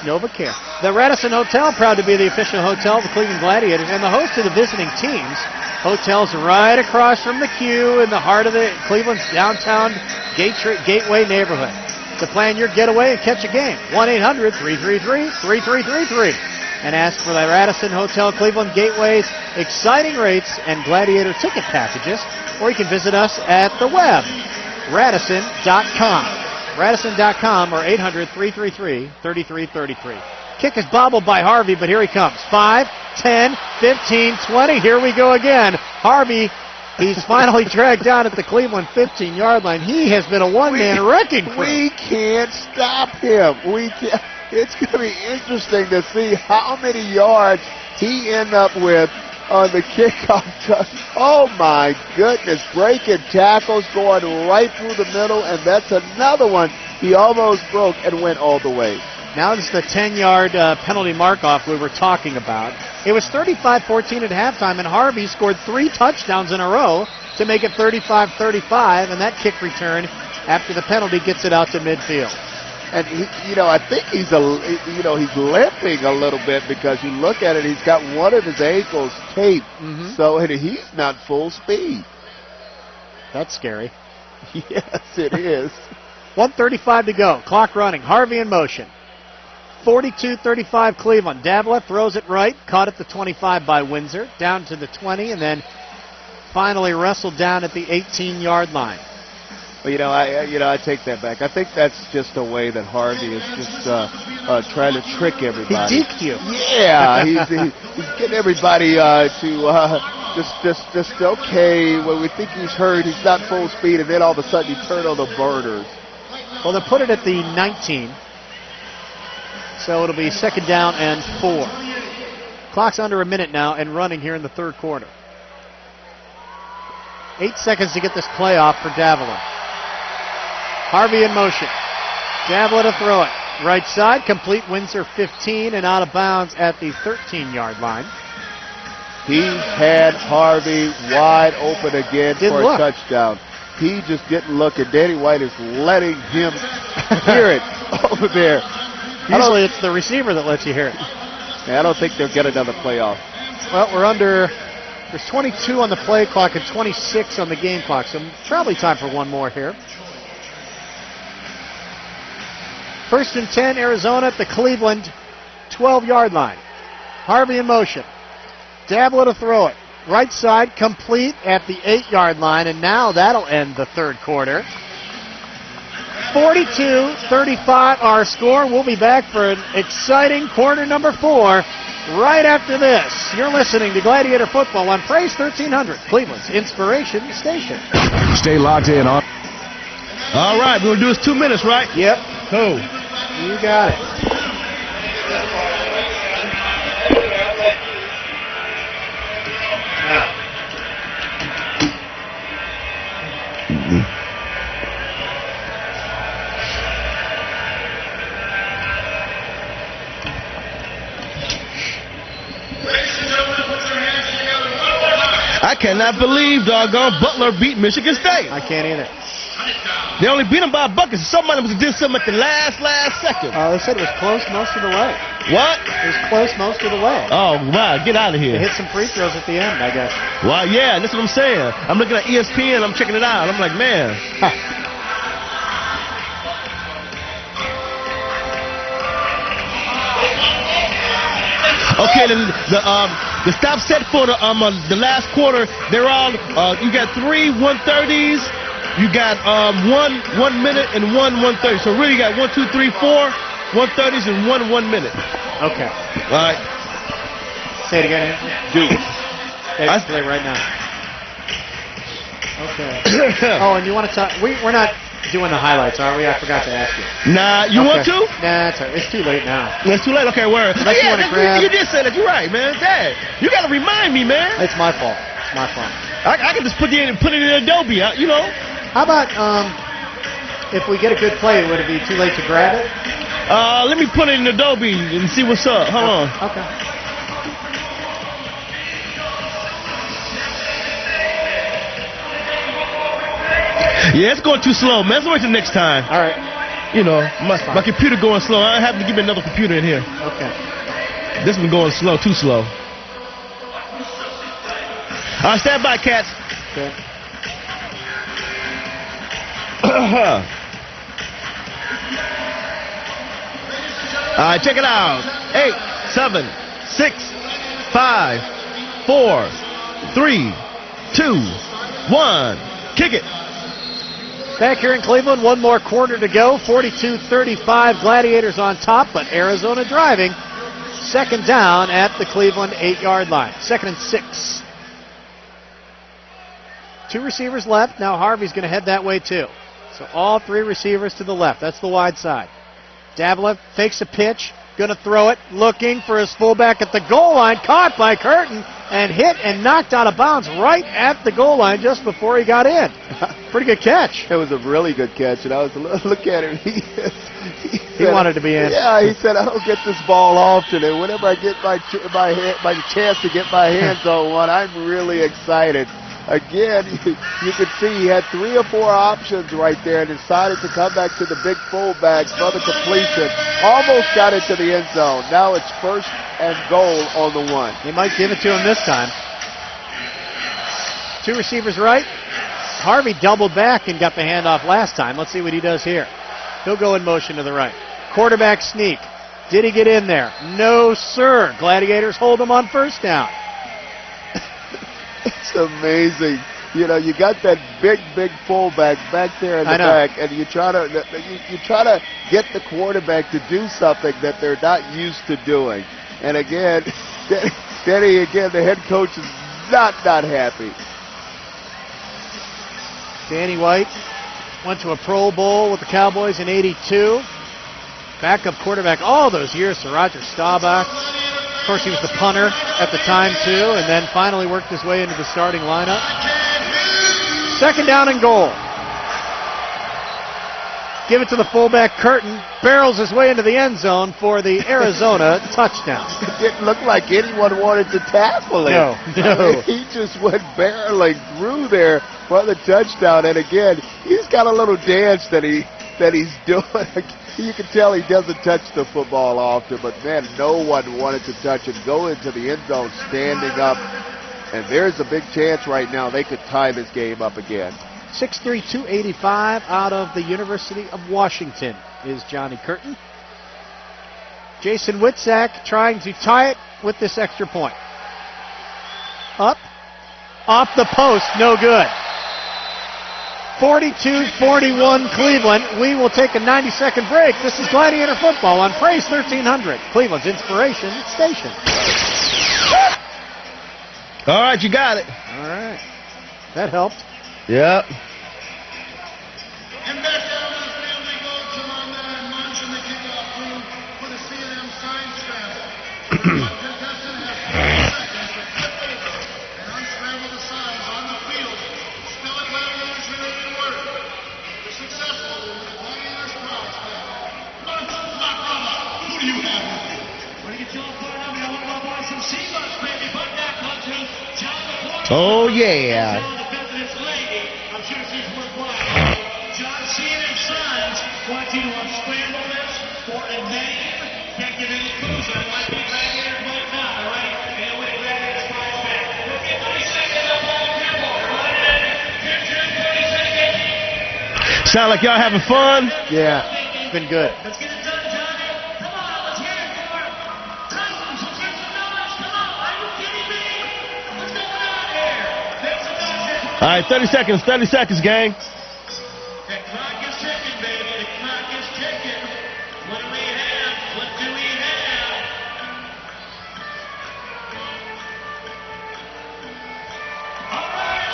NovaCare. The Radisson Hotel, proud to be the official hotel of the Cleveland Gladiators and the host of the visiting teams. Hotel's right across from the Q in the heart of the Cleveland's downtown Gateway neighborhood. To plan your getaway and catch a game, 1-800-333-3333. And ask for the Radisson Hotel Cleveland Gateway's exciting rates and Gladiator ticket packages, or you can visit us at the web, Radisson.com. Radisson.com or 800-333-3333. Kick is bobbled by Harvey, but here he comes. 5, 10, 15, 20. Here we go again. Harvey, he's finally dragged down at the Cleveland 15-yard line. He has been a one-man wrecking crew. We can't stop him. We can't. It's going to be interesting to see how many yards he ends up with on the kickoff. Oh, my goodness. Breaking tackles, going right through the middle, and that's another one he almost broke and went all the way. Now it's the 10-yard penalty mark-off we were talking about. It was 35-14 at halftime, and Harvey scored 3 touchdowns in a row to make it 35-35, and that kick return after the penalty gets it out to midfield. And I think he's he's limping a little bit because you look at it, he's got one of his ankles taped, so he's not full speed. That's scary. Yes, it is. 1:35 to go. Clock running. Harvey in motion. 42-35 Cleveland. Davila throws it right, caught at the 25 by Windsor, down to the 20, and then finally wrestled down at the 18-yard line. Well, I take that back. I think that's just a way that Harvey is just trying to trick everybody. He deked you. Yeah, he's getting everybody to just okay. When we think he's hurt, he's not full speed, and then all of a sudden you turn on the burners. Well, they'll put it at the 19. So it'll be 2nd down and 4. Clock's under a minute now and running here in the third quarter. 8 seconds to get this play off for Davila. Harvey in motion. Davila to throw it. Right side, complete. Windsor 15 and out of bounds at the 13-yard line. He had Harvey wide open again for a touchdown. He just didn't look, and Danny White is letting him hear it over there. Usually it's the receiver that lets you hear it. I don't think they'll get another playoff. Well, there's 22 on the play clock and 26 on the game clock, so probably time for one more here. 1st and 10, Arizona at the Cleveland 12-yard line. Harvey in motion. Davila to throw it. Right side, complete at the 8-yard line, and now that'll end the third quarter. 42-35 our score. We'll be back for an exciting quarter number 4 right after this. You're listening to Gladiator Football on Praise 1300, Cleveland's inspiration station. Stay locked in on. All right, we're going to do this 2 minutes, right? Yep. Cool. You got it. I cannot believe doggone Butler beat Michigan State. I can't either. They only beat them by a bucket. Somebody must have did something at the last second. They said it was close most of the way. What? It was close most of the way. Oh, wow. Get out of here. They hit some free throws at the end, I guess. Well, yeah, that's what I'm saying. I'm looking at ESPN. I'm checking it out. I'm like, man. Okay, the stop set for the last quarter, they're all, you got 3 130s, you got 1 minute and 130. So really you got 1, 2, 3, 4 130s and 1 minute. Okay. All right. Say it again. Do it. I play right now. Okay. Oh, and you want to talk? We're not doing the highlights, are we? I forgot to ask you. Nah, you want to? Nah, it's too late now. It's too late? Okay, word. Unless you want to grab. You did say that. You're right, man. Dad, you got to remind me, man. It's my fault. It's my fault. I can just put it in Adobe, you know. How about if we get a good play, would it be too late to grab it? Let me put it in Adobe and see what's up. Hold on. Okay. Yeah, it's going too slow, man. Let's wait till next time. All right. You know, my computer going slow. I have to give me another computer in here. Okay. This one going slow, too slow. All right, stand by, Cats. Okay. All right, check it out. 8, 7, 6, 5, 4, 3, 2, 1. Kick it. Back here in Cleveland, one more quarter to go. 42-35, Gladiators on top, but Arizona driving. Second down at the Cleveland 8-yard line. 2nd and 6. 2 receivers left. Now Harvey's going to head that way too. So all 3 receivers to the left. That's the wide side. Davila fakes a pitch, going to throw it, looking for his fullback at the goal line, caught by Curtin, and hit and knocked out of bounds right at the goal line just before he got in. Pretty good catch. It was a really good catch, and I was look at him. He wanted to be in. Yeah, he said, I don't get this ball often, and whenever I get my chance to get my hands on one, I'm really excited. Again, you could see he had 3 or 4 options right there and decided to come back to the big fullback for the completion. Almost got into the end zone. Now it's 1st and goal on the 1. He might give it to him this time. 2 receivers right. Harvey doubled back and got the handoff last time. Let's see what he does here. He'll go in motion to the right. Quarterback sneak. Did he get in there? No, sir. Gladiators hold him on 1st down. It's amazing. You know, you got that big fullback back there in the back, and you try to get the quarterback to do something that they're not used to doing. And again, Denny, the head coach is not happy. Danny White went to a Pro Bowl with the Cowboys in '82. Backup quarterback all those years to Roger Staubach. Of course, he was the punter at the time, too, and then finally worked his way into the starting lineup. 2nd down and goal. Give it to the fullback, Curtin. Barrels his way into the end zone for the Arizona touchdown. It didn't look like anyone wanted to tackle him. No. He just went barreling through there for the touchdown. And again, he's got a little dance that he's doing. You can tell he doesn't touch the football often, but man, no one wanted to touch it. Go into the end zone standing up. And there's a big chance right now they could tie this game up again. 6'3", 285 out of the University of Washington is Johnny Curtin. Jason Witzak trying to tie it with this extra point. Up, off the post, no good. 42-41 Cleveland. We will take a 90-second break. This is Gladiator Football on Praise 1300, Cleveland's inspiration station. All right, you got it. All right. That helped. Yep. And back down to the field we go to my man, munching the kickoff crew for the C&M Science Scramble. One contestant has 30 seconds to flip over and unscramble the signs on the field. Spell it Gladiators with every word. The successful will win a Gladiators prize pack. Lunch, my brother, who do you have with you? When you get your part of me, I want my boy some sea-bus, baby. Put that country, John the Quarterback. Oh, yeah. Want you to unscramble this for a name. Can't give any clues. I might be Gladiators right now, all right? And with Gladiators prize back. We'll get 30 seconds up on the tempo. Right? 30 seconds. Sound like y'all having fun? Yeah, it's been good. Let's get it done, Johnny. Come on, let's hear it for Titans. Let's get some noise. Come on. Are you kidding me? What's going on here? Make some noise. All right, 30 seconds, gang. The clock is ticking, baby. The clock is ticking. What do we have? What do we have? All right.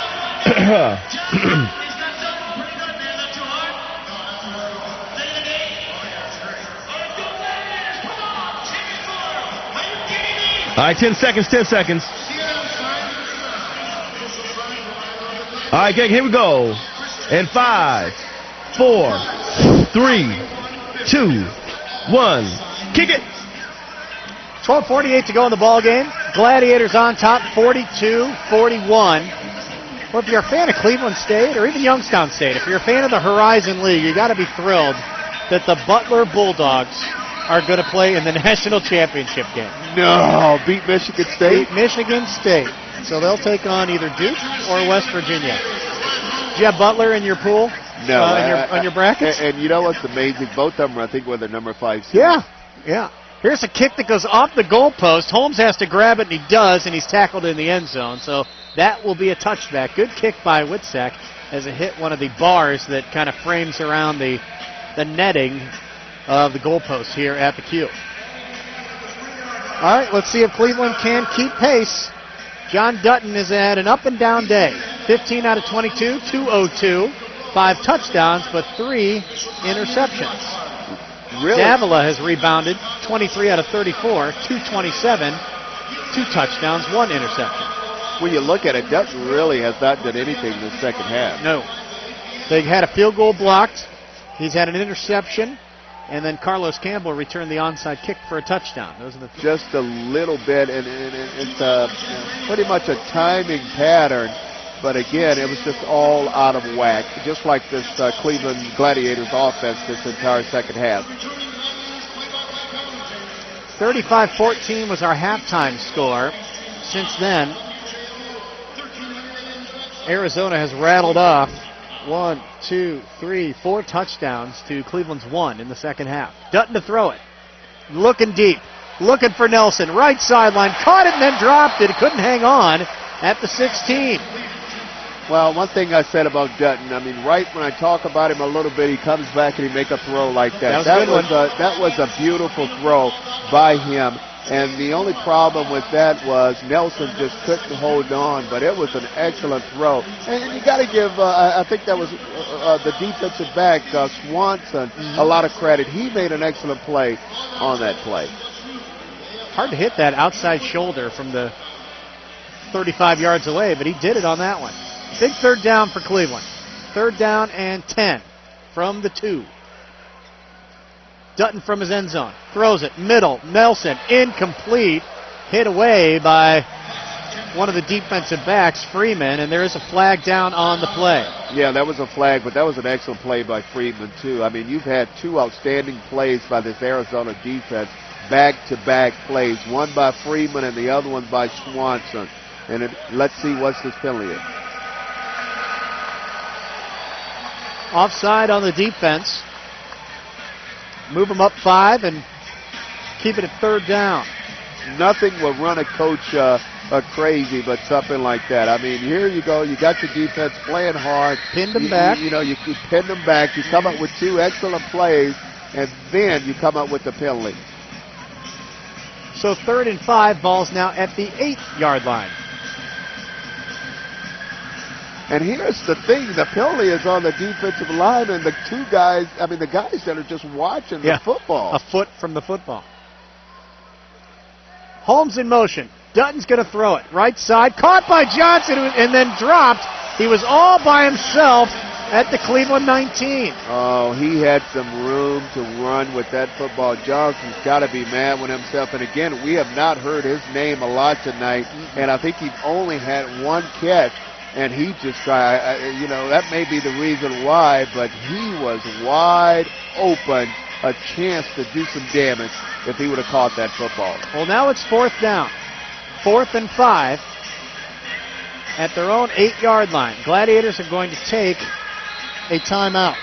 He's got something pretty good there. Not too hard. No, not too hard. Say the name. Oh, yeah, that's great. All right, go Gladiators. Come on. Check it for him. Are you kidding me? All right, 10 seconds. All right, gang, here we go. In 5, 4, 3, 2, 1. Kick it. 12:48 to go in the ball game. Gladiators on top, 42-41. Well, if you're a fan of Cleveland State or even Youngstown State, if you're a fan of the Horizon League, you got to be thrilled that the Butler Bulldogs are going to play in the national championship game. No, beat Michigan State? Beat Michigan State. So they'll take on either Duke or West Virginia. Do you have Butler in your pool? No. On your brackets? And you know what's amazing? Both of them, I think, were the number 5 seed. Yeah. Here's a kick that goes off the goalpost. Holmes has to grab it, and he does, and he's tackled in the end zone. So that will be a touchback. Good kick by Witzak as it hit one of the bars that kind of frames around the netting of the goalpost here at the Q. All right, let's see if Cleveland can keep pace. John Dutton has had an up-and-down day. 15 out of 22, 202, 5 touchdowns, but 3 interceptions. Really? Davila has rebounded 23 out of 34, 227, 2 touchdowns, 1 interception. When you look at it, Dutton really has not done anything in the second half. No. They had a field goal blocked. He's had an interception. And then Carlos Campbell returned the onside kick for a touchdown. Those are the just a little bit, and it's pretty much a timing pattern. But again, it was just all out of whack, just like this Cleveland Gladiators offense this entire second half. 35-14 was our halftime score. Since then, Arizona has rattled off 1, 2, 3, 4 touchdowns to Cleveland's 1 in the second half. Dutton to throw it. Looking deep. Looking for Nelson. Right sideline. Caught it and then dropped it. Couldn't hang on at the 16. Well, one thing I said about Dutton, I mean, right when I talk about him a little bit, he comes back and he make a throw like that. That was a beautiful throw by him. And the only problem with that was Nelson just couldn't hold on, but it was an excellent throw. And you got to give, I think that was the defensive back, Swanson, a lot of credit. He made an excellent play on that play. Hard to hit that outside shoulder from the 35 yards away, but he did it on that one. Big third down for Cleveland. 3rd down and 10 from the 2. Dutton from his end zone. Throws it. Middle. Nelson. Incomplete. Hit away by one of the defensive backs, Freeman, and there is a flag down on the play. Yeah, that was a flag, but that was an excellent play by Freeman, too. I mean, you've had 2 outstanding plays by this Arizona defense, back-to-back plays, one by Freeman and the other one by Swanson. And let's see what's this penalty. Offside on the defense. Move them up 5 and keep it at 3rd down. Nothing will run a coach crazy, but something like that. I mean, here you go. You got your defense playing hard. Pinned them back. You pin them back. You come up with 2 excellent plays, and then you come up with the penalty. So 3rd and 5, ball's now at the 8-yard line. And here's the thing, the penalty is on the defensive line and the 2 guys, I mean the guys that are just watching the football. A foot from the football. Holmes in motion. Dutton's going to throw it. Right side, caught by Johnson and then dropped. He was all by himself at the Cleveland 19. Oh, he had some room to run with that football. Johnson's got to be mad with himself. And again, we have not heard his name a lot tonight. And I think he only had 1 catch. And he just tried, that may be the reason why, but he was wide open, a chance to do some damage if he would have caught that football. Well, now it's 4th down. 4th and 5 at their own 8-yard line. Gladiators are going to take a timeout.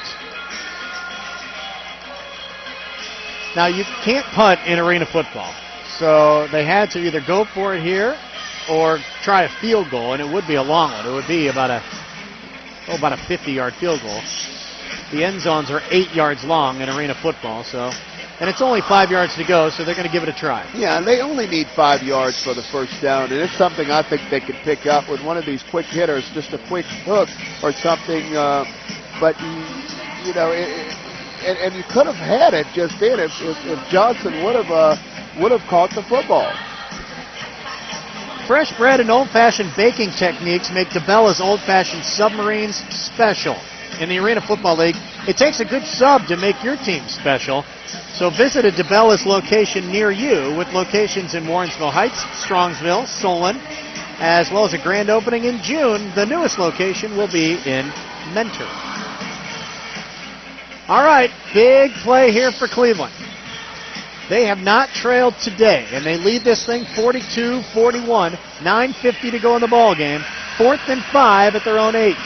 Now, you can't punt in arena football, so they had to either go for it here or try a field goal, and it would be a long one. It would be about a 50-yard field goal. The end zones are 8 yards long in arena football, and it's only 5 yards to go, so they're going to give it a try. Yeah, and they only need 5 yards for the first down, and it's something I think they could pick up with one of these quick hitters, just a quick hook or something. But and you could have had it just then if Johnson would have caught the football. Fresh bread and old-fashioned baking techniques make DeBella's old-fashioned submarines special. In the Arena Football League, it takes a good sub to make your team special. So visit a DeBella's location near you, with locations in Warrensville Heights, Strongsville, Solon, as well as a grand opening in June. The newest location will be in Mentor. All right, big play here for Cleveland. They have not trailed today, and they lead this thing 42-41. 9:50 to go in the ball game. 4th and 5 at their own 8.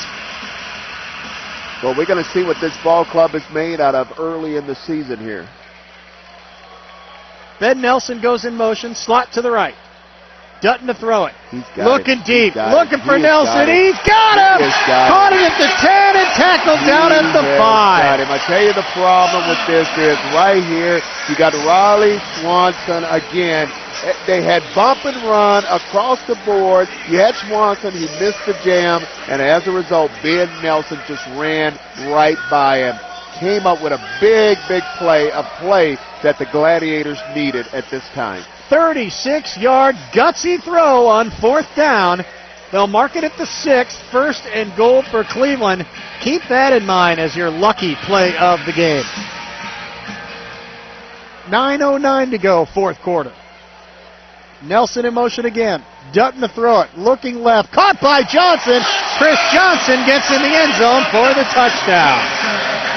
Well, we're going to see what this ball club is made out of early in the season here. Ben Nelson goes in motion, slot to the right. Dutton to throw it. Looking deep, looking for Nelson. He's got him! Caught him at the 10 and tackled down at the 5. I tell you the problem with this is right here, you got Raleigh Swanson again. They had bump and run across the board. You had Swanson, he missed the jam, and as a result, Ben Nelson just ran right by him. Came up with a big play, a play that the Gladiators needed at this time. 36-yard gutsy throw on 4th down. They'll mark it at the 6th. 1st and goal for Cleveland. Keep that in mind as your lucky play of the game. 9:09 to go, 4th quarter. Nelson in motion again. Dutton to throw it. Looking left. Caught by Johnson. Chris Johnson gets in the end zone for the touchdown.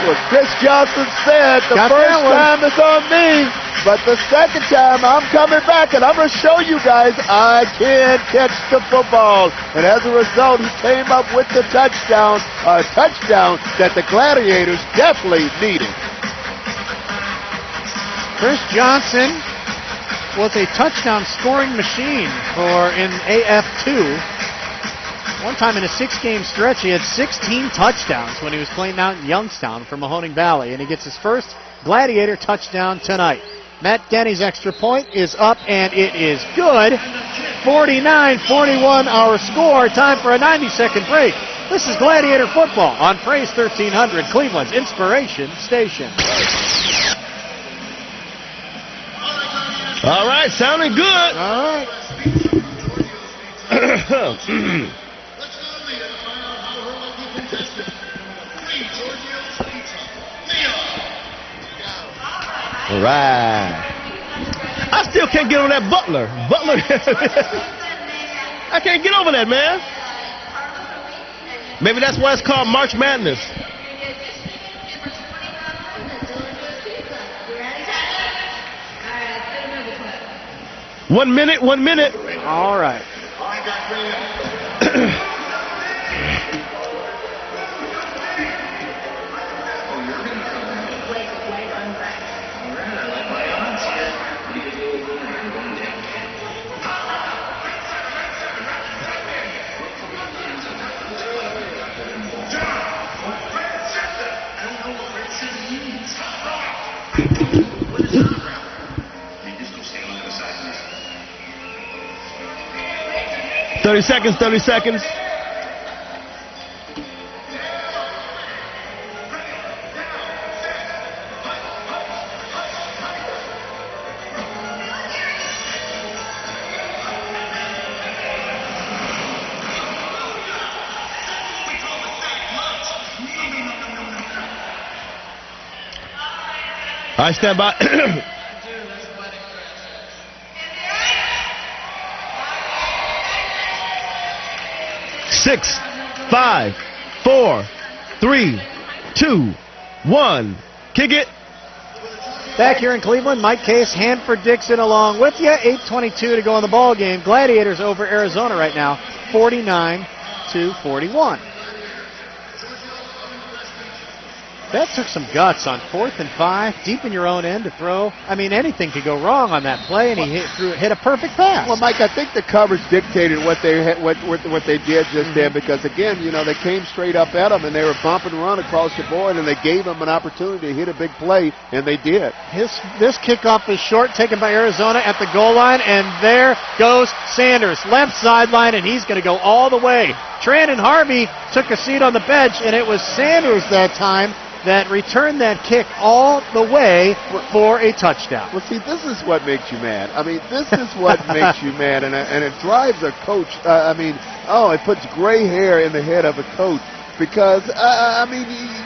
Well, Chris Johnson said the first time it's on me, but the second time I'm coming back and I'm going to show you guys I can catch the football. And as a result, he came up with the touchdown, a touchdown that the Gladiators definitely needed. Chris Johnson was a touchdown scoring machine in AF2. One time in a 6-game stretch, he had 16 touchdowns when he was playing out in Youngstown for Mahoning Valley, and he gets his first Gladiator touchdown tonight. Matt Denny's extra point is up, and it is good. 49-41 our score. Time for a 90-second break. This is Gladiator football on Praise 1300, Cleveland's Inspiration Station. All right, sounding good. All right. All right. I still can't get on that Butler. I can't get over that, man. Maybe that's why it's called March Madness. One minute. All right. 30 seconds. I stand by. Six, 5, 4, 3, 2, 1. Kick it. Back here in Cleveland, Mike Case, Hanford Dixon along with you. 8:22 to go in the ball game. Gladiators over Arizona right now, 49-41. That took some guts on 4th and 5, deep in your own end to throw. I mean, anything could go wrong on that play, and he hit a perfect pass. Well, Mike, I think the coverage dictated what they did just there, because again, you know, they came straight up at him and they were bump and run across the board, and they gave him an opportunity to hit a big play, and they did. This kickoff is short, taken by Arizona at the goal line, and there goes Sanders, left sideline, and he's going to go all the way. Tran and Harvey took a seat on the bench, and it was Sanders that time that returned that kick all the way for a touchdown. Well, see, this is what makes you mad. I mean, this is what makes you mad, and it drives a coach. It puts gray hair in the head of a coach, because,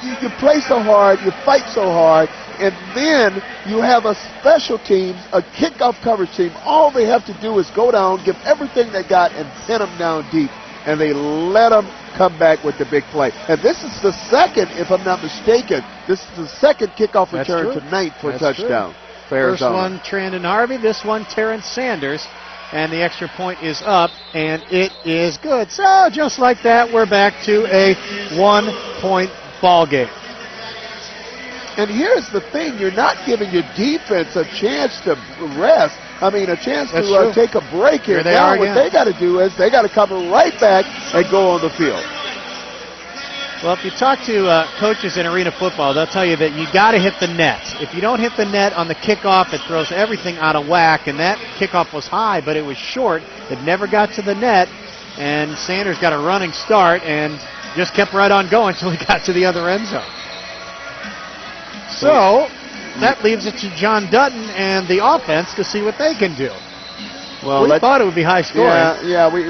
you play so hard, you fight so hard, and then you have a special team, a kickoff coverage team. All they have to do is go down, give everything they got, and pin them down deep. and they let them come back with the big play. And this is the second, if I'm not mistaken, this is the second kickoff return tonight for a touchdown. First one, Trandon Harvey. This one, Terrence Sanders. And the extra point is up, and it is good. So just like that, we're back to a 1-point ball game. And here's the thing, you're not giving your defense a chance to rest. I mean, a chance to take a break here. Now what they got to do is they got to come right back and go on the field. Well, if you talk to coaches in arena football, they'll tell you that you got to hit the net. If you don't hit the net on the kickoff, it throws everything out of whack. And that kickoff was high, but it was short. It never got to the net. And Sanders got a running start and just kept right on going until he got to the other end zone. So that leaves it to John Dutton and the offense to see what they can do. Well, we thought it would be high scoring. Yeah, we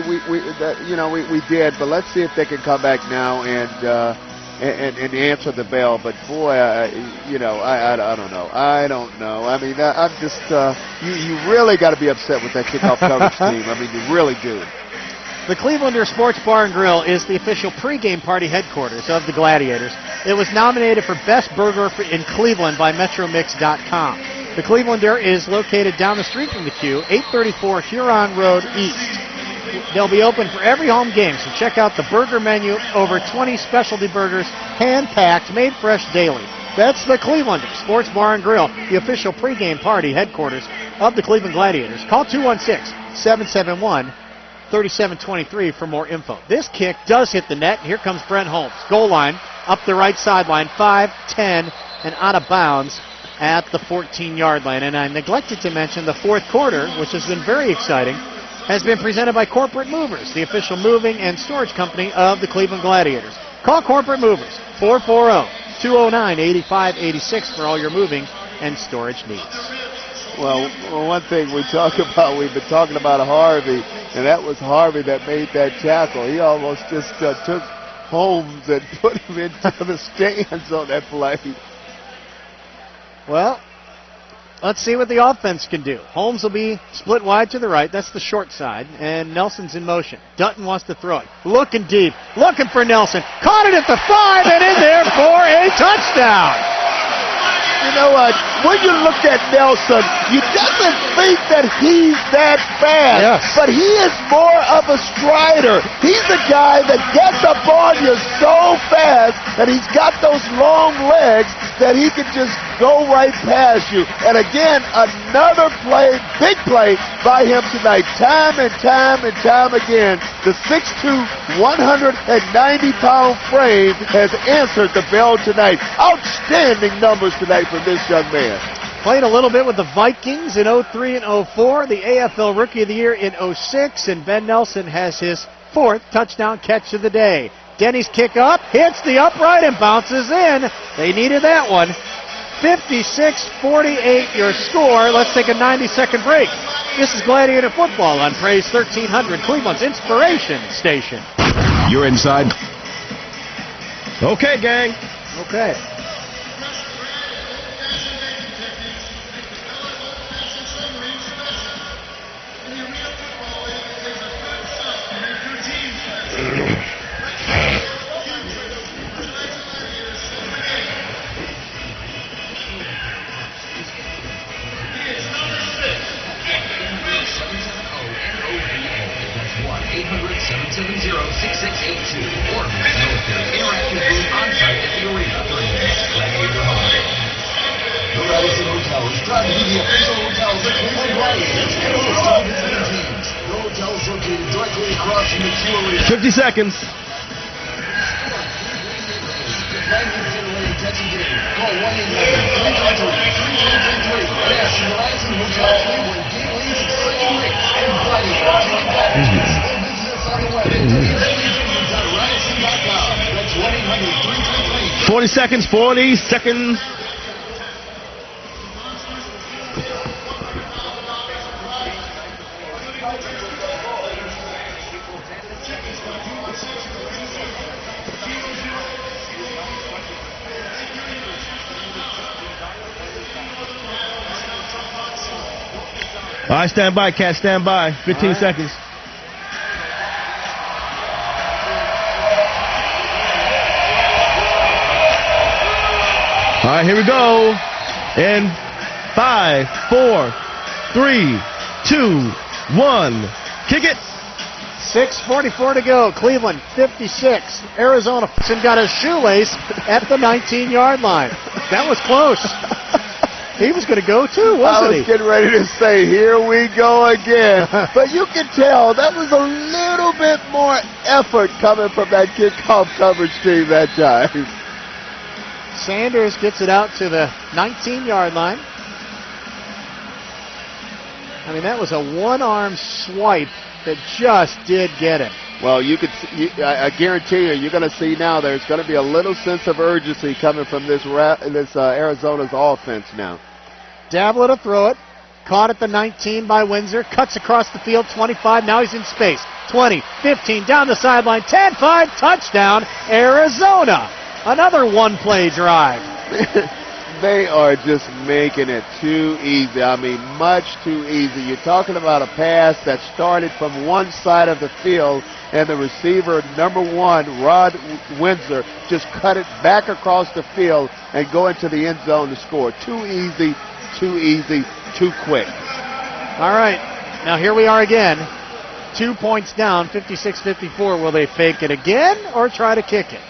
did, but let's see if they can come back now and answer the bell. But boy, I don't know. I don't know. I mean, I'm just you really got to be upset with that kickoff coverage team. I mean, you really do. The Clevelander Sports Bar and Grill is the official pregame party headquarters of the Gladiators. It was nominated for Best Burger in Cleveland by MetroMix.com. The Clevelander is located down the street from the Q, 834 Huron Road East. They'll be open for every home game, so check out the burger menu. Over 20 specialty burgers, hand-packed, made fresh daily. That's the Clevelander Sports Bar and Grill, the official pregame party headquarters of the Cleveland Gladiators. Call 216-771-3723 for more info. This kick does hit the net. Here comes Brent Holmes. Goal line, up the right sideline, 5-10, and out of bounds at the 14-yard line. And I neglected to mention the fourth quarter, which has been very exciting, has been presented by Corporate Movers, the official moving and storage company of the Cleveland Gladiators. Call Corporate Movers, 440-209-8586 for all your moving and storage needs. Well, one thing we've been talking about Harvey, and that was Harvey that made that tackle. He almost just took Holmes and put him into the stands on that play. Well, let's see what the offense can do. Holmes will be split wide to the right. That's the short side. And Nelson's in motion. Dutton wants to throw it. Looking deep. Looking for Nelson. Caught it at the 5 and in there for a touchdown. You know what? When you look at Nelson, you doesn't think that he's that fast. Yes. But he is more of a strider. He's a guy that gets up on you so fast that he's got those long legs that he can just go right past you. And again, another play, big play by him tonight. Time and time and time again, the 6'2", 190-pound frame has answered the bell tonight. Outstanding numbers tonight from this young man. Played a little bit with the Vikings in 03 and 04, the AFL Rookie of the Year in 06, and Ben Nelson has his 4th touchdown catch of the day. Denny's kick up, hits the upright and bounces in. They needed that one. 56-48 your score. Let's take a 90-second break. This is Gladiator Football on Praise 1300, Cleveland's inspiration station. You're inside. Okay, gang. Okay. Or military interactive booth on-site at the arena during the next Gladiator home game. The Radisson Hotel is proud to be the official hotel of the Cleveland Gladiators and host all visiting teams. The hotel is located directly across from the Q Arena. 50 seconds. Call 1-800-333-3333 and ask for the Radisson Hotel Cleveland game leads exciting rates and Gladiator joint packages. Or visit us on the web at www.radisson.com. That's 1-800-333. 40 seconds, 40 seconds. All right, stand by, Cat, stand by. 15 seconds. right, here we go. And 5, 4, 3, 2, 1. Kick it. 6:44 to go. Cleveland 56. Arizona got his shoelace at the 19-yard line. That was close. He was going to go too, wasn't he? I was getting ready to say, here we go again. But you can tell that was a little bit more effort coming from that kickoff coverage team that time. Sanders gets it out to the 19-yard line. I mean, that was a one-arm swipe that just did get him. Well, I guarantee you're going to see now there's going to be a little sense of urgency coming from this Arizona's offense now. Davila to throw it. Caught at the 19 by Windsor. Cuts across the field, 25. Now he's in space. 20, 15, down the sideline. 10, 5, touchdown, Arizona. Another one-play drive. They are just making it too easy. I mean, much too easy. You're talking about a pass that started from one side of the field, and the receiver, number 1, Rod Windsor, just cut it back across the field and go into the end zone to score. Too easy, too quick. All right, now here we are again. 2 points down, 56-54. Will they fake it again or try to kick it?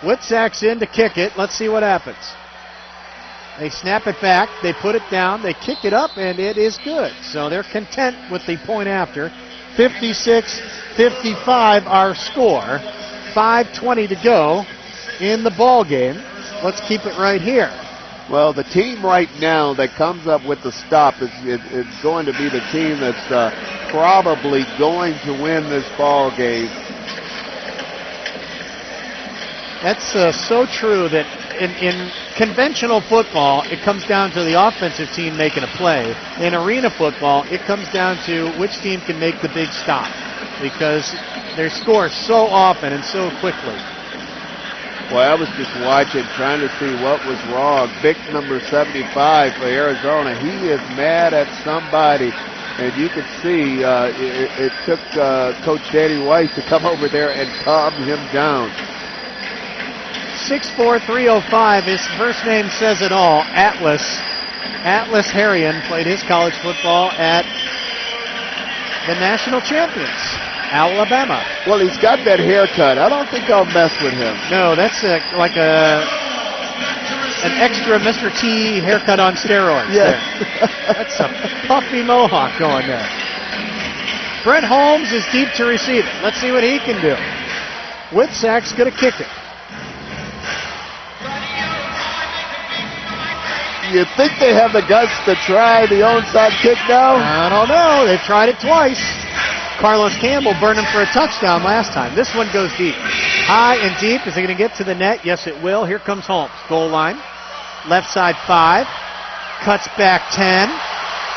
Witzak's in to kick it. Let's see what happens. They snap it back. They put it down. They kick it up, and it is good. So they're content with the point after. 56-55 our score. 5:20 to go in the ball game. Let's keep it right here. Well, the team right now that comes up with the stop is going to be the team that's probably going to win this ball game. That's so true that in conventional football, it comes down to the offensive team making a play. In arena football, it comes down to which team can make the big stop because they score so often and so quickly. Well, I was just watching, trying to see what was wrong. Big number 75 for Arizona. He is mad at somebody. And you can see it took Coach Danny Weiss to come over there and calm him down. 6'4", 305. His first name says it all. Atlas Harrion played his college football at the national champions, Alabama. Well, he's got that haircut. I don't think I'll mess with him. No, that's like an extra Mr. T haircut on steroids. Yeah. That's a puffy mohawk going there. Brent Holmes is deep to receive it. Let's see what he can do. Witzak's going to kick it. You think they have the guts to try the onside kick now? I don't know. They've tried it twice. Carlos Campbell burned him for a touchdown last time. This one goes deep. High and deep. Is it going to get to the net? Yes, it will. Here comes Holmes. Goal line. Left side 5. Cuts back 10.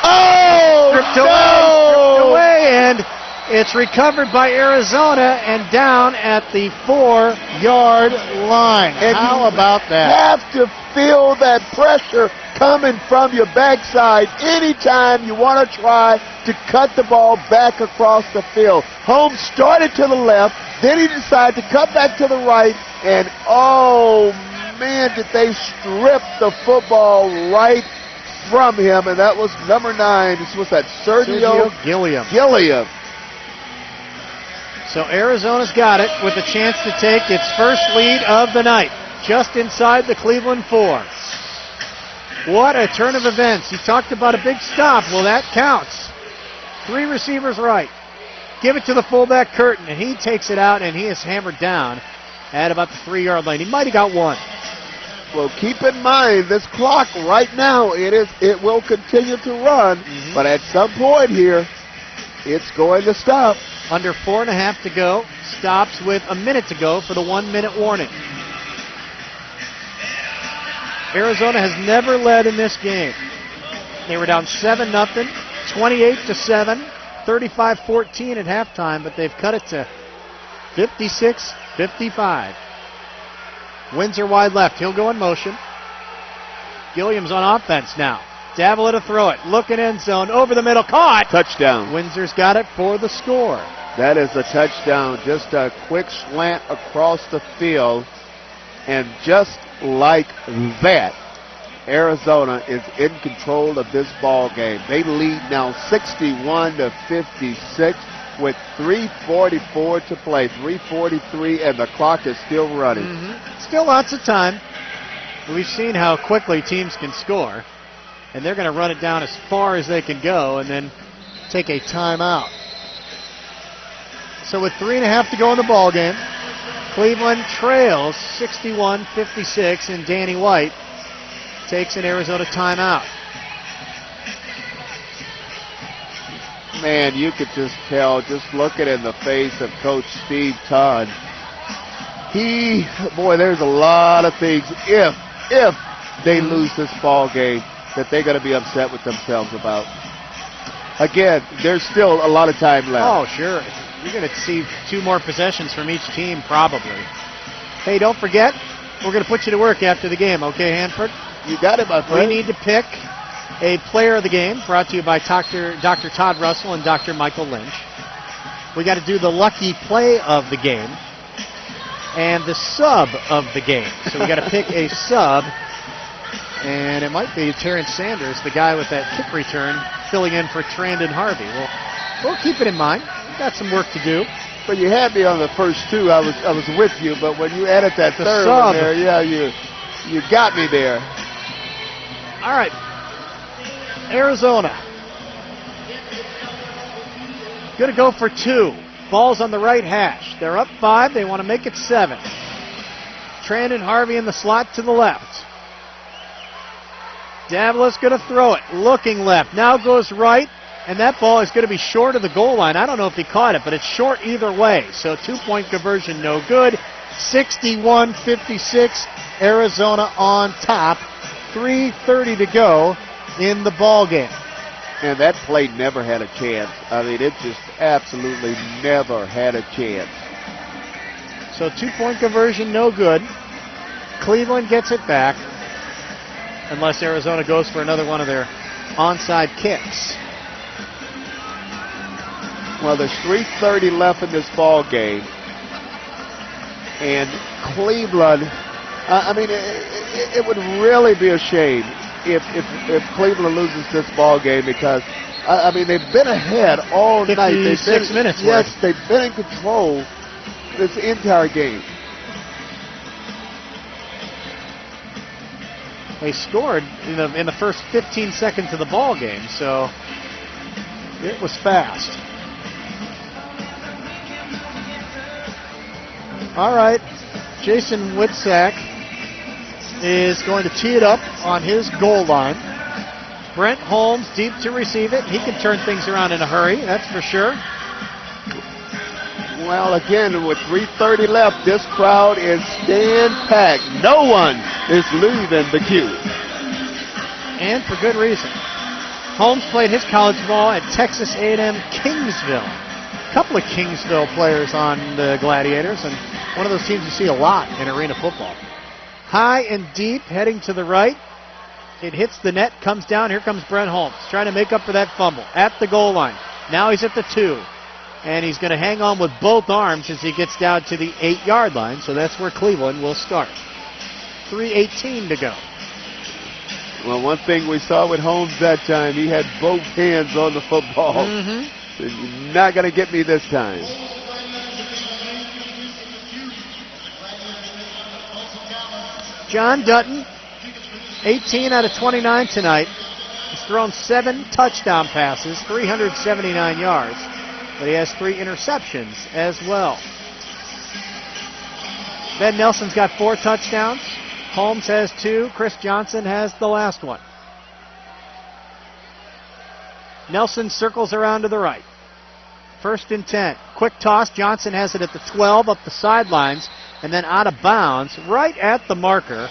Oh, Stripped away, and it's recovered by Arizona and down at the 4-yard line. And how about that? Have to feel that pressure coming from your backside anytime you want to try to cut the ball back across the field. Holmes started to the left, then he decided to cut back to the right, and oh man, did they strip the football right from him, and that was number 9. This was that Sergio Gilliam. So Arizona's got it with a chance to take its first lead of the night, just inside the Cleveland 4. What a turn of events. You talked about a big stop. Well, that counts. 3 receivers right. Give it to the fullback Curtin, and he takes it out, and he is hammered down at about the 3-yard line. He might have got 1. Well, keep in mind, this clock right now, it will continue to run, but at some point here, it's going to stop. Under 4.5 to go. Stops with a minute to go for the 1-minute warning. Arizona has never led in this game. They were down 7-0, 28-7, 35-14 at halftime, but they've cut it to 56-55. Windsor wide left. He'll go in motion. Gilliam's on offense now. Davila to throw it. Looking end zone. Over the middle. Caught. Touchdown. Windsor's got it for the score. That is a touchdown. Just a quick slant across the field. And just like that, Arizona is in control of this ball game. They lead now 61-56 with 3:44 to play. 3:43, and the clock is still running. Still lots of time. We've seen how quickly teams can score, and they're going to run it down as far as they can go and then take a timeout. So with 3.5 to go in the ball game, Cleveland trails 61-56, and Danny White takes an Arizona timeout. Man, you could just tell, just looking in the face of Coach Steve Todd. There's a lot of things, if they lose this ball game, that they're going to be upset with themselves about. Again, there's still a lot of time left. Oh, sure. You're going to see 2 more possessions from each team, probably. Hey, don't forget, we're going to put you to work after the game, okay, Hanford? You got it, my friend. We need to pick a player of the game, brought to you by Dr. Todd Russell and Dr. Michael Lynch. We got to do the lucky play of the game and the sub of the game. So we got to pick a sub, and it might be Terrence Sanders, the guy with that kick return, filling in for Trandon Harvey. We'll keep it in mind. We've got some work to do. But you had me on the first 2. I was with you, but when you added that third one there, you got me there. All right. Arizona. Going to go for 2. Ball's on the right hash. They're up 5. They want to make it 7. Trandon Harvey in the slot to the left. Davila's going to throw it. Looking left. Now goes right. And that ball is going to be short of the goal line. I don't know if he caught it, but it's short either way. So 2-point conversion, no good. 61-56. Arizona on top. 3:30 to go in the ball game. And that play never had a chance. I mean, it just absolutely never had a chance. So 2-point conversion, no good. Cleveland gets it back, unless Arizona goes for another one of their onside kicks. Well, there's 3:30 left in this ball game. And Cleveland, it would really be a shame if Cleveland loses this ball game, because they've been ahead all night. 56 minutes. Yes, they've been in control this entire game. They scored in the first 15 seconds of the ball game, so it was fast. All right, Jason Witzak is going to tee it up on his goal line. Brent Holmes deep to receive it. He can turn things around in a hurry, that's for sure. Well, again, with 3:30 left, this crowd is staying packed. No one is leaving the queue. And for good reason. Holmes played his college ball at Texas A&M Kingsville. A couple of Kingsville players on the Gladiators, and one of those teams you see a lot in arena football. High and deep, heading to the right. It hits the net, comes down. Here comes Brent Holmes, trying to make up for that fumble at the goal line. Now he's at the 2, and he's going to hang on with both arms as he gets down to the 8-yard line, so that's where Cleveland will start. 3:18 to go. Well, one thing we saw with Holmes that time, he had both hands on the football. You're not going to get me this time. John Dutton, 18 out of 29 tonight. He's thrown 7 touchdown passes, 379 yards, but he has 3 interceptions as well. Ben Nelson's got 4 touchdowns. Holmes has 2. Chris Johnson has the last one. Nelson circles around to the right. 1st and 10. Quick toss. Johnson has it at the 12 up the sidelines and then out of bounds right at the marker.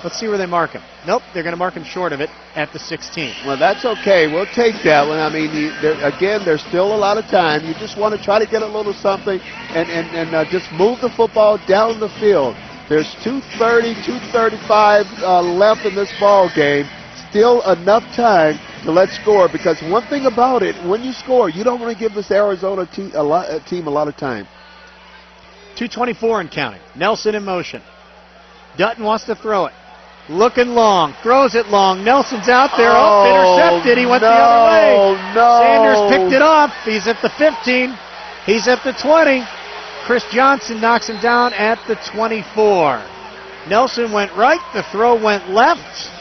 Let's see where they mark him. Nope, they're going to mark him short of it at the 16. Well, that's okay. We'll take that one. I mean, again, there's still a lot of time. You just want to try to get a little something and just move the football down the field. There's 2:30, 2:35 left in this ball game. Still enough time to let's score, because one thing about it, when you score, you don't want to give this Arizona team a lot of time. 2:24 and counting. Nelson in motion. Dutton wants to throw it. Looking long. Throws it long. Nelson's out there. Intercepted. He went the other way. No. Sanders picked it up. He's at the 15. He's at the 20. Chris Johnson knocks him down at the 24. Nelson went right. The throw went left.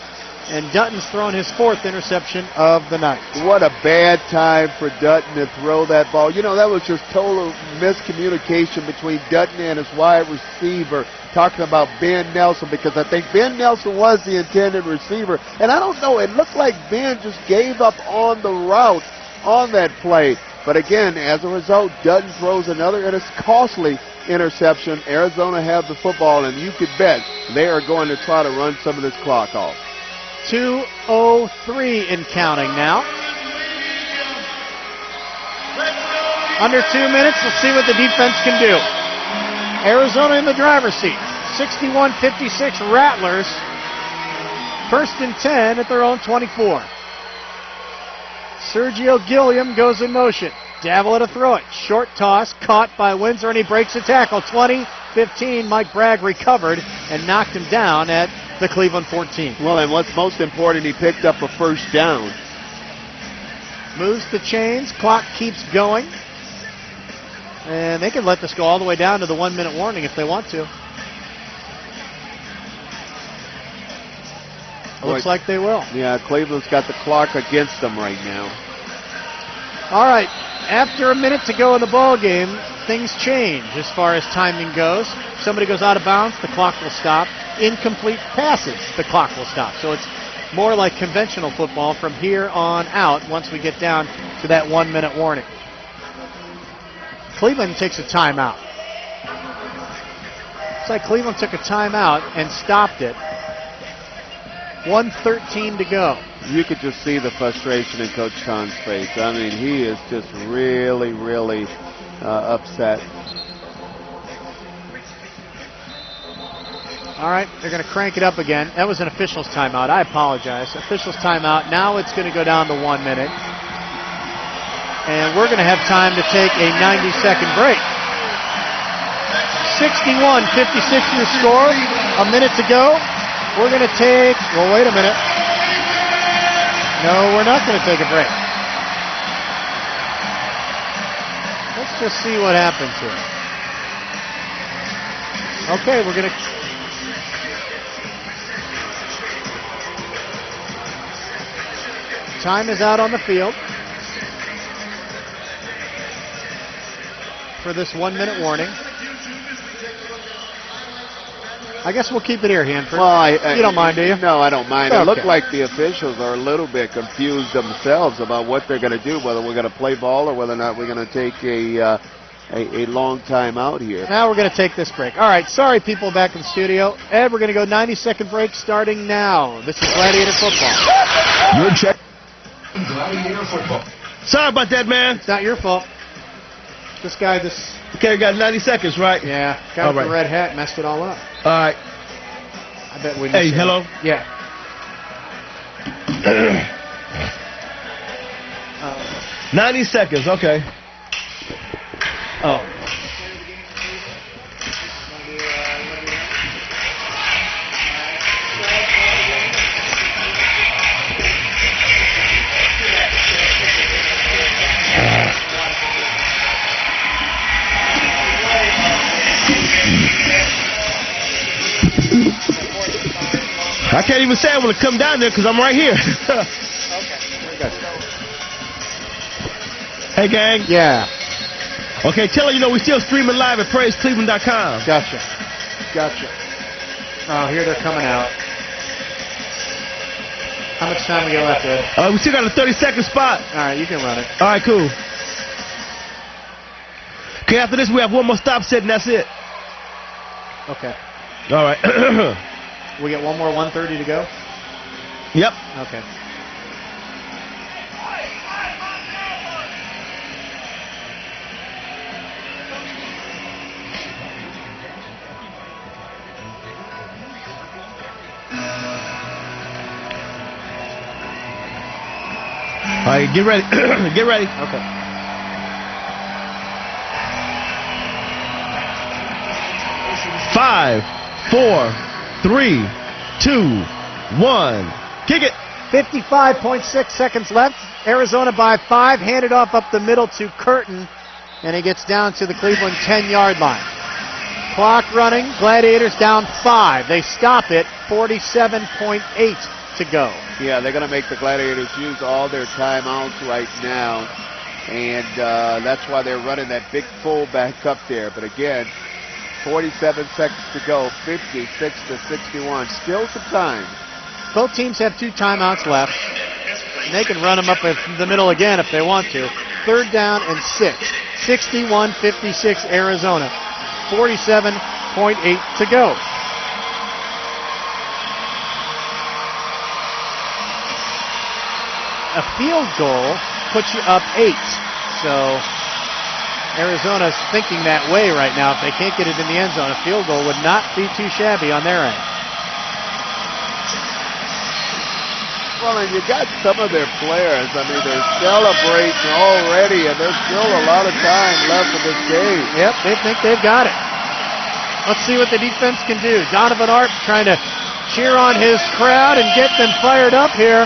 And Dutton's thrown his 4th interception of the night. What a bad time for Dutton to throw that ball. You know, that was just total miscommunication between Dutton and his wide receiver, talking about Ben Nelson, because I think Ben Nelson was the intended receiver. And I don't know, it looked like Ben just gave up on the route on that play. But again, as a result, Dutton throws another, and it's costly interception. Arizona have the football, and you could bet they are going to try to run some of this clock off. 2:03 and counting now. Under 2 minutes, we'll see what the defense can do. Arizona in the driver's seat. 61-56 Rattlers. 1st and 10 at their own 24. Sergio Gilliam goes in motion. Davalette to throw it. Short toss, caught by Windsor, and he breaks a tackle. 20-15, Mike Bragg recovered and knocked him down at the Cleveland 14. Well, and what's most important, he picked up a 1st down. Moves the chains. Clock keeps going. And they can let this go all the way down to the 1-minute warning if they want to. Looks like they will. Yeah, Cleveland's got the clock against them right now. All right. After a minute to go in the ball game, things change as far as timing goes. Somebody goes out of bounds, the clock will stop. Incomplete passes, the clock will stop. So it's more like conventional football from here on out once we get down to that 1-minute warning. Cleveland takes a timeout. It's like Cleveland took a timeout and stopped it. 1:13 to go. You could just see the frustration in Coach Khan's face. I mean, he is just really, really upset. All right, they're going to crank it up again. That was an official's timeout. I apologize. Official's timeout. Now it's going to go down to 1 minute. And we're going to have time to take a 90-second break. 61-56 your score. A minute to go. We're going to take, well, wait a minute. No, we're not going to take a break. Let's just see what happens here. Okay, we're going to... Time is out on the field for this 1-minute warning. I guess we'll keep it here, Hanford. Well, you don't mind, do you? No, I don't mind. Okay. It looked like the officials are a little bit confused themselves about what they're going to do, whether we're going to play ball or whether or not we're going to take a long time out here. Now we're going to take this break. All right, sorry, people back in the studio. Ed, we're going to go 90-second break starting now. This is Gladiator Football. Your check. Gladiator Football. Sorry about that, man. It's not your fault. Okay, we got 90 seconds, right? Yeah, guy with the red hat messed it all up. All right. I bet we. Hey, hello? Yeah. 90 seconds, okay. Oh. I can't even say I want to come down there because I'm right here. Hey, gang. Yeah. Okay, tell her, you know, we're still streaming live at PraiseCleveland.com. Gotcha. Oh, here they're coming out. How much time we got left, Ed? We still got a 30-second spot. All right, you can run it. All right, cool. Okay, after this, we have one more stop set, and that's it. Okay. All right. We got one more 1:30 to go? Yep. Okay. right, get ready. Get ready. Okay. Five, 4, 3, 2, 1. Kick it. 55.6 seconds left. Arizona by 5. Handed off up the middle to Curtin. And he gets down to the Cleveland 10-yard line. Clock running. Gladiators down 5. They stop it. 47.8 to go. Yeah, they're going to make the Gladiators use all their timeouts right now. And that's why they're running that big fullback up there. But again, 47 seconds to go, 56-61. Still some time. Both teams have 2 timeouts left. And they can run them up the middle again if they want to. 3rd down and 6. 61-56 Arizona. 47.8 to go. A field goal puts you up 8. So Arizona's thinking that way right now. If they can't get it in the end zone, a field goal would not be too shabby on their end. Well, and you got some of their players. I mean, they're celebrating already, and there's still a lot of time left in this game. Yep, they think they've got it. Let's see what the defense can do. Donovan Arp trying to cheer on his crowd and get them fired up here.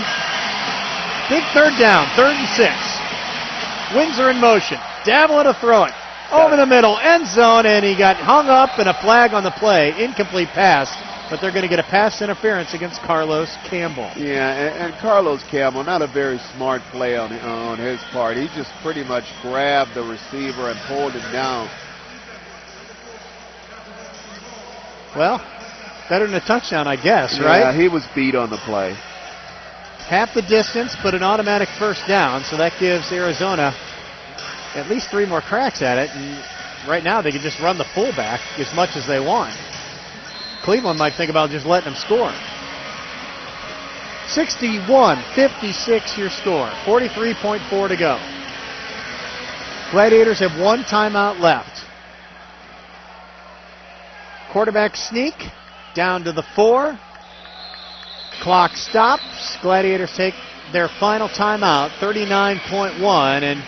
Big 3rd down, 3rd and 6. Wings are in motion. Davila to throw it. Over the middle, end zone, and he got hung up and a flag on the play. Incomplete pass, but they're going to get a pass interference against Carlos Campbell. Yeah, and Carlos Campbell, not a very smart play on his part. He just pretty much grabbed the receiver and pulled him down. Well, better than a touchdown, I guess, right? Yeah, he was beat on the play. Half the distance, but an automatic 1st down, so that gives Arizona at least 3 more cracks at it. And right now they can just run the fullback as much as they want. Cleveland might think about just letting them score. 61-56 your score. 43.4 to go. Gladiators have 1 timeout left. Quarterback sneak down to the 4. Clock stops. Gladiators take their final timeout, 39.1, and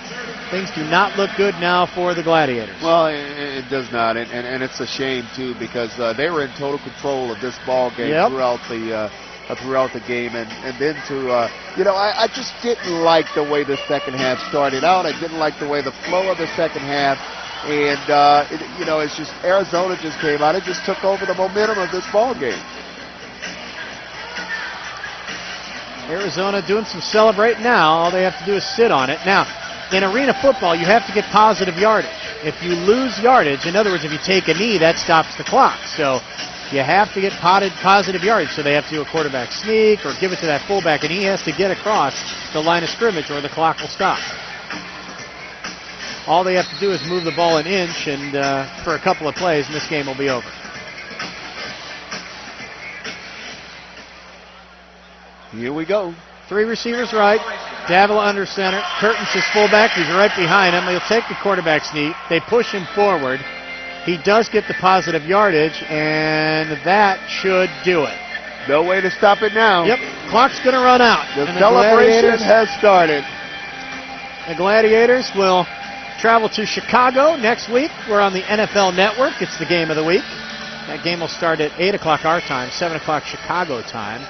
things do not look good now for the Gladiators. Well, it does not, and it's a shame, too, because they were in total control of this ball game throughout the game. And then I just didn't like the way the second half started out. I didn't like the way the flow of the second half. And, it's just Arizona just came out and just took over the momentum of this ball game. Arizona doing some celebrating now. All they have to do is sit on it. Now, in arena football, you have to get positive yardage. If you lose yardage, in other words, if you take a knee, that stops the clock. So you have to get positive yardage. So they have to do a quarterback sneak or give it to that fullback, and he has to get across the line of scrimmage or the clock will stop. All they have to do is move the ball an inch, and for a couple of plays, and this game will be over. Here we go. 3 receivers right. Davila under center. Curtin's his fullback. He's right behind him. He'll take the quarterback sneak. They push him forward. He does get the positive yardage, and that should do it. No way to stop it now. Yep. Clock's going to run out. The celebration has started. The Gladiators will travel to Chicago next week. We're on the NFL Network. It's the game of the week. That game will start at 8 o'clock our time, 7 o'clock Chicago time.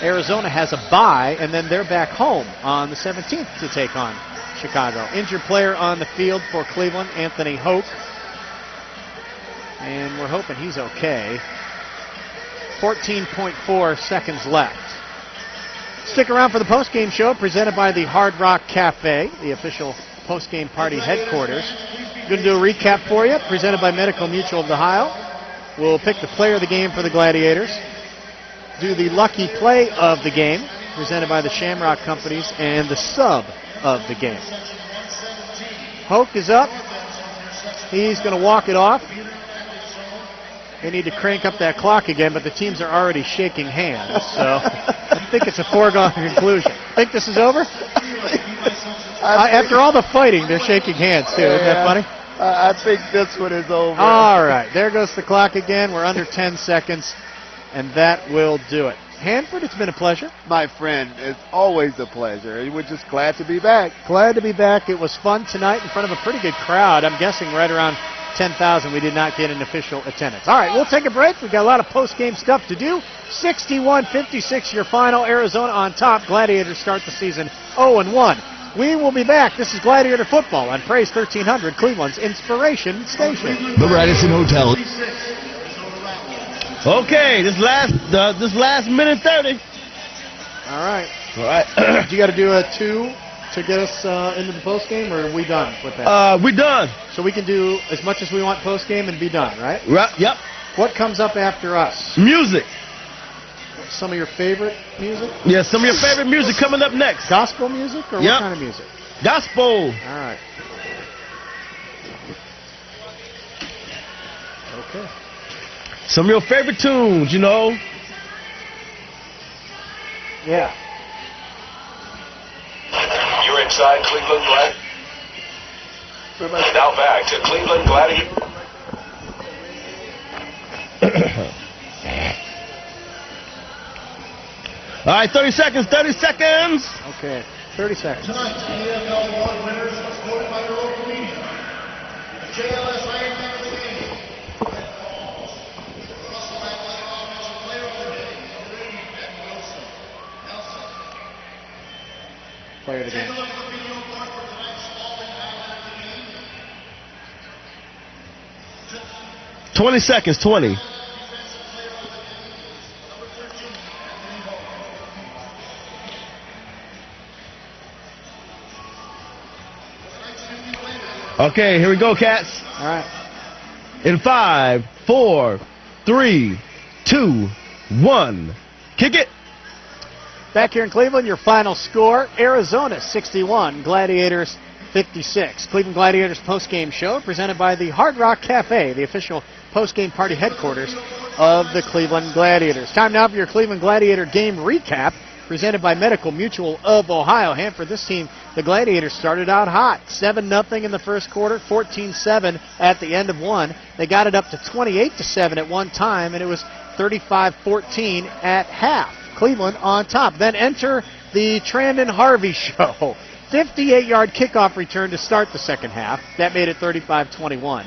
Arizona has a bye, and then they're back home on the 17th to take on Chicago. Injured player on the field for Cleveland, Anthony Hoke. And we're hoping he's okay. 14.4 seconds left. Stick around for the postgame show presented by the Hard Rock Cafe, the official postgame party headquarters. Going to do a recap for you, presented by Medical Mutual of Ohio. We'll pick the player of the game for the Gladiators. Do the lucky play of the game, presented by the Shamrock Companies, and the sub of the game. Hoke is up. He's going to walk it off. They need to crank up that clock again, but the teams are already shaking hands, so I think it's a foregone conclusion. Think this is over? After all the fighting, they're shaking hands, too. Isn't that funny? I think this one is over. All right, there goes the clock again. We're under 10 seconds. And that will do it. Hanford, it's been a pleasure. My friend, it's always a pleasure. We're just glad to be back. Glad to be back. It was fun tonight in front of a pretty good crowd. I'm guessing right around 10,000. We did not get an official attendance. All right, we'll take a break. We've got a lot of post-game stuff to do. 61-56 your final. Arizona on top. Gladiators start the season 0-1. We will be back. This is Gladiator Football on Praise 1300, Cleveland's Inspiration Station. The Radisson Hotel. Okay, this last minute 30. All right. All right. You got to do a 2 to get us into the post game, or are we done with that? We're done. So we can do as much as we want post game and be done, right? Right. Yep. What comes up after us? Music. Some of your favorite music? Yeah, some of your favorite music coming up next. Gospel music, or what kind of music? Gospel. All right. Okay. Some of your favorite tunes, you know. Yeah. You're inside Cleveland Gladiators. Now back to Cleveland Gladiators. All right, 30 seconds, 30 seconds. Okay, 30 seconds. Tonight's EFL Award winners was voted by your local media. The JLS Iron Man of the game. Russell Athletic Offensive Player of the Game. Ben Wilson. Nelson. Player of the Take a game. look at the video board for tonight's Spalding highlight of the game. 20 seconds, 20. Okay, here we go, cats. All right. In 5, 4, 3, 2, 1. Kick it. Back here in Cleveland, your final score, Arizona 61, Gladiators 56. Cleveland Gladiators postgame show presented by the Hard Rock Cafe, the official postgame party headquarters of the Cleveland Gladiators. Time now for your Cleveland Gladiator game recap presented by Medical Mutual of Ohio. Hanford, this team, the Gladiators, started out hot. 7-0 in the first quarter, 14-7 at the end of one. They got it up to 28-7 at one time, and it was 35-14 at half. Cleveland on top. Then enter the Trandon Harvey show. 58-yard kickoff return to start the second half. That made it 35-21.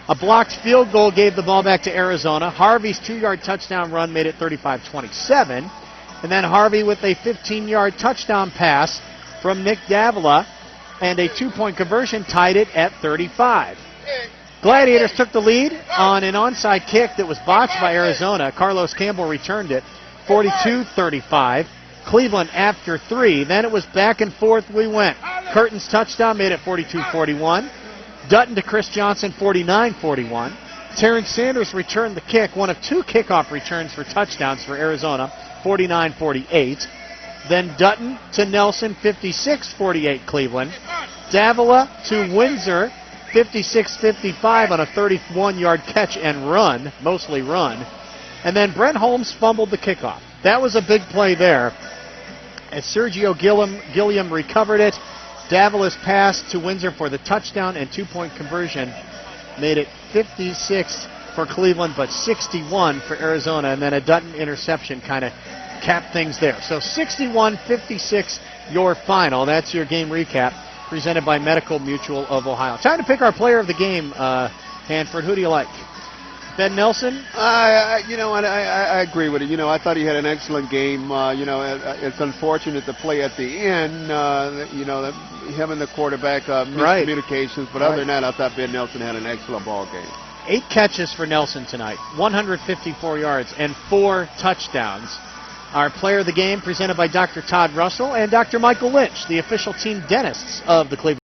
A blocked field goal gave the ball back to Arizona. Harvey's 2-yard touchdown run made it 35-27. And then Harvey with a 15-yard touchdown pass from Nick Davila and a 2-point conversion tied it at 35. Gladiators took the lead on an onside kick that was botched by Arizona. Carlos Campbell returned it, 42-35. Cleveland after 3. Then it was back and forth we went. Curtin's touchdown made it 42-41. Dutton to Chris Johnson, 49-41. Terrence Sanders returned the kick, one of 2 kickoff returns for touchdowns for Arizona, 49-48. Then Dutton to Nelson, 56-48 Cleveland. Davila to Windsor, 56-55 on a 31-yard catch and run, mostly run. And then Brent Holmes fumbled the kickoff. That was a big play there. As Sergio Gilliam recovered it, Davila's pass to Windsor for the touchdown and 2-point conversion made it 56 for Cleveland, but 61 for Arizona. And then a Dutton interception kind of capped things there. So 61-56 your final. That's your game recap presented by Medical Mutual of Ohio. Time to pick our player of the game, Hanford. Who do you like? Ben Nelson? I agree with it. I thought he had an excellent game. It's unfortunate the play at the end, him and the quarterback miscommunications. But other than that, I thought Ben Nelson had an excellent ball game. 8 catches for Nelson tonight, 154 yards, and 4 touchdowns. Our player of the game presented by Dr. Todd Russell and Dr. Michael Lynch, the official team dentists of the Cleveland